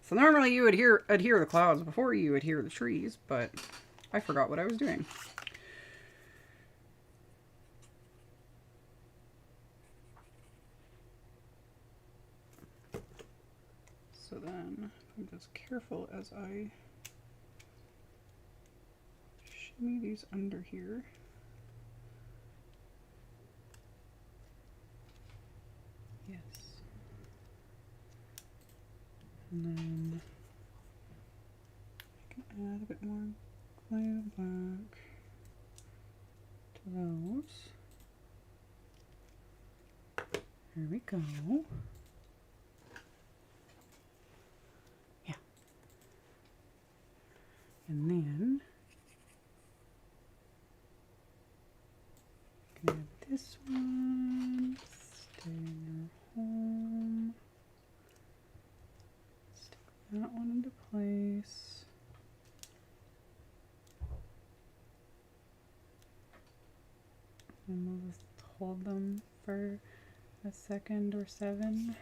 So normally you would adhere the clouds before you adhere the trees, but I forgot what I was doing. So then I'm just careful as I shimmy these under here. Yes. And then I can add a bit more glue back to those. There we go. Yeah. And then I can add this one. Stay in your home. That one into place. And we'll just hold them for a second or 7.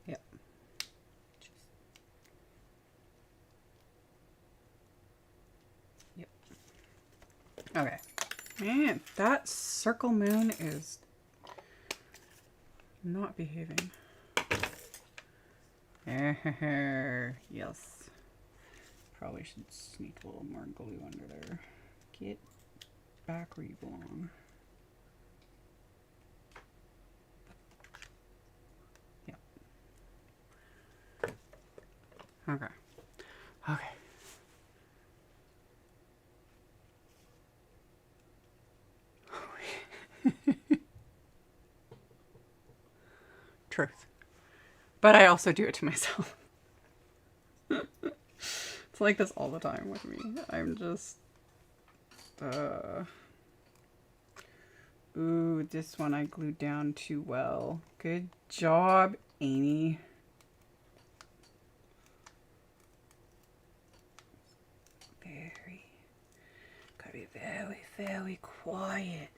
Yep. Yep. Okay. Man, that circle moon is not behaving. Yes. Probably should sneak a little more glue under there. Get back where you belong. Yeah. Okay. Okay. Truth. But I also do it to myself. It's like this all the time with me. I'm just... Ooh, this one I glued down too well. Good job, Amy. Gotta be very, very quiet.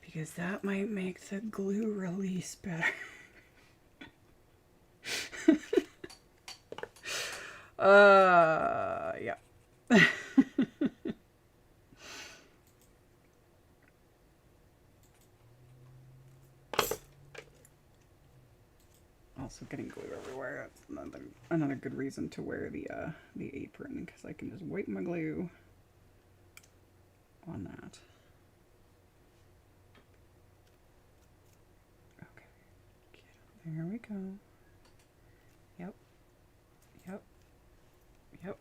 Because that might make the glue release better. Yeah. Also getting glue everywhere. That's another good reason to wear the apron, because I can just wipe my glue on that. Okay. There we go. Yep. Yep. Yep.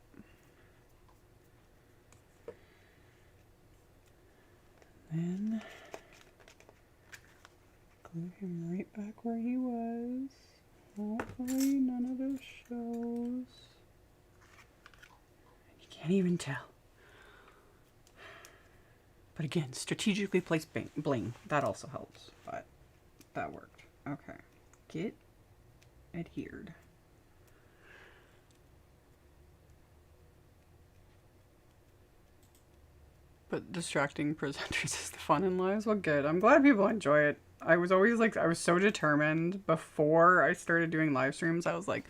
Then glue him right back where he was. Hopefully none of this shows. You can't even tell. But again, strategically placed bling. That also helps, but that worked. Okay. Get adhered. But distracting presenters is the fun in lives. Well, good. I'm glad people enjoy it. I was always like, I was so determined before I started doing live streams. I was like,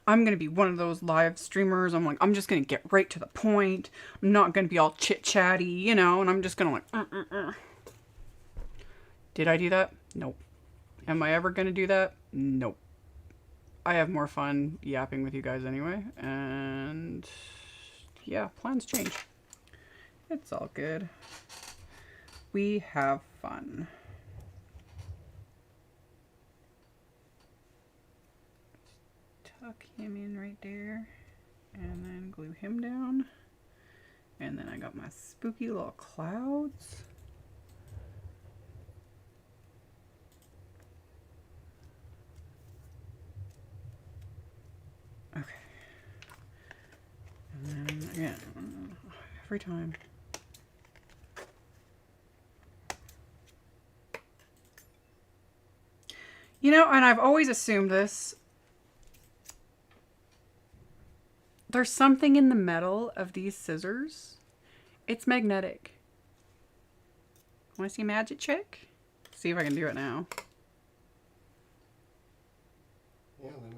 I'm going to be one of those live streamers. I'm like, I'm just going to get right to the point. I'm not going to be all chit chatty, you know, and I'm just going to like, Did I do that? Nope. Am I ever going to do that? Nope. I have more fun yapping with you guys anyway. And yeah, plans change. It's all good. We have fun. tuck him in right there. And then glue him down. And then I got my spooky little clouds. Okay. And then again, every time. You know, and I've always assumed this. There's something in the metal of these scissors. It's magnetic. Want to see a magic trick? See if I can do it now. Yeah, they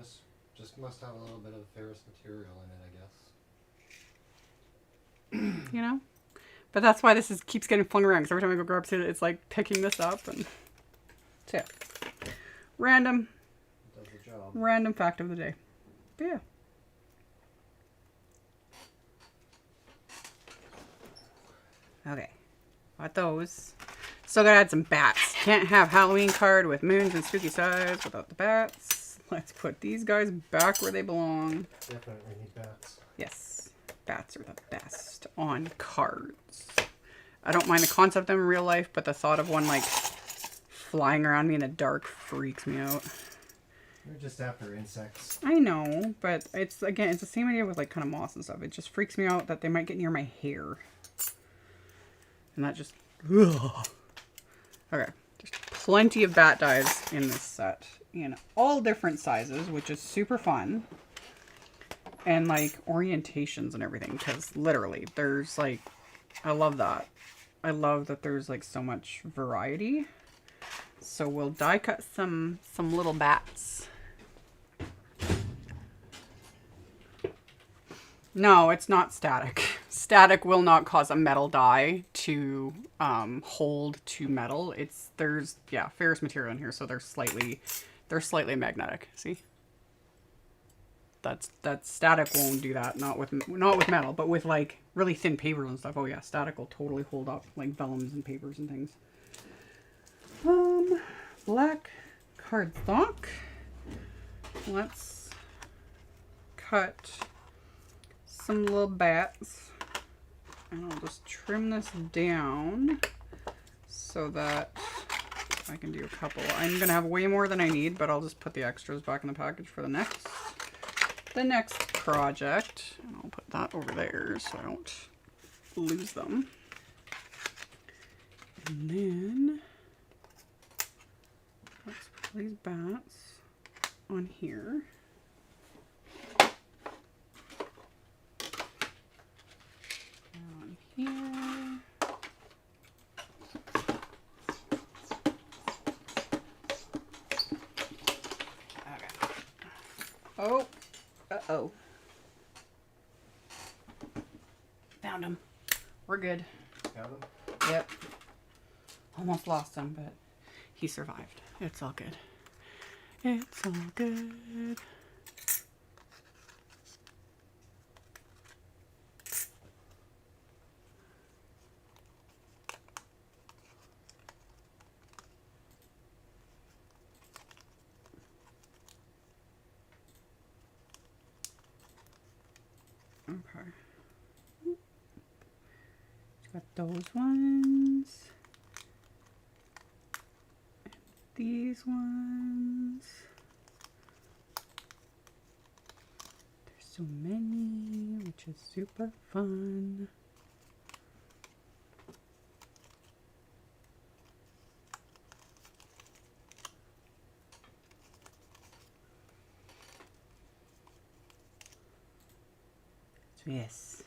must have a little bit of ferrous material in it, I guess. You know? But that's why this keeps getting flung around, because every time I go grab it, it's like picking this up. And so, yeah. Random. Does the job. Random fact of the day. But yeah. Okay. Got those. Still gotta add some bats. Can't have Halloween card with moons and spooky sides without the bats. Let's put these guys back where they belong. Definitely need bats. Yes. Bats are the best on cards. I don't mind the concept of them in real life, but the thought of one like flying around me in the dark freaks me out. You're just after insects. I know, but it's, again, it's the same idea with like kind of moss and stuff. It just freaks me out that they might get near my hair. And that just, ugh. Okay, there's plenty of bat dies in this set in all different sizes, which is super fun. And like orientations and everything, because literally there's like, I love that. I love that there's like so much variety. So we'll die cut some little bats. No, it's not static. Static will not cause a metal die to hold to metal. There's ferrous material in here, so they're slightly magnetic. See, that's static won't do that. Not with metal, but with like really thin papers and stuff. Oh yeah, static will totally hold up like vellums and papers and things. Black cardstock. Let's cut some little bats, and I'll just trim this down so that I can do a couple. I'm gonna have way more than I need, but I'll just put the extras back in the package for the next project, and I'll put that over there so I don't lose them. And then let's put these bats on here. On here. Okay. Oh. Uh-oh. Found him. We're good. Found him? Yep. Almost lost him, but he survived. It's all good. It's all good. Okay. Got those ones. And these ones. There's so many, which is super fun. Yes.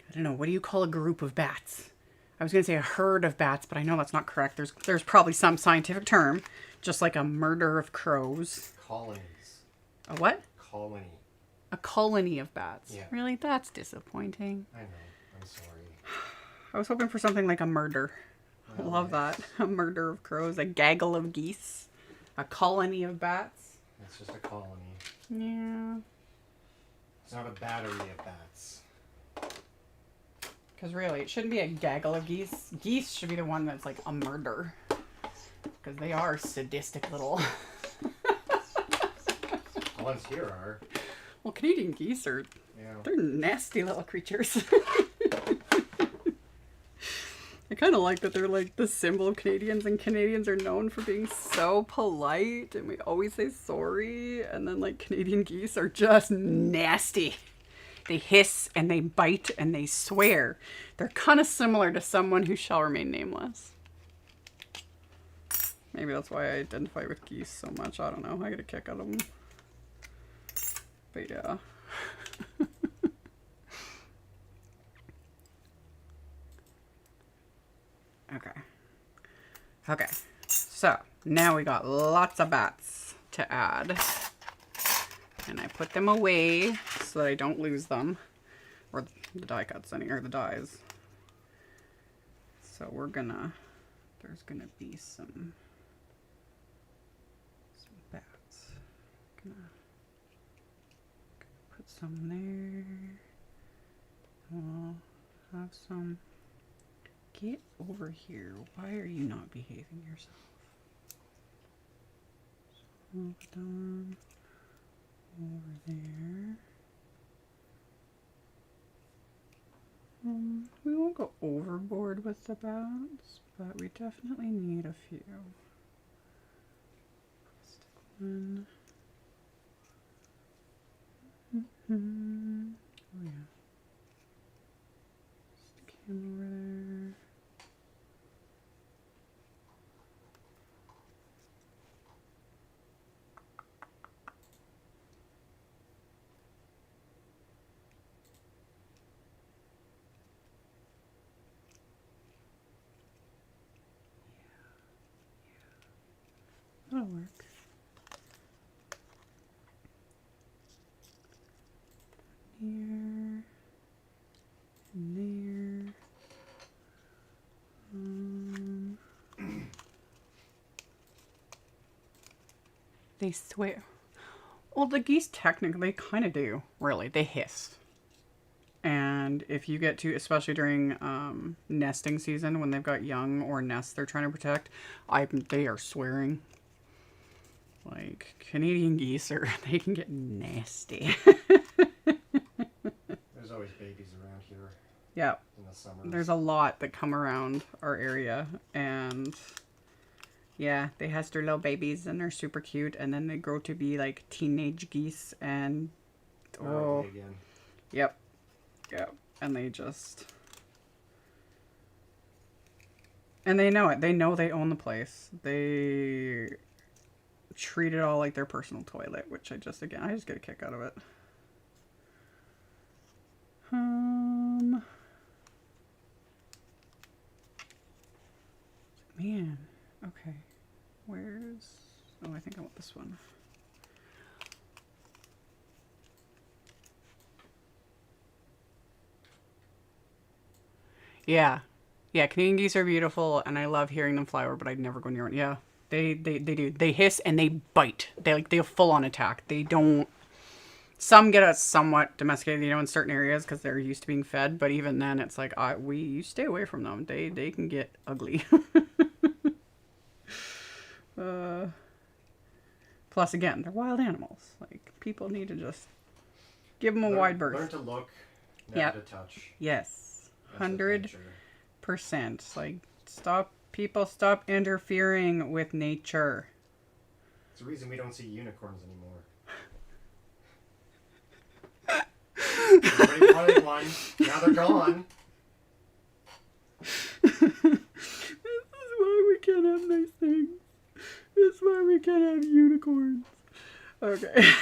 I don't know. What do you call a group of bats? I was going to say a herd of bats, but I know that's not correct. There's probably some scientific term, just like a murder of crows. Colonies. A what? Colony. A colony of bats. Yeah. Really? That's disappointing. I know. I'm sorry. I was hoping for something like a murder. I Well, love that. A murder of crows. A gaggle of geese. A colony of bats. It's just a colony. Yeah. It's not a battery of bats. Because really, it shouldn't be a gaggle of geese. Geese should be the one that's like a murder. Because they are sadistic little... ones here are. Well, Canadian geese are, they're nasty little creatures. I kind of like that they're like the symbol of Canadians, and Canadians are known for being so polite, and we always say sorry, and then like Canadian geese are just nasty. They hiss and they bite and they swear. They're kind of similar to someone who shall remain nameless. Maybe that's why I identify with geese so much. I don't know. I get a kick out of them. But yeah. Okay. Okay. So now we got lots of bats to add. And I put them away so that I don't lose them. Or the die cuts, or the dies. So we're gonna, there's gonna be some bats. Gonna put some there. We'll have some. Get over here. Why are you not behaving yourself? So down over there. We won't go overboard with the bats, but we definitely need a few. Stick one. Oh yeah. Stick him over there. That'll work. Here and there. They swear. Well, the geese technically kind of do, really. They hiss. And if you get to, especially during nesting season, when they've got young or nests they're trying to protect, they are swearing. Like, Canadian geese they can get nasty. There's always babies around here. Yeah. In the summer. There's a lot that come around our area, and yeah, they hatch their little babies and they're super cute, and then they grow to be like teenage geese, and oh, again. Yep. And they just, and they know it. They know they own the place. They treat it all like their personal toilet, which I just get a kick out of it. Man, okay. Oh, I think I want this one. Yeah. Yeah, Canadian geese are beautiful, and I love hearing them fly over, but I'd never go near one. Yeah, they do. They hiss and they bite. They full on attack. They don't. Some get us somewhat domesticated, in certain areas because they're used to being fed. But even then, it's like you stay away from them. They can get ugly. Plus, again, they're wild animals. Like, people need to just give them a wide berth. Learn to look, never to touch. Yes, 100%. Like, stop interfering with nature. It's the reason we don't see unicorns anymore. Everybody wanted one. Now they're gone. This is why we can't have nice things. This is why we can't have unicorns. Okay.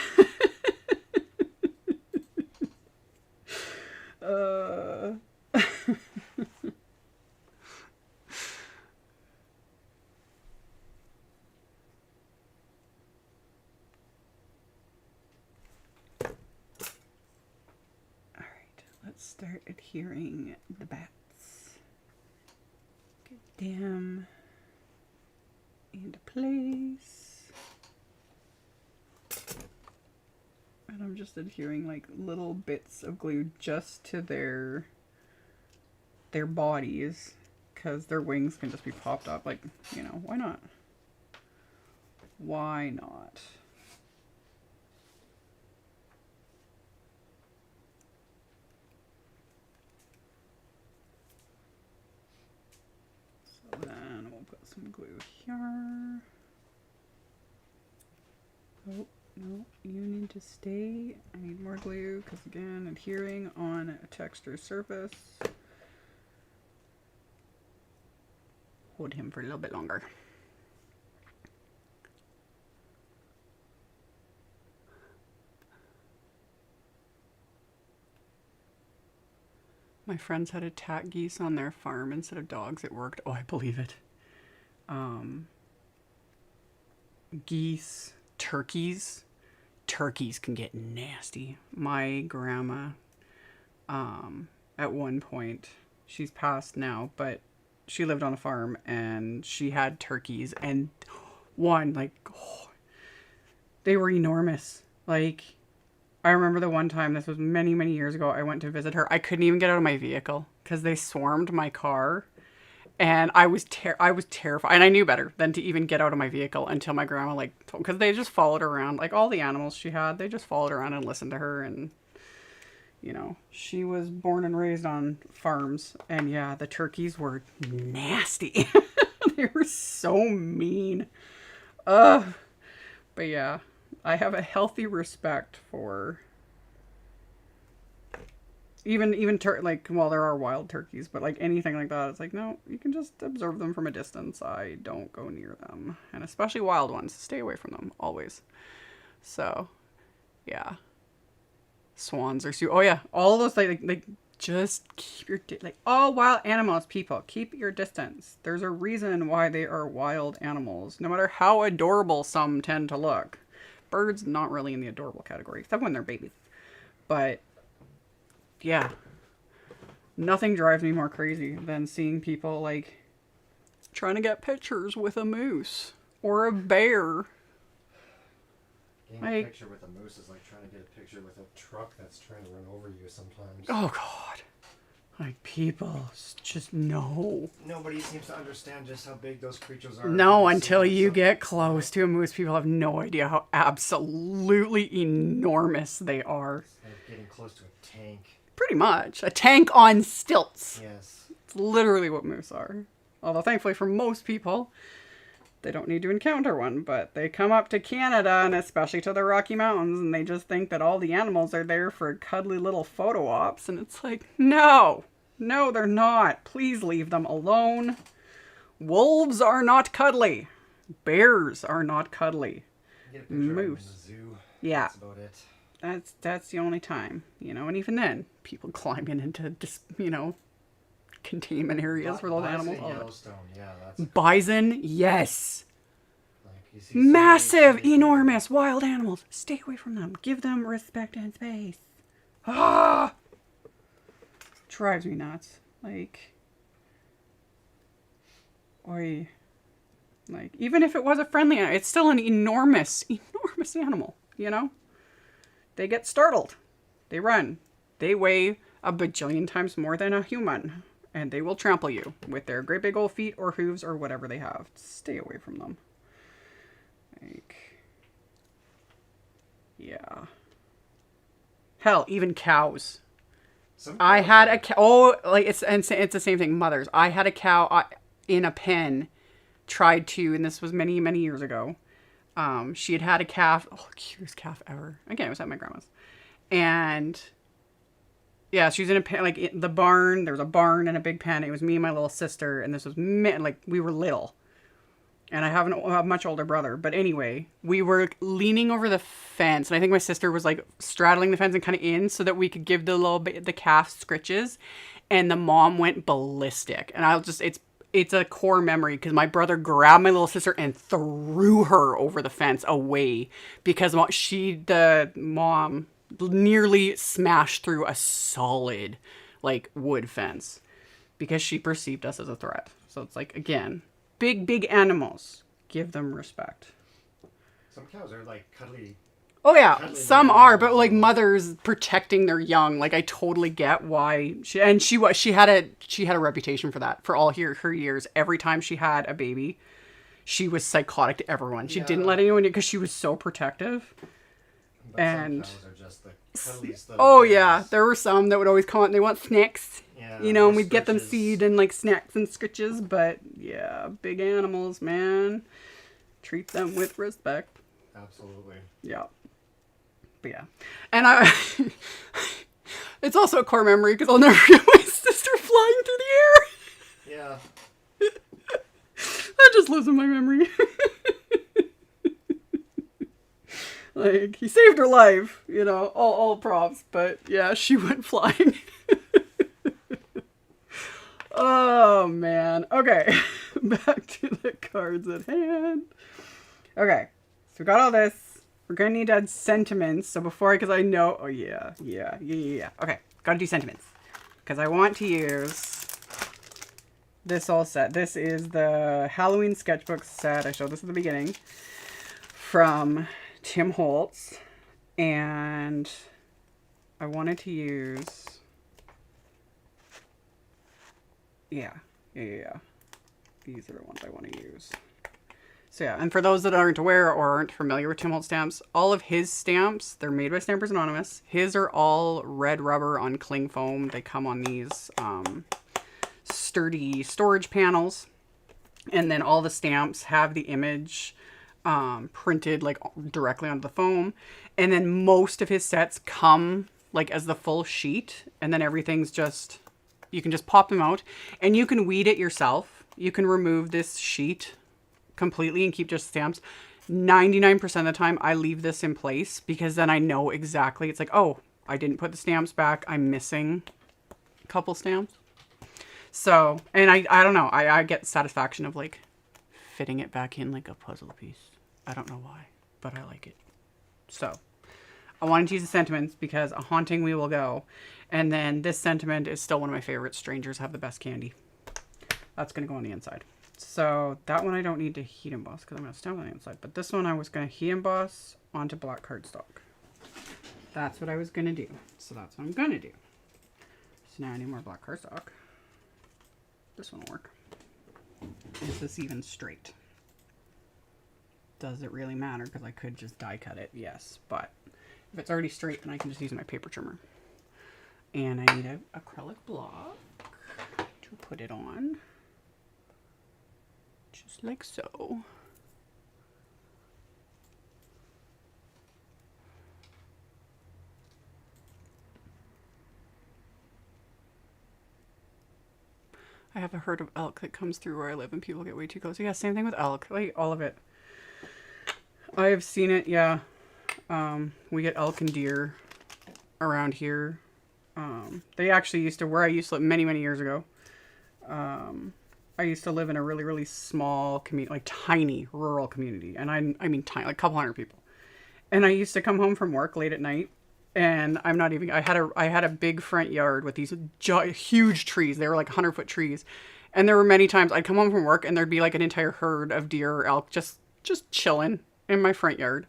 Start adhering the bats. Get them into place. And I'm just adhering like little bits of glue just to their bodies, because their wings can just be popped up. Like, why not? Why not? some glue here. Oh, no, you need to stay. I need more glue because, again, adhering on a texture surface. Hold him for a little bit longer. My friends had attack geese on their farm instead of dogs. It worked. Oh, I believe it. Geese, turkeys. Turkeys can get nasty. My grandma, at one point, she's passed now, but she lived on a farm and she had turkeys, and one, like, oh, they were enormous. Like, I remember the one time, this was many, many years ago, I went to visit her. I couldn't even get out of my vehicle because they swarmed my car. And I was terrified. And I knew better than to even get out of my vehicle until my grandma, like, because they just followed her around. Like, all the animals she had, they just followed her around and listened to her. And, you know, she was born and raised on farms. And yeah, the turkeys were nasty. They were so mean. But yeah. I have a healthy respect for even like, well, there are wild turkeys, but like anything like that, it's like, no, you can just observe them from a distance. I don't go near them, and especially wild ones, stay away from them always. So, yeah, swans are oh yeah, all those like just keep your like all wild animals. People, keep your distance. There's a reason why they are wild animals, no matter how adorable some tend to look. Birds, not really in the adorable category, except when they're babies. But, yeah. Nothing drives me more crazy than seeing people, like, trying to get pictures with a moose. Or a bear. Getting a picture with a moose is like trying to get a picture with a truck that's trying to run over you sometimes. Oh, God. Like, people just no. Nobody seems to understand just how big those creatures are. No, until you get close to a moose, people have no idea how absolutely enormous they are. It's like getting close to a tank. Pretty much. A tank on stilts. Yes. It's literally what moose are. Although, thankfully, for most people, they don't need to encounter one. But they come up to Canada, and especially to the Rocky Mountains, and they just think that all the animals are there for cuddly little photo ops. And it's like, no. No, they're not. Please leave them alone. Wolves are not cuddly. Bears are not cuddly. Get a picture Moose. of them in the zoo. Yeah. That's about it. That's the only time, you know. And even then, people climbing into just, you know, containment areas for those animals. Yellowstone, yeah, that's bison, yes. like, you see Massive, enormous, wild animals. Stay away from them. Give them respect and space. Ah! Drives me nuts. Like, oi. Like, even if it was a friendly animal, it's still an enormous, enormous animal, you know? They get startled. They run. They weigh a bajillion times more than a human. And they will trample you with their great big old feet or hooves or whatever they have. Stay away from them. Like, yeah. Hell, even cows. I had a cow. Oh, like it's the same thing. Mothers. I had a cow in a pen. Tried to, and this was many, many years ago. She had a calf. Oh, cutest calf ever. Again, it was at my grandma's, and yeah, she was in a pen, like in the barn. There was a barn and a big pen. It was me and my little sister, and this was like we were little. And I have a much older brother. But anyway, we were leaning over the fence. And I think my sister was like straddling the fence and kind of in so that we could give the calf scritches. And the mom went ballistic. And it's a core memory because my brother grabbed my little sister and threw her over the fence away. Because the mom nearly smashed through a solid like wood fence. Because she perceived us as a threat. So it's like, again... Big animals. Give them respect. Some cows are like cuddly. Oh yeah, some are, but like mothers protecting their young. Like I totally get why she had a reputation for that for all her years. Every time she had a baby, she was psychotic to everyone. She didn't let anyone because she was so protective. But and some cows are just the cuddliest little oh things. Yeah, there were some that would always come out and they want snacks. Yeah, you know, or and we'd get them scritches. seed and like snacks and scritches. But yeah, big animals, man. Treat them with respect. Absolutely. Yeah. But yeah. And it's also a core memory because I'll never forget my sister flying through the air. Yeah. That just lives in my memory. Like, he saved her life, you know, all props, but yeah, she went flying. Oh, man. Okay, back to the cards at hand. Okay, so we got all this. We're gonna need to add sentiments, so because I know, oh yeah. Okay, gotta do sentiments. Because I want to use this all set. This is the Halloween sketchbook set. I showed this at the beginning. From Tim Holtz, and I wanted to use yeah these are the ones I want to use. So yeah, and for those that aren't aware or aren't familiar with Tim Holtz stamps, all of his stamps, they're made by Stampers Anonymous. His are all red rubber on cling foam. They come on these sturdy storage panels, and then all the stamps have the image printed like directly onto the foam, and then most of his sets come like as the full sheet, and then everything's just, you can just pop them out and you can weed it yourself. You can remove this sheet completely and keep just stamps. 99% of the time I leave this in place because then I know exactly, it's like, oh, I didn't put the stamps back, I'm missing a couple stamps. So, and I don't know, I get satisfaction of like fitting it back in like a puzzle piece. I don't know why, but I like it. So, I wanted to use the sentiments because a haunting we will go. And then this sentiment is still one of my favorites. Strangers have the best candy. That's going to go on the inside. So, that one I don't need to heat emboss because I'm going to stamp on the inside. But this one I was going to heat emboss onto black cardstock. That's what I was going to do. So, that's what I'm going to do. So, now I need more black cardstock. This one will work. Is this even straight? Does it really matter? Because I could just die cut it, yes. But if it's already straight, then I can just use my paper trimmer. And I need an acrylic block to put it on. Just like so. I have a herd of elk that comes through where I live and people get way too close. Yeah, same thing with elk. Like, all of it. I have seen it, yeah. We get elk and deer around here. They actually used to, where I used to live many, many years ago. I used to live in a really, really small community, like tiny rural community. And I mean tiny, like a couple hundred people. And I used to come home from work late at night. And I'm not even, I had a big front yard with these huge trees. They were like 100-foot trees. And there were many times I'd come home from work and there'd be like an entire herd of deer or elk just chilling in my front yard.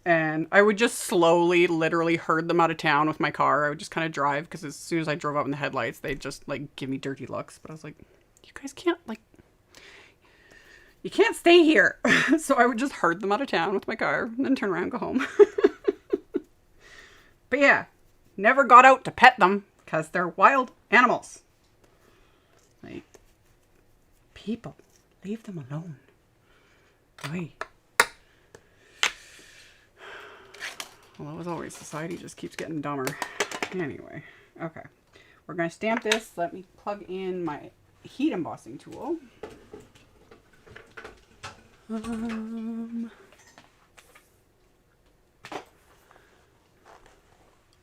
And I would just slowly, literally herd them out of town with my car. I would just kind of drive because as soon as I drove up in the headlights, they'd just like give me dirty looks. But I was like, you guys can't you can't stay here. So I would just herd them out of town with my car and then turn around and go home. But yeah, never got out to pet them because they're wild animals. Like, people, leave them alone. Oy. Well, as always, society just keeps getting dumber. Anyway, okay. We're going to stamp this. Let me plug in my heat embossing tool.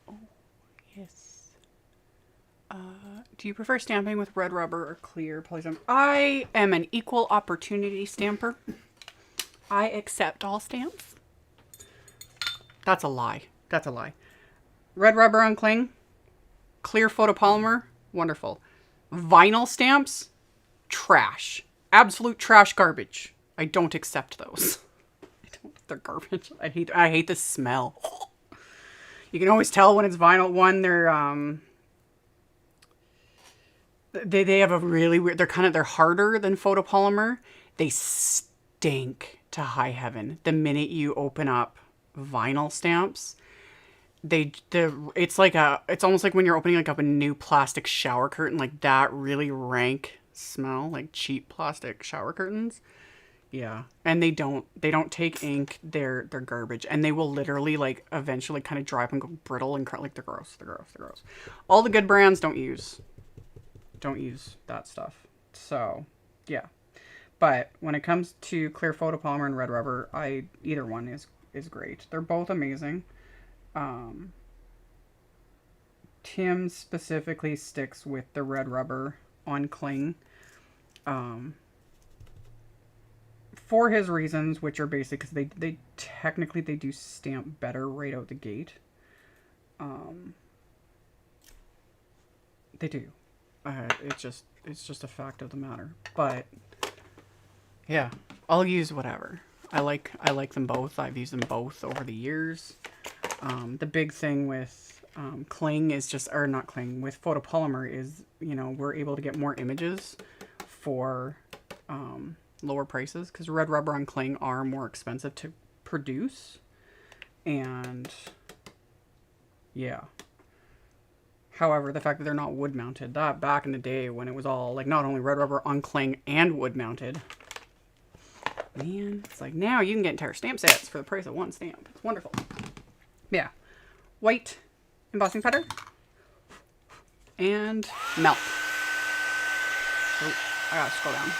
Oh, yes. Do you prefer stamping with red rubber or clear polystamp? I am an equal opportunity stamper. I accept all stamps. That's a lie. That's a lie. Red rubber on cling. Clear photopolymer. Wonderful. Vinyl stamps. Trash. Absolute trash garbage. I don't accept those. They're garbage. I hate the smell. You can always tell when it's vinyl. One, they have a really weird, they're harder than photopolymer. They stink to high heaven the minute you open up vinyl stamps. it's like it's almost like when you're opening like up a new plastic shower curtain, like that really rank smell, like cheap plastic shower curtains. Yeah, and they don't take ink. They're garbage, and they will literally like eventually kind of dry up and go brittle and like they're gross. They're gross. They're gross. All the good brands don't use that stuff. So yeah, but when it comes to clear photopolymer and red rubber, either one is great. They're both amazing. Tim specifically sticks with the red rubber on cling. For his reasons, which are basic, because they technically they do stamp better right out the gate. They do. It's just a fact of the matter. But yeah, I'll use whatever. I like them both. I've used them both over the years. The big thing with cling is just, or not cling, with photopolymer is, you know, we're able to get more images for lower prices, because red rubber on cling are more expensive to produce. And yeah, however, the fact that they're not wood mounted, that back in the day when it was all like not only red rubber on cling and wood mounted, man, it's like now you can get entire stamp sets for the price of one stamp. It's wonderful. Yeah, white embossing powder and melt. Oh, I gotta scroll down.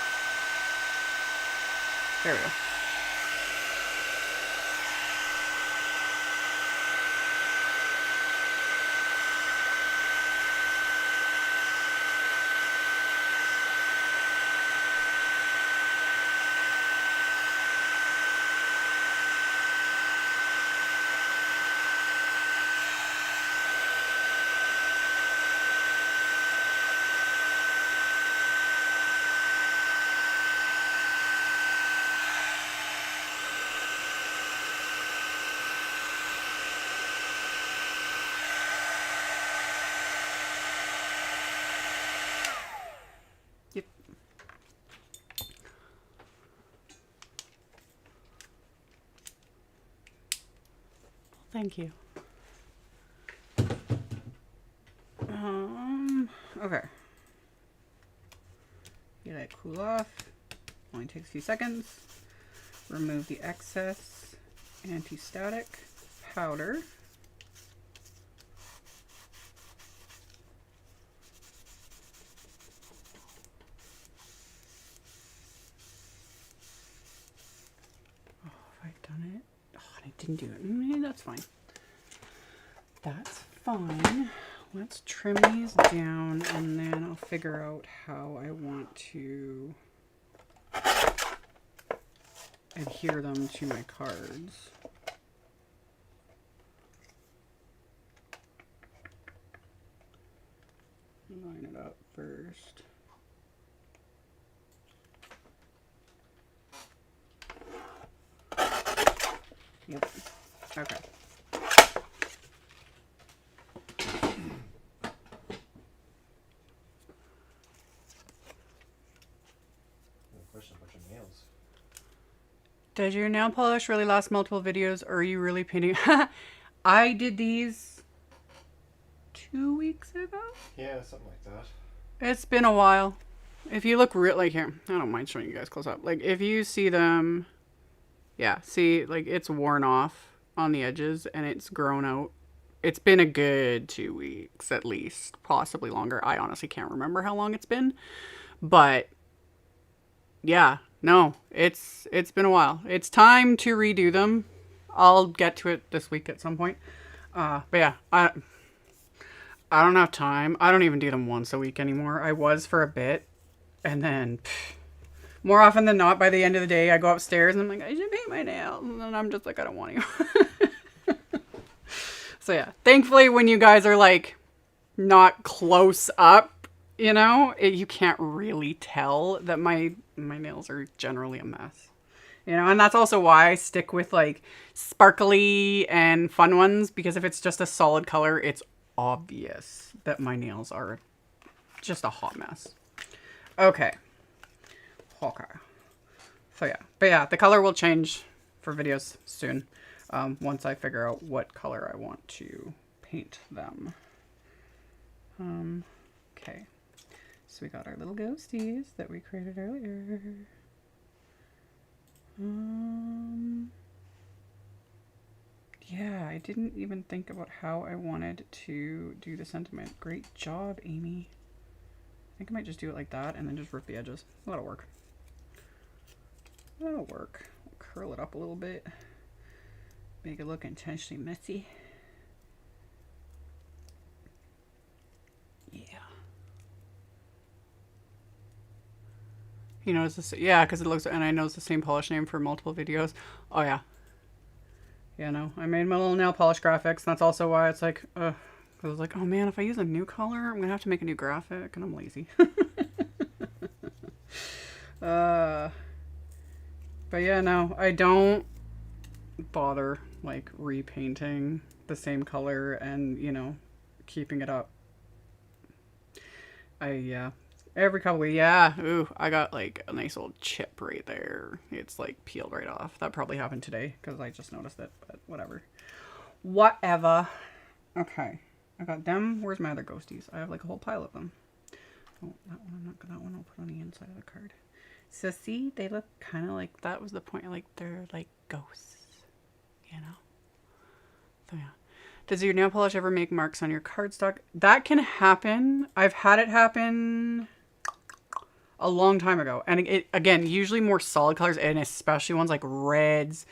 There we go. Yep. Thank you. Okay. You let it cool off. Only takes a few seconds. Remove the excess anti-static powder. Oh, have I done it? Oh, I didn't do it. That's fine. That's fine. Let's trim these down and then I'll figure out how I want to adhere them to my cards. Line it up first. Yep. Okay. Does your nail polish really last multiple videos, or are you really painting? I did these 2 weeks ago. Yeah, something like that. It's been a while. If you look real, like here, I don't mind showing you guys close up. Like if you see them, yeah, see, like it's worn off on the edges and it's grown out. It's been a good 2 weeks at least, possibly longer. I honestly can't remember how long it's been, but yeah. No, it's been a while. It's time to redo them. I'll get to it this week at some point. But yeah, I don't have time. I don't even do them once a week anymore. I was for a bit, and then more often than not, by the end of the day, I go upstairs and I'm like, I should paint my nails, and then I'm just like, I don't want to. So yeah, thankfully, when you guys are like not close up, you know, you can't really tell that my nails are generally a mess. You know, and that's also why I stick with like sparkly and fun ones, because if it's just a solid color, it's obvious that my nails are just a hot mess. Okay. Okay. So yeah. But yeah, the color will change for videos soon. once I figure out what color I want to paint them. Okay, so we got our little ghosties that we created earlier. Yeah, I didn't even think about how I wanted to do the sentiment. Great job, Amy. I think I might just do it like that and then just rip the edges. That'll work. That'll work. I'll curl it up a little bit. Make it look intentionally messy. Yeah. You notice this? Yeah, because it looks, and I know it's the same polish name for multiple videos. Oh yeah. Yeah, no, I made my little nail polish graphics. And that's also why it's like, I was like, oh man, if I use a new color, I'm gonna have to make a new graphic, and I'm lazy. But yeah, no, I don't bother like repainting the same color and, you know, keeping it up. Yeah. Every couple of, yeah, ooh, I got like a nice old chip right there. It's like peeled right off. That probably happened today because I just noticed it, but whatever. Whatever. Okay, I got them. Where's my other ghosties? I have like a whole pile of them. Oh, that one I'm not gonna, that one I'll put on the inside of the card. So see, they look kind of like, that was the point, like they're like ghosts, you know? So yeah. Does your nail polish ever make marks on your cardstock? That can happen. I've had it happen a long time ago. And it, again, usually more solid colors, and especially ones like reds,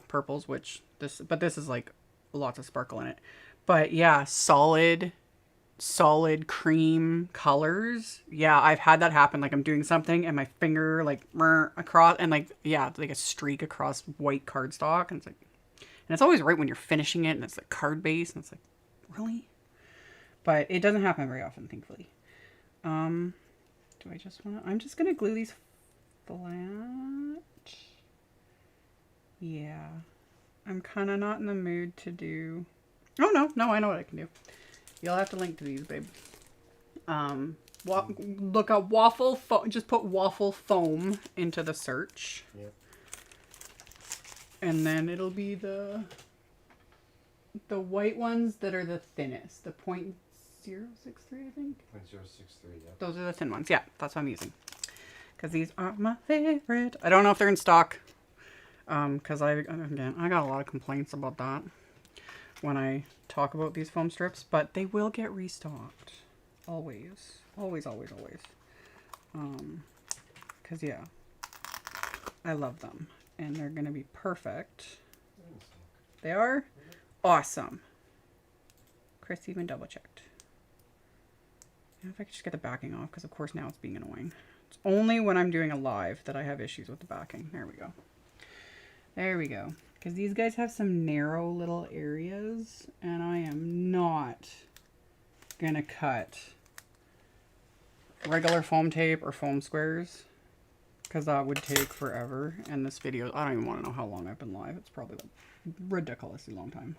purples, which but this is like lots of sparkle in it. But yeah, solid cream colors. Yeah, I've had that happen. Like I'm doing something and my finger like across, and like, yeah, like a streak across white cardstock. And it's like, and it's always right when you're finishing it and it's like card base and it's like, really? But it doesn't happen very often, thankfully. Do I just want to, I'm just going to glue these flat. Yeah. I'm kind of not in the mood to do, oh no, I know what I can do. You'll have to link to these, babe. Look at waffle foam, just put waffle foam into the search. Yep. And then it'll be the white ones that are the thinnest, the 0.063, I think. 0.063, yeah. Those are the thin ones. Yeah, that's what I'm using. Because these are my favorite. I don't know if they're in stock. Because I got a lot of complaints about that when I talk about these foam strips, but they will get restocked. Always. Always, always, always. Because yeah, I love them. And they're going to be perfect. They are? Awesome. Chris even double checked. If I could just get the backing off, because of course now it's being annoying. It's only when I'm doing a live that I have issues with the backing. There we go. There we go. Because these guys have some narrow little areas, and I am not going to cut regular foam tape or foam squares, because that would take forever. And this video, I don't even want to know how long I've been live. It's probably like ridiculously long time.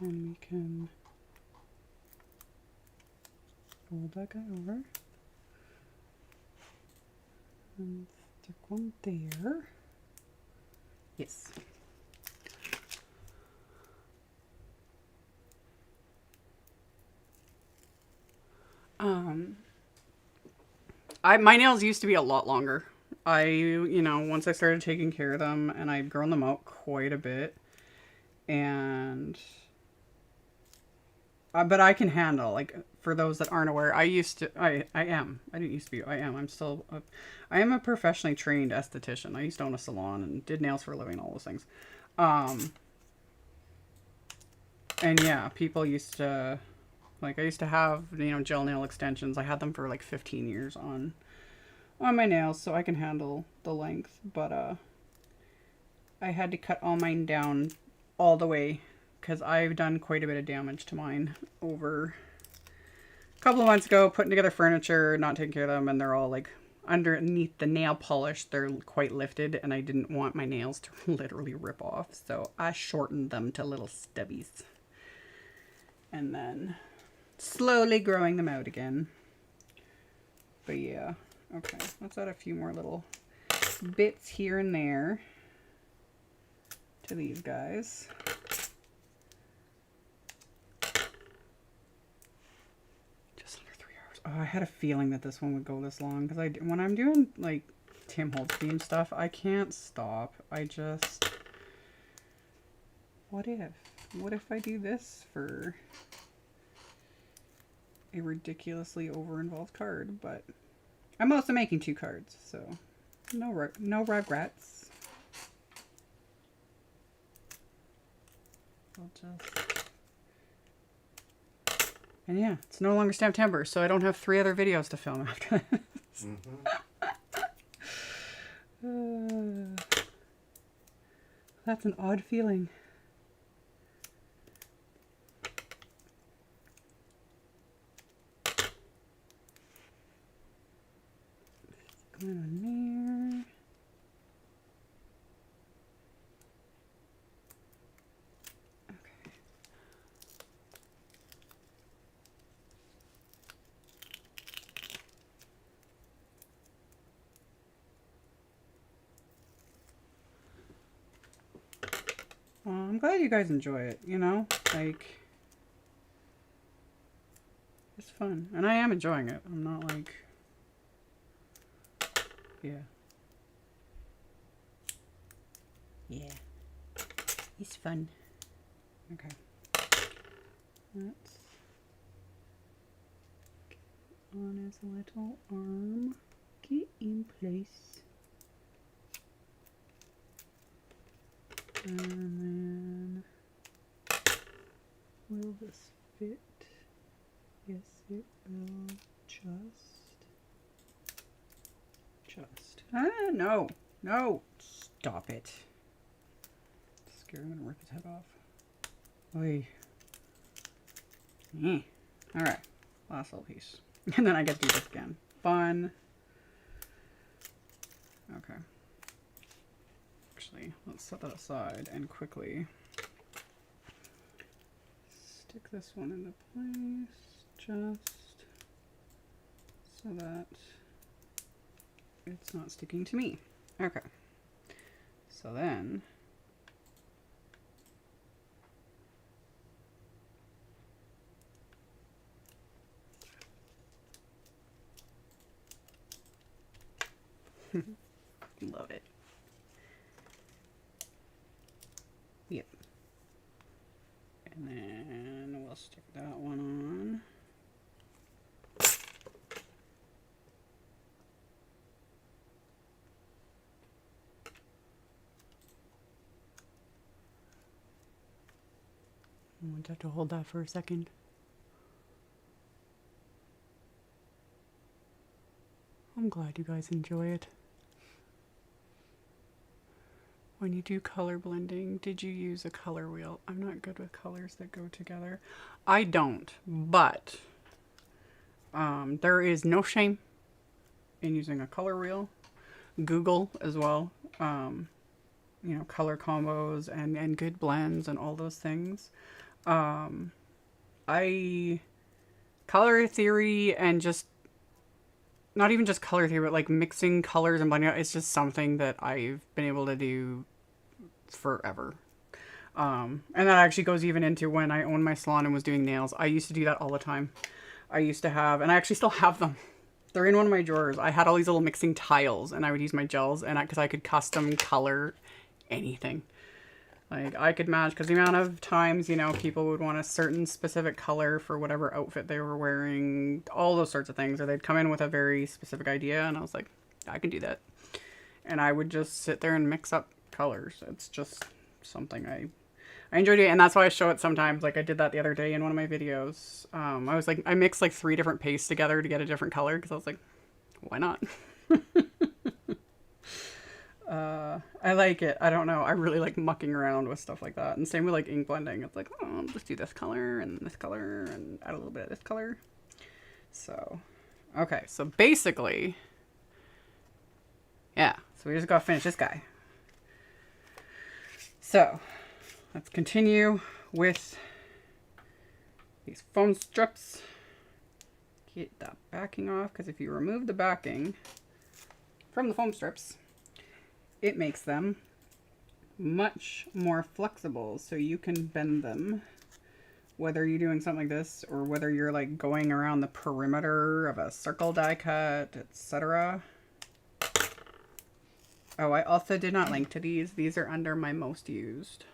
And we can fold that guy over and stick one there. Yes. My nails used to be a lot longer. You know, once I started taking care of them, and I'd grown them out quite a bit, and but I can handle, like, for those that aren't aware, I am a professionally trained esthetician. I used to own a salon and did nails for a living, all those things. And yeah, people used to, like, I used to have, you know, gel nail extensions. I had them for like 15 years on my nails, so I can handle the length, but I had to cut all mine down all the way, because I've done quite a bit of damage to mine over a couple of months ago, putting together furniture, not taking care of them, and they're all like underneath the nail polish, they're quite lifted, and I didn't want my nails to literally rip off, so I shortened them to little stubbies. And then slowly growing them out again. But yeah, okay, let's add a few more little bits here and there to these guys. Just under 3 hours. Oh, I had a feeling that this one would go this long because when I'm doing like Tim Holtz theme stuff, I can't stop. What if I do this for a ridiculously over-involved card? But I'm also making 2 cards, so no regrets. I'll just... And yeah, it's no longer September, so I don't have 3 other videos to film after this. That's an odd feeling. Going on there. Okay. I'm glad you guys enjoy it, you know? Like, it's fun. And I am enjoying it. I'm not like... Yeah. Yeah. It's fun. Okay. Let's get on his little arm. Get in place. And then will this fit? Yes, it will. No. No. Stop it. Scary, I'm gonna rip his head off. Oy. Alright. Last little piece. And then I get to do this again. Fun. Okay. Actually, let's set that aside and quickly stick this one into place just so that it's not sticking to me. Okay. So then love it. Yep. And then we'll stick that one on. I want to have to hold that for a second. I'm glad you guys enjoy it. When you do color blending, did you use a color wheel? I'm not good with colors that go together. I don't, but there is no shame in using a color wheel. Google as well, you know, color combos and good blends and all those things. Color theory and just, not even just color theory, but like mixing colors and blending out, it's just something that I've been able to do forever. And that actually goes even into when I owned my salon and was doing nails. I used to do that all the time. I used to have, and I actually still have them. They're in one of my drawers. I had all these little mixing tiles and I would use my gels and because I could custom color anything. Like I could match, because the amount of times, you know, people would want a certain specific color for whatever outfit they were wearing, all those sorts of things, or they'd come in with a very specific idea and I was like, I can do that. And I would just sit there and mix up colors. It's just something I enjoy doing, and that's why I show it sometimes. Like I did that the other day in one of my videos. I was like, I mixed like 3 different pastes together to get a different color because I was like, why not? I like it. I don't know. I really like mucking around with stuff like that. And same with like ink blending. It's like, oh, I'll just do this color and add a little bit of this color. So, okay. So basically, yeah. So we just gotta finish this guy. So let's continue with these foam strips. Get that backing off, because if you remove the backing from the foam strips, it makes them much more flexible, so you can bend them, whether you're doing something like this or whether you're like going around the perimeter of a circle die cut, etc. Oh, I also did not link to these. These are under my most used.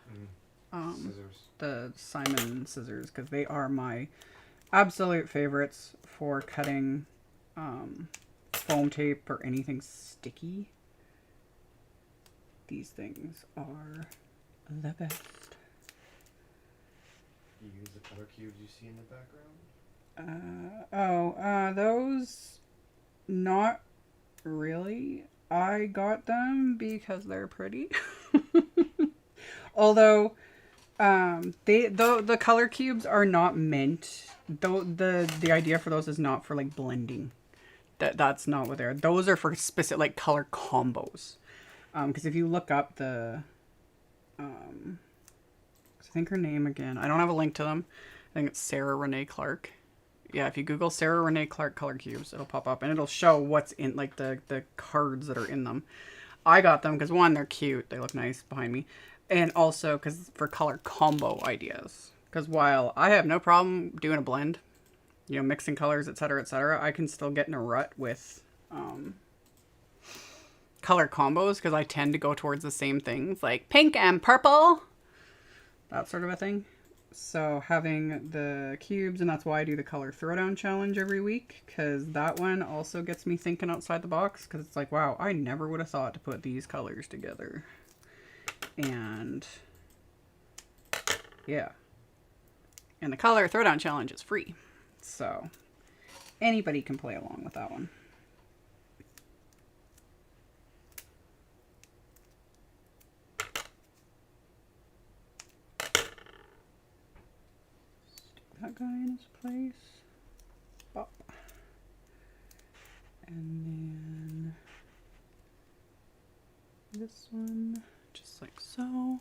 Scissors. The Simon scissors, because they are my absolute favorites for cutting foam tape or anything sticky. These things are the best. You use the color cubes you see in the background? Those, not really. I got them because they're pretty. Although, the color cubes are not meant, though the idea for those is not for like blending. That's not what they're. Those are for specific like color combos. Because if you look up the, I think her name again, I don't have a link to them. I think it's Sarah Renee Clark. Yeah, if you Google Sarah Renee Clark color cubes, it'll pop up and it'll show what's in, like the cards that are in them. I got them because one, they're cute. They look nice behind me. And also because for color combo ideas. Because while I have no problem doing a blend, you know, mixing colors, etc., I can still get in a rut with color combos because I tend to go towards the same things like pink and purple. That sort of a thing. So having the cubes, and that's why I do the color throwdown challenge every week, because that one also gets me thinking outside the box, because it's like, wow, I never would have thought to put these colors together. And yeah. And the color throwdown challenge is free. So anybody can play along with that one. That guy in his place. Bop. And then this one, just like so.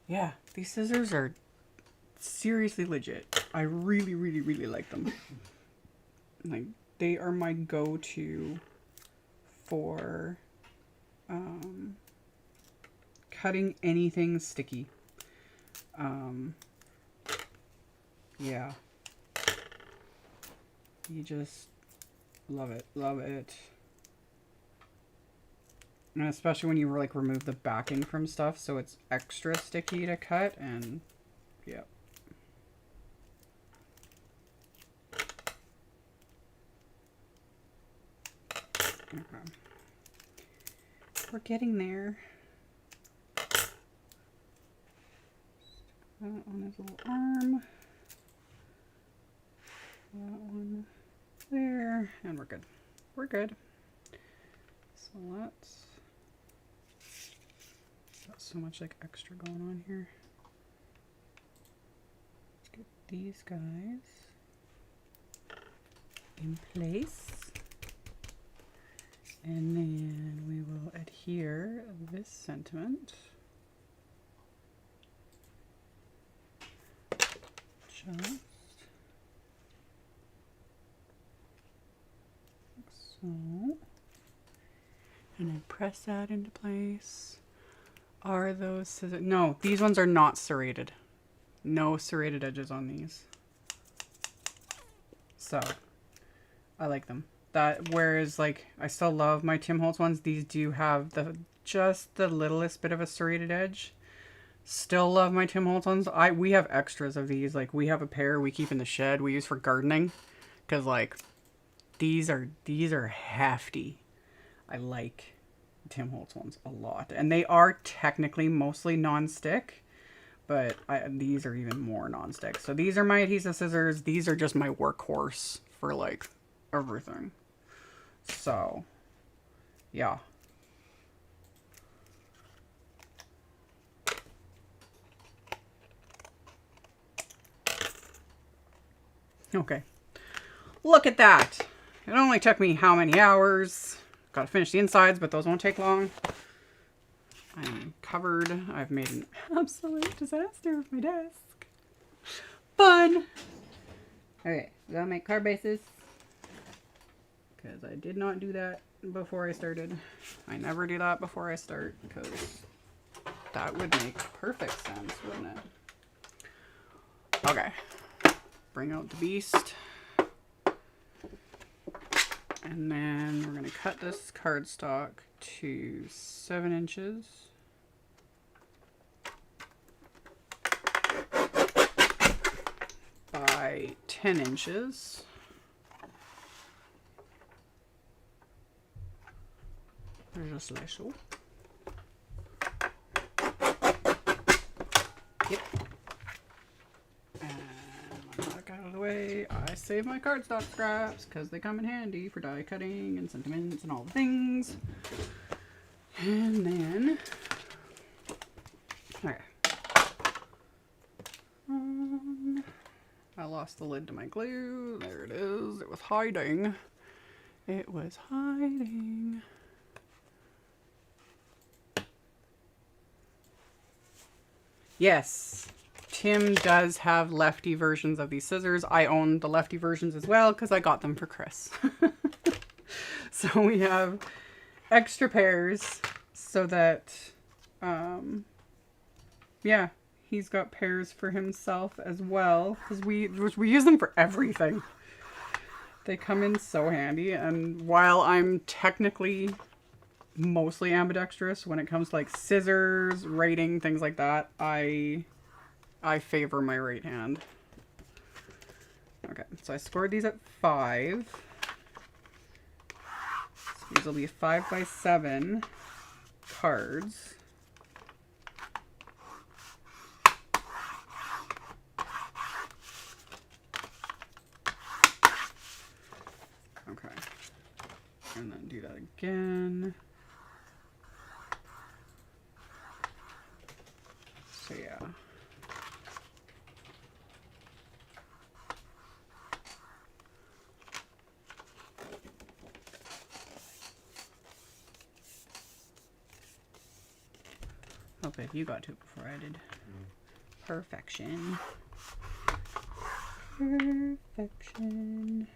Yeah, these scissors are seriously legit. I really, really, really like them. Like, they are my go-to for cutting anything sticky. Yeah. You just love it. Love it. And especially when you like remove the backing from stuff, so it's extra sticky to cut, and yeah. Okay. We're getting there. That on his little arm. That one there. And we're good. We're good. So let's... Got so much like extra going on here. Let's get these guys in place. And then we will adhere this sentiment. Just like so. And then press that into place. Are those scissors? No, these ones are not serrated. No serrated edges on these. So, I like them. That, whereas like I still love my Tim Holtz ones, these do have just the littlest bit of a serrated edge. Still love my Tim Holtz ones. We have extras of these. Like, we have a pair we keep in the shed we use for gardening, because like these are hefty. I like Tim Holtz ones a lot, and they are technically mostly non-stick, but these are even more non-stick. So these are my adhesive scissors. These are just my workhorse for like everything. So yeah. Okay, look at that. It only took me how many hours? Got to finish the insides, but those won't take long. I'm covered. I've made an absolute disaster of my desk. Fun! Okay, we gotta make card bases. Because I did not do that before I started. I never do that before I start, because that would make perfect sense, wouldn't it? Okay. Bring out the beast. And then we're going to cut this cardstock to 7 inches. By 10 inches. Just like so. Yep. And back out of the way. I save my cardstock scraps because they come in handy for die cutting and sentiments and all the things. And then, okay. I lost the lid to my glue. There it is. It was hiding. It was hiding. Yes, Tim does have lefty versions of these scissors. I own the lefty versions as well because I got them for Chris. So we have extra pairs so that, yeah, he's got pairs for himself as well because we use them for everything. They come in so handy, and while I'm technically mostly ambidextrous when it comes to like scissors, writing, things like that, I favor my right hand. Okay, so I scored these at 5. So these will be 5x7 cards. Okay, and then do that again. So yeah. Oh, babe, you got to it before I did. Perfection. Perfection.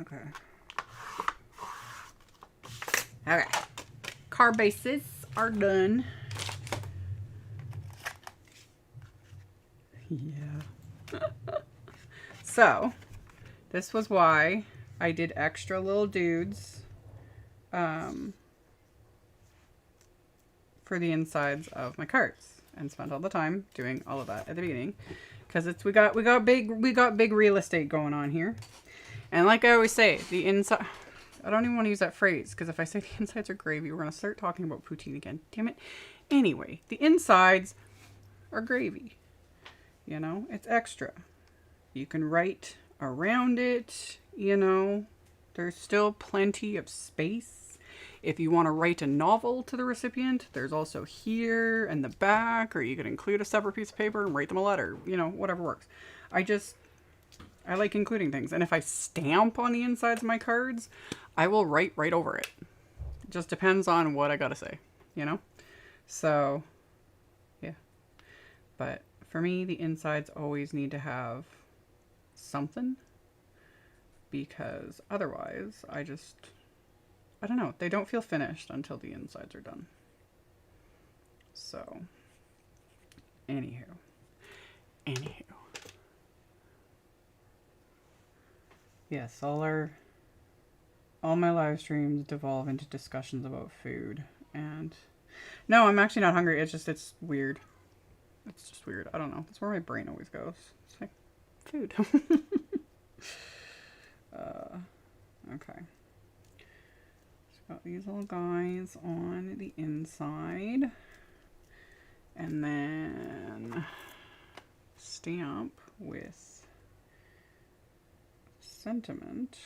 Okay. Okay. Card bases are done. Yeah. So, this was why I did extra little dudes for the insides of my cards and spent all the time doing all of that at the beginning because it's we got big real estate going on here. And like I always say, the inside, I don't even want to use that phrase because if I say the insides are gravy, we're going to start talking about poutine again. Damn it. Anyway, the insides are gravy. You know, it's extra. You can write around it, you know. There's still plenty of space. If you want to write a novel to the recipient, there's also here and the back, or you could include a separate piece of paper and write them a letter. You know, whatever works. I like including things. And if I stamp on the insides of my cards, I will write right over it. It just depends on what I gotta say, you know? So, yeah. But for me, the insides always need to have something. Because otherwise, I don't know. They don't feel finished until the insides are done. So, anywho. Yes, all my live streams devolve into discussions about food. And no, I'm actually not hungry. It's weird. It's just weird. I don't know. That's where my brain always goes. It's like food. Okay. So got these little guys on the inside. And then stamp with sentiment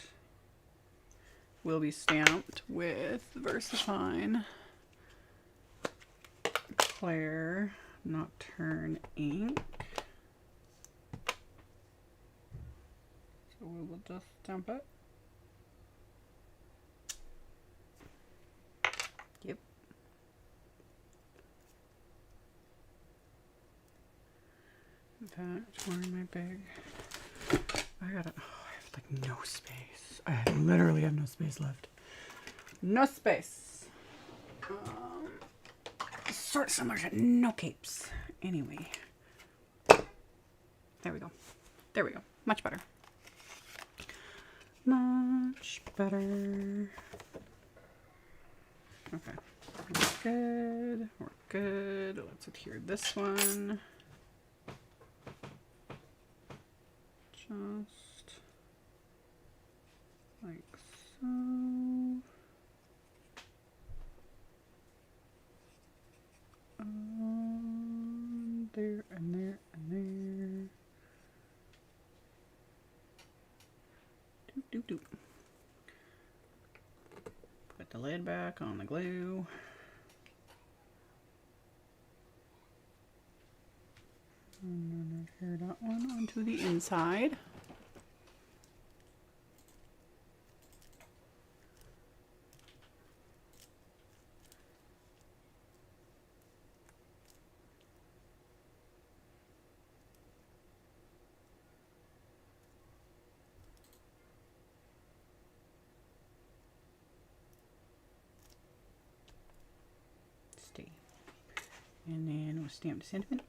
will be stamped with VersaFine Claire Nocturne ink. we'll just stamp it. Yep. In fact, where am I big? I have like no space. I literally have no space left. No space. Sort of similar to no capes. Anyway. There we go. There we go. Much better. Much better. Okay. We're good. We're good. Let's adhere this one. Just like so. There and there and there. Doop, doop, doop. Put the lid back on the glue. And then adhere that one onto the inside. Stay. And then we'll stamp the sentiment.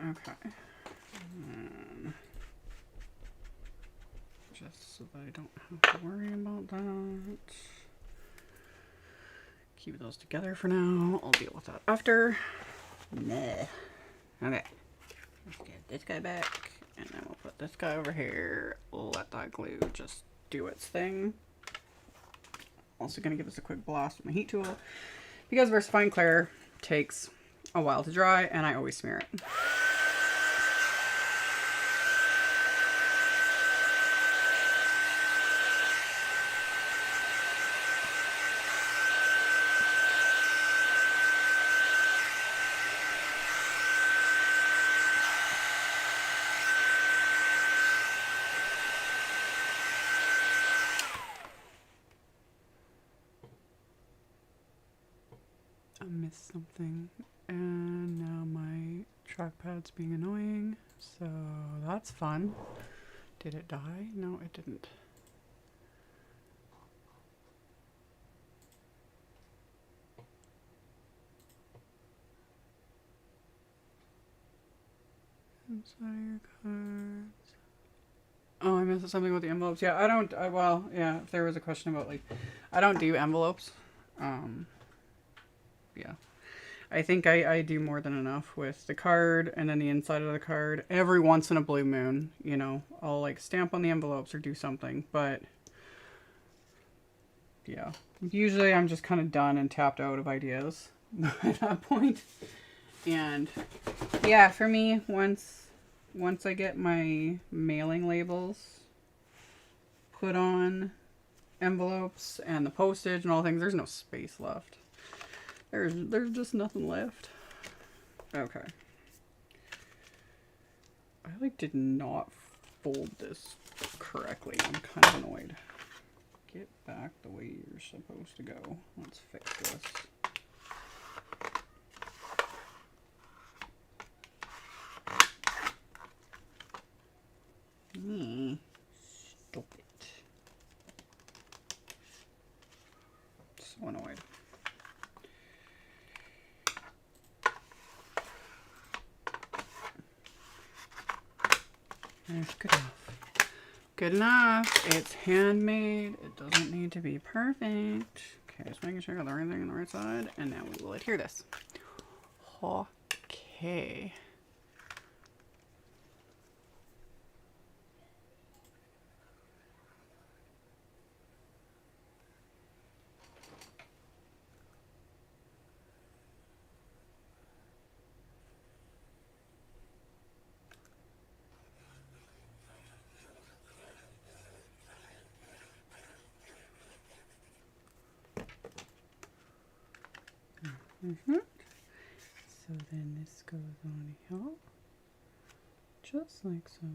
Okay. Just so that I don't have to worry about that. Keep those together for now. I'll deal with that after. Nah. Okay. Let's get this guy back. And then we'll put this guy over here. Let that glue just do its thing. Also going to give this a quick blast with my heat tool. Because VersaFine Clear takes a while to dry and I always smear it. I missed something and now my trackpad's being annoying, so that's fun. Did it die? No, it didn't. Inside your cards. Oh, I missed something with the envelopes. Yeah, I don't, well, yeah, if there was a question about, like, I don't do envelopes. Yeah. I think I do more than enough with the card and then the inside of the card. Every once in a blue moon, you know, I'll, like, stamp on the envelopes or do something, but yeah. Usually I'm just kind of done and tapped out of ideas at that point. And yeah, for me, once I get my mailing labels put on envelopes and the postage and all things, there's no space left. There's just nothing left. Okay. I like did not fold this correctly. I'm kind of annoyed. Get back the way you're supposed to go. Let's fix this. Stop it. So annoyed. That's good enough. Good enough. It's handmade. It doesn't need to be perfect. Okay, just making sure I got everything on the right side. And now we will adhere this. Okay. So then this goes on here, just like so.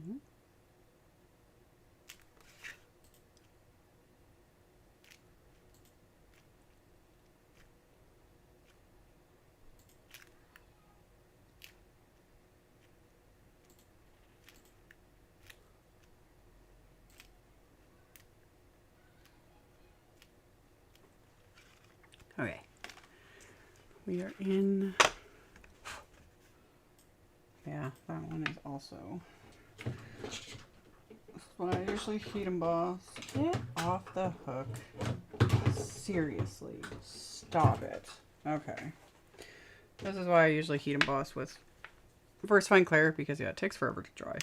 Okay, we are in, yeah, that one is also, this is what I usually heat emboss. Get off the hook. Seriously, stop it. Okay, this is why I usually heat emboss with VersaFine Clear, because yeah, it takes forever to dry.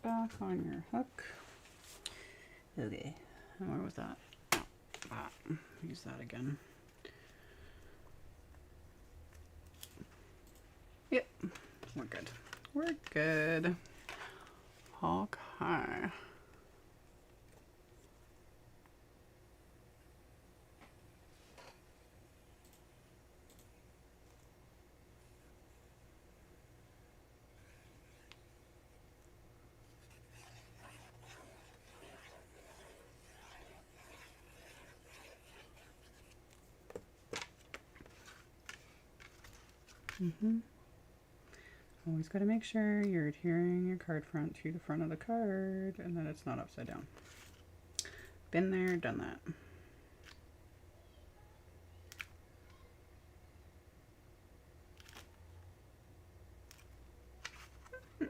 Back on your hook. Okay, and where was that? Use that again. Yep, we're good. We're good. Okay. Always got to make sure you're adhering your card front to the front of the card and that it's not upside down. Been there, done that.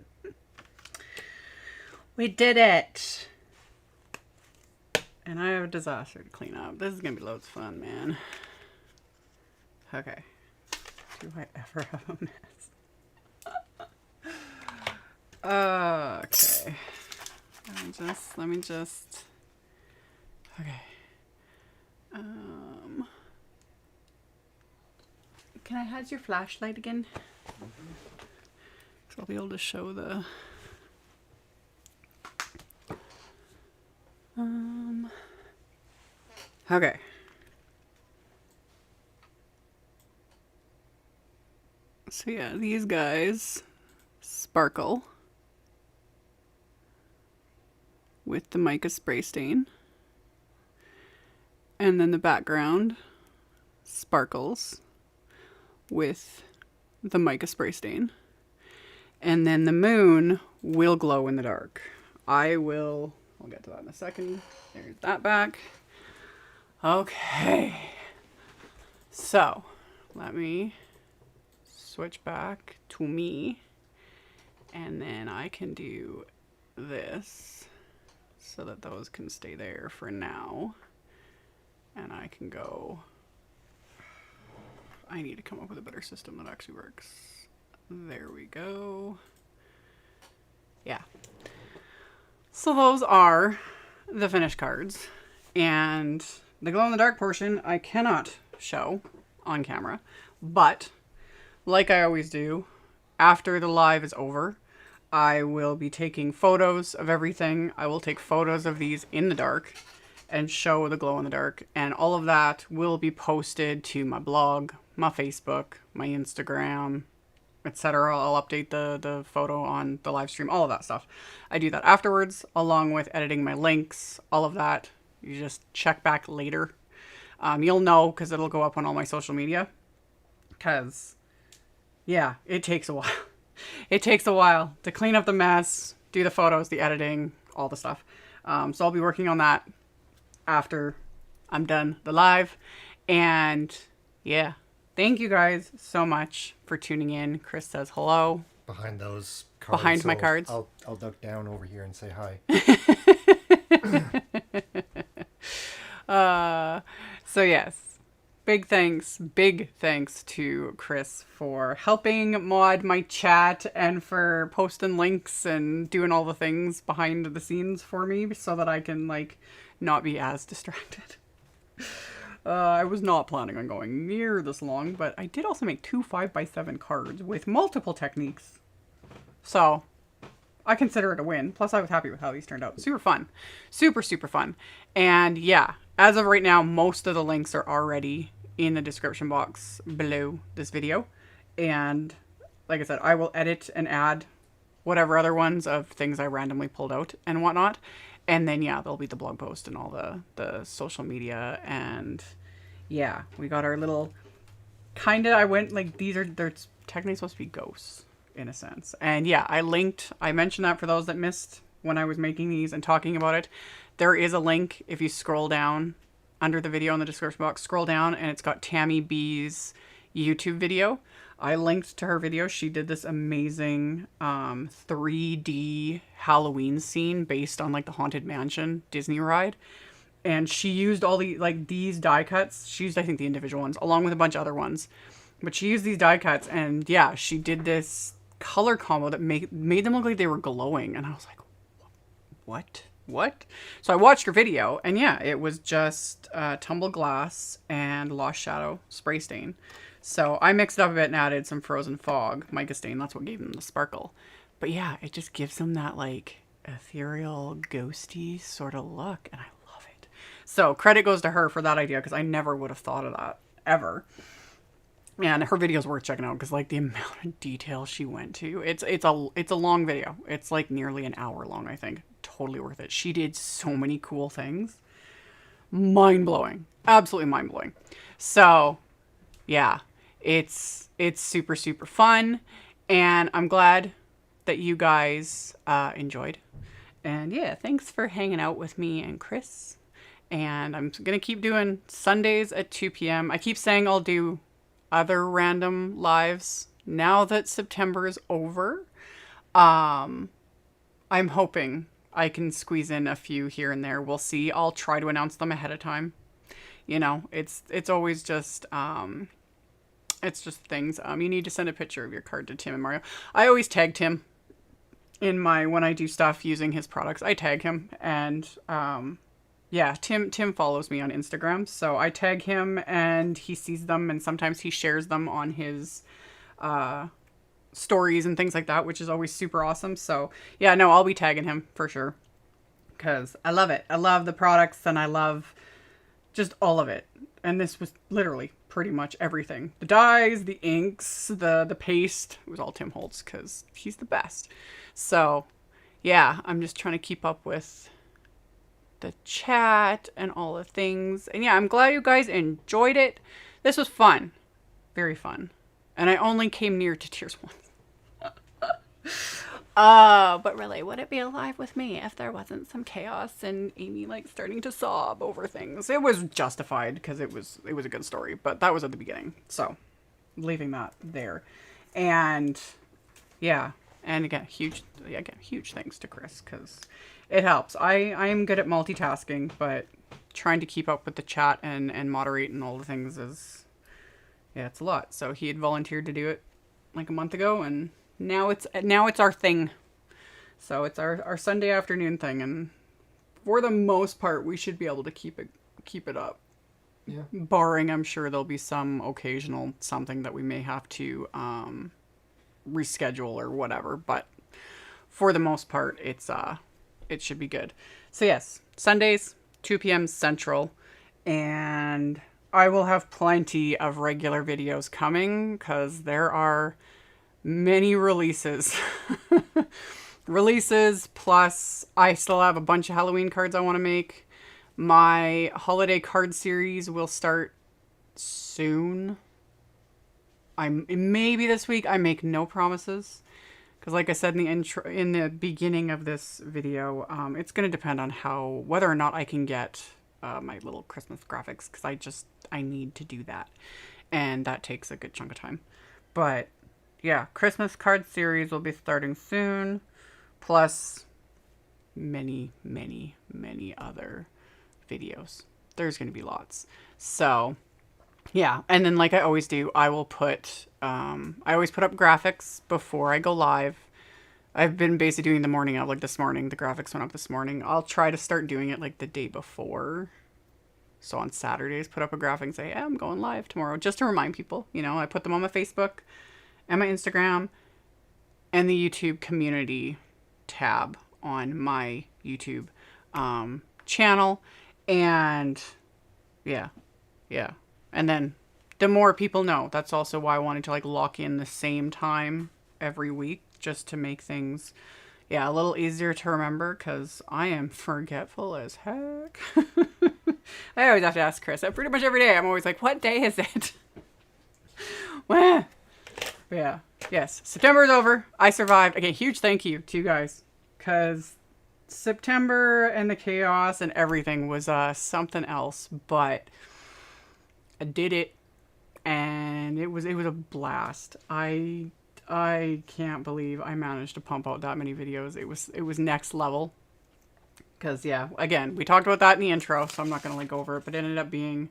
We did it! And I have a disaster to clean up. This is going to be loads of fun, man. Okay. Do I ever have a mess? Okay. Let me just. Okay. Can I have your flashlight again? So I'll be able to show the. Okay. So yeah, these guys sparkle with the mica spray stain. And then the background sparkles with the mica spray stain. And then the moon will glow in the dark. I'll get to that in a second. There's that back. Okay. So, let me switch back to me. And then I can do this so that those can stay there for now. And I can go, I need to come up with a better system that actually works. There we go. Yeah. So those are the finished cards. And the glow in the dark portion I cannot show on camera. But, like I always do, after the live is over, I will be taking photos of everything. I will take photos of these in the dark and show the glow in the dark. And all of that will be posted to my blog, my Facebook, my Instagram, etc. I'll update the photo on the live stream, all of that stuff. I do that afterwards, along with editing my links, all of that. You just check back later. You'll know because it'll go up on all my social media. Because, yeah, it takes a while. It takes a while to clean up the mess, do the photos, the editing, all the stuff. So I'll be working on that after I'm done the live. And yeah, thank you guys so much for tuning in. Chris says hello. Behind those cards. Behind my cards. I'll duck down over here and say hi. So yes, big thanks to Chris for helping mod my chat and for posting links and doing all the things behind the scenes for me so that I can, like, not be as distracted. I was not planning on going near this long, but I did also make 2 5x7 cards with multiple techniques. So I consider it a win. Plus, I was happy with how these turned out. Super fun. Super, super fun. And yeah, as of right now, most of the links are already in the description box below this video. And like I said, I will edit and add whatever other ones of things I randomly pulled out and whatnot. And then, yeah, there'll be the blog post and all the social media. And yeah, we got our little I went like, they're technically supposed to be ghosts in a sense. And yeah, I mentioned that for those that missed when I was making these and talking about it. There is a link if you scroll down under the video in the description box, scroll down, and it's got Tammy B's YouTube video. I linked to her video. She did this amazing 3D Halloween scene based on like the Haunted Mansion Disney ride. And she used all the, like, these die cuts. She used, I think, the individual ones along with a bunch of other ones. But she used these die cuts, and yeah, she did this color combo that made them look like they were glowing. And I was like, what? So I watched her video, and yeah, it was just tumbled glass and lost shadow spray stain. So I mixed it up a bit and added some frozen fog mica stain. That's what gave them the sparkle. But yeah, it just gives them that like ethereal, ghosty sort of look, and I love it. So credit goes to her for that idea, because I never would have thought of that ever. And her video's worth checking out, because like the amount of detail she went to, it's a long video. It's like nearly an hour long, I think. Totally worth it. She did so many cool things. Mind-blowing. Absolutely mind-blowing. So yeah, it's super, super fun. And I'm glad that you guys enjoyed. And yeah, thanks for hanging out with me and Chris. And I'm going to keep doing Sundays at 2 p.m. I keep saying I'll do other random lives now that September is over. I'm hoping I can squeeze in a few here and there. We'll see. I'll try to announce them ahead of time. You know, it's always just it's just things. You need to send a picture of your card to Tim and Mario. I always tag Tim in when I do stuff using his products. I tag him, and yeah, Tim follows me on Instagram, so I tag him and he sees them, and sometimes he shares them on his stories and things like that, which is always super awesome. So yeah, no, I'll be tagging him for sure, because I love it. I love the products, and I love just all of it. And this was literally pretty much everything. The dyes, the inks, the paste. It was all Tim Holtz, because he's the best. So yeah, I'm just trying to keep up with the chat and all the things. And yeah, I'm glad you guys enjoyed it. This was fun. Very fun. And I only came near to Tears 1. But really, would it be alive with me if there wasn't some chaos and Amy like starting to sob over things? It was justified, because it was a good story, but that was at the beginning. So leaving that there. And yeah, and again, huge thanks to Chris, because it helps. I am good at multitasking, but trying to keep up with the chat and moderate and all the things is, yeah, it's a lot. So he had volunteered to do it like a month ago, and now it's our thing. So it's our Sunday afternoon thing, and for the most part, we should be able to keep it up. Yeah. Barring, I'm sure there'll be some occasional something that we may have to reschedule or whatever, but for the most part, it should be good. So yes, Sundays, 2 p.m. Central, and I will have plenty of regular videos coming, because there are many releases. Plus I still have a bunch of Halloween cards I want to make. My holiday card series will start soon. Maybe this week. I make no promises, because like I said in the beginning of this video, it's going to depend on whether or not I can get my little Christmas graphics, because I need to do that, and that takes a good chunk of time. But yeah, Christmas card series will be starting soon, plus many, many, many other videos. There's going to be lots. So Yeah, and then like I always do, I will put, I always put up graphics before I go live. I've been basically doing the morning of, like this morning, the graphics went up this morning. I'll try to start doing it like the day before. So on Saturdays, put up a graphic and say, yeah, I'm going live tomorrow, just to remind people. You know, I put them on my Facebook and my Instagram and the YouTube community tab on my YouTube channel. And yeah, yeah. And then the more people know, that's also why I wanted to like lock in the same time every week, just to make things, yeah, a little easier to remember, because I am forgetful as heck. I always have to ask Chris. Pretty much every day, I'm always like, what day is it? Well, yeah. Yes. September is over. I survived. Again, huge thank you to you guys, because September and the chaos and everything was something else, but I did it, and it was a blast. I can't believe I managed to pump out that many videos. It was next level. Because, yeah, again, we talked about that in the intro, so I'm not going to like go over it, but it ended up being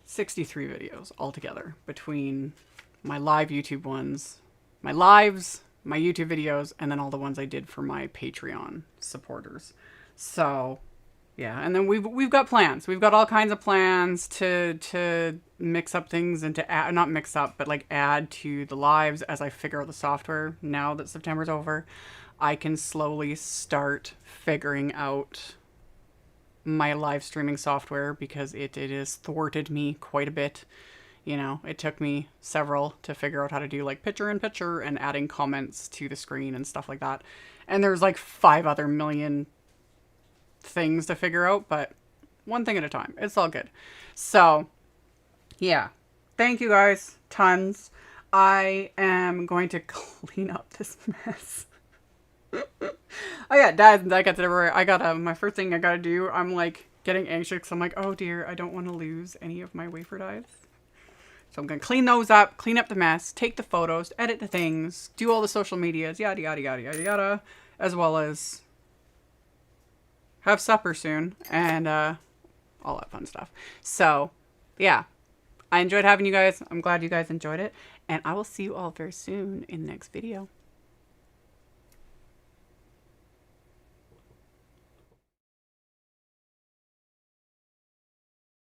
63 videos altogether between my live YouTube ones, my lives, my YouTube videos, and then all the ones I did for my Patreon supporters. So, yeah, and then we've got plans. We've got all kinds of plans to mix up things and to add, not mix up, but like add to the lives as I figure out the software. Now that September's over, I can slowly start figuring out my live streaming software, because it has thwarted me quite a bit. You know, it took me several to figure out how to do like picture in picture and adding comments to the screen and stuff like that. And there's like 5 other million things to figure out, but one thing at a time. It's all good. So, yeah. Thank you guys. Tons. I am going to clean up this mess. I got dyes, I got everywhere. I got my first thing I gotta do, I'm like getting anxious because I'm like, oh dear, I don't want to lose any of my wafer dyes. So I'm gonna clean those up, clean up the mess, take the photos, edit the things, do all the social medias, yada yada yada yada yada, as well as have supper soon and all that fun stuff. So yeah, I enjoyed having you guys. I'm glad you guys enjoyed it, and I will see you all very soon in the next video.